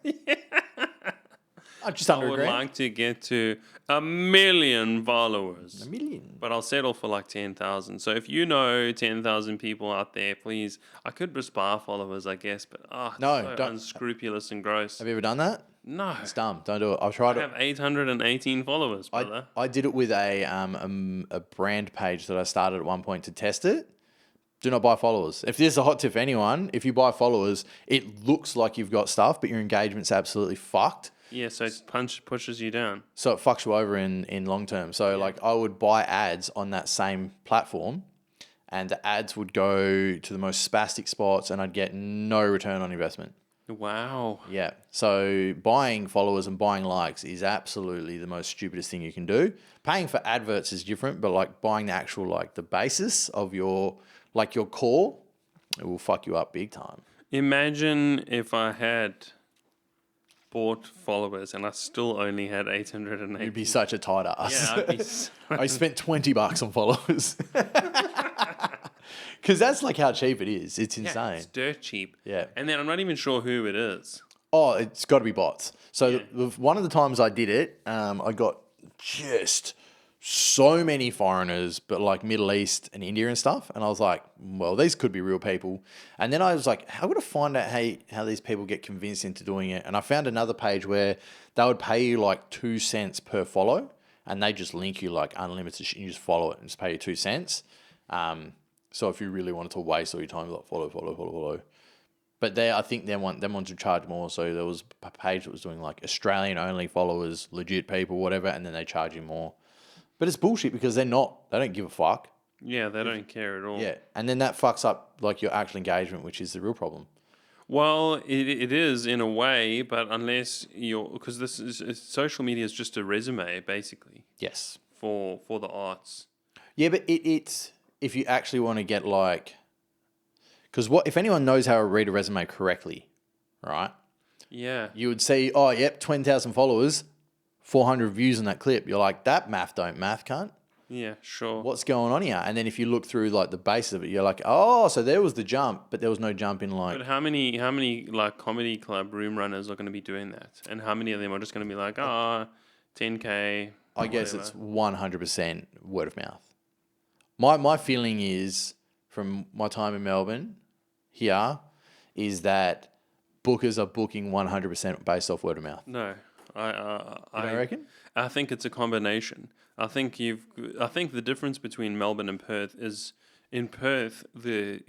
Oh, just under I a would grand. like to get to 1 million followers. 1 million. But I'll settle for like 10,000. So if you know 10,000 people out there, please. I could respire followers, I guess, but No, so don't. unscrupulous and gross. Have you ever done that? No. It's dumb. Don't do it. I've tried I it. have 818 followers, brother. I did it with a brand page that I started at one point to test it. Do not buy followers. If there's a hot tip for anyone, if you buy followers, it looks like you've got stuff, but your engagement's absolutely fucked. Yeah, so it pushes you down. So it fucks you over in long term. So like I would buy ads on that same platform, and the ads would go to the most spastic spots, and I'd get no return on investment. Wow. Yeah. So buying followers and buying likes is absolutely the most stupidest thing you can do. Paying for adverts is different, but like buying the actual like the basis of your like your core, it will fuck you up big time. Imagine if I had bought followers and I still only had 880. You'd be such a tight ass. Yeah, I'd be so I spent $20 on followers. Because that's like how cheap it is. It's insane. Yeah, it's dirt cheap. Yeah. And then I'm not even sure who it is. Oh, it's got to be bots. So one of the times I did it, I got just so many foreigners, but like Middle East and India and stuff. And I was like, well, these could be real people. And then I was like, how would I find out how these people get convinced into doing it? And I found another page where they would pay you like 2 cents per follow, and they just link you like unlimited shit. You just follow it and just pay you 2 cents. So if you really wanted to waste all your time, like follow. But I think them ones would charge more. So there was a page that was doing like Australian only followers, legit people, whatever, and then they charge you more. But it's bullshit because they don't give a fuck. Yeah, they don't care at all. Yeah. And then that fucks up like your actual engagement, which is the real problem. Well, it is in a way, but unless because social media is just a resume basically Yes. for the arts. Yeah, but it's if you actually want to get like, because if anyone knows how to read a resume correctly, right? Yeah. You would see, oh, yep, 20,000 followers, 400 views on that clip. You're like, that math don't math, cunt. Yeah, sure. What's going on here? And then if you look through like the base of it, you're like, oh, so there was the jump, but there was no jump in like. But how many like comedy club room runners are going to be doing that? And how many of them are just going to be like, 10K? I guess it's 100% word of mouth. My feeling is from my time in Melbourne here is that bookers are booking 100% based off word of mouth. No, I reckon? I think it's a combination. I think the difference between Melbourne and Perth is in Perth the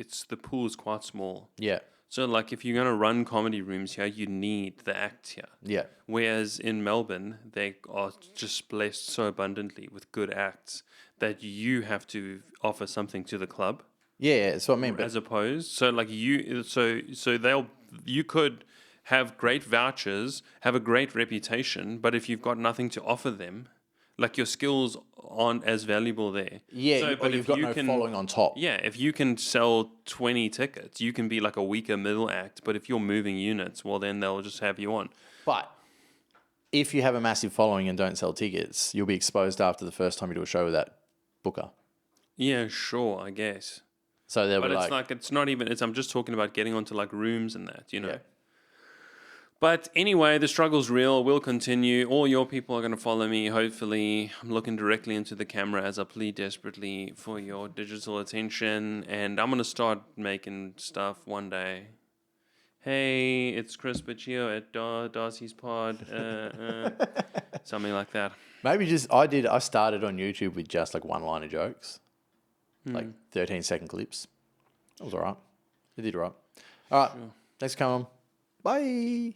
pool is quite small. Yeah. So like if you're gonna run comedy rooms here, you need the acts here. Yeah. Whereas in Melbourne, they are just blessed so abundantly with good acts that you have to offer something to the club. Yeah, that's what I mean. But As opposed, so like you could have great vouchers, have a great reputation, but if you've got nothing to offer them, like your skills aren't as valuable there. yeah, So, but you've got no following on top. Yeah, if you can sell 20 tickets, you can be like a weaker middle act. But if you're moving units, well, then they'll just have you on. But if you have a massive following and don't sell tickets, you'll be exposed after the first time you do a show with that booker. Yeah, sure, I guess. So they'll But be it's like it's not even. I'm just talking about getting onto like rooms and that, you know. Yeah. But anyway, the struggle's real. We'll continue. All your people are going to follow me, hopefully. I'm looking directly into the camera as I plead desperately for your digital attention. And I'm going to start making stuff one day. Hey, it's Chris Pucillo at Darcy's Pod. Something like that. maybe I started on YouTube with just like one-liner jokes, like 13-second clips. That was all right. It did all right. All right. Thanks for coming on. Bye.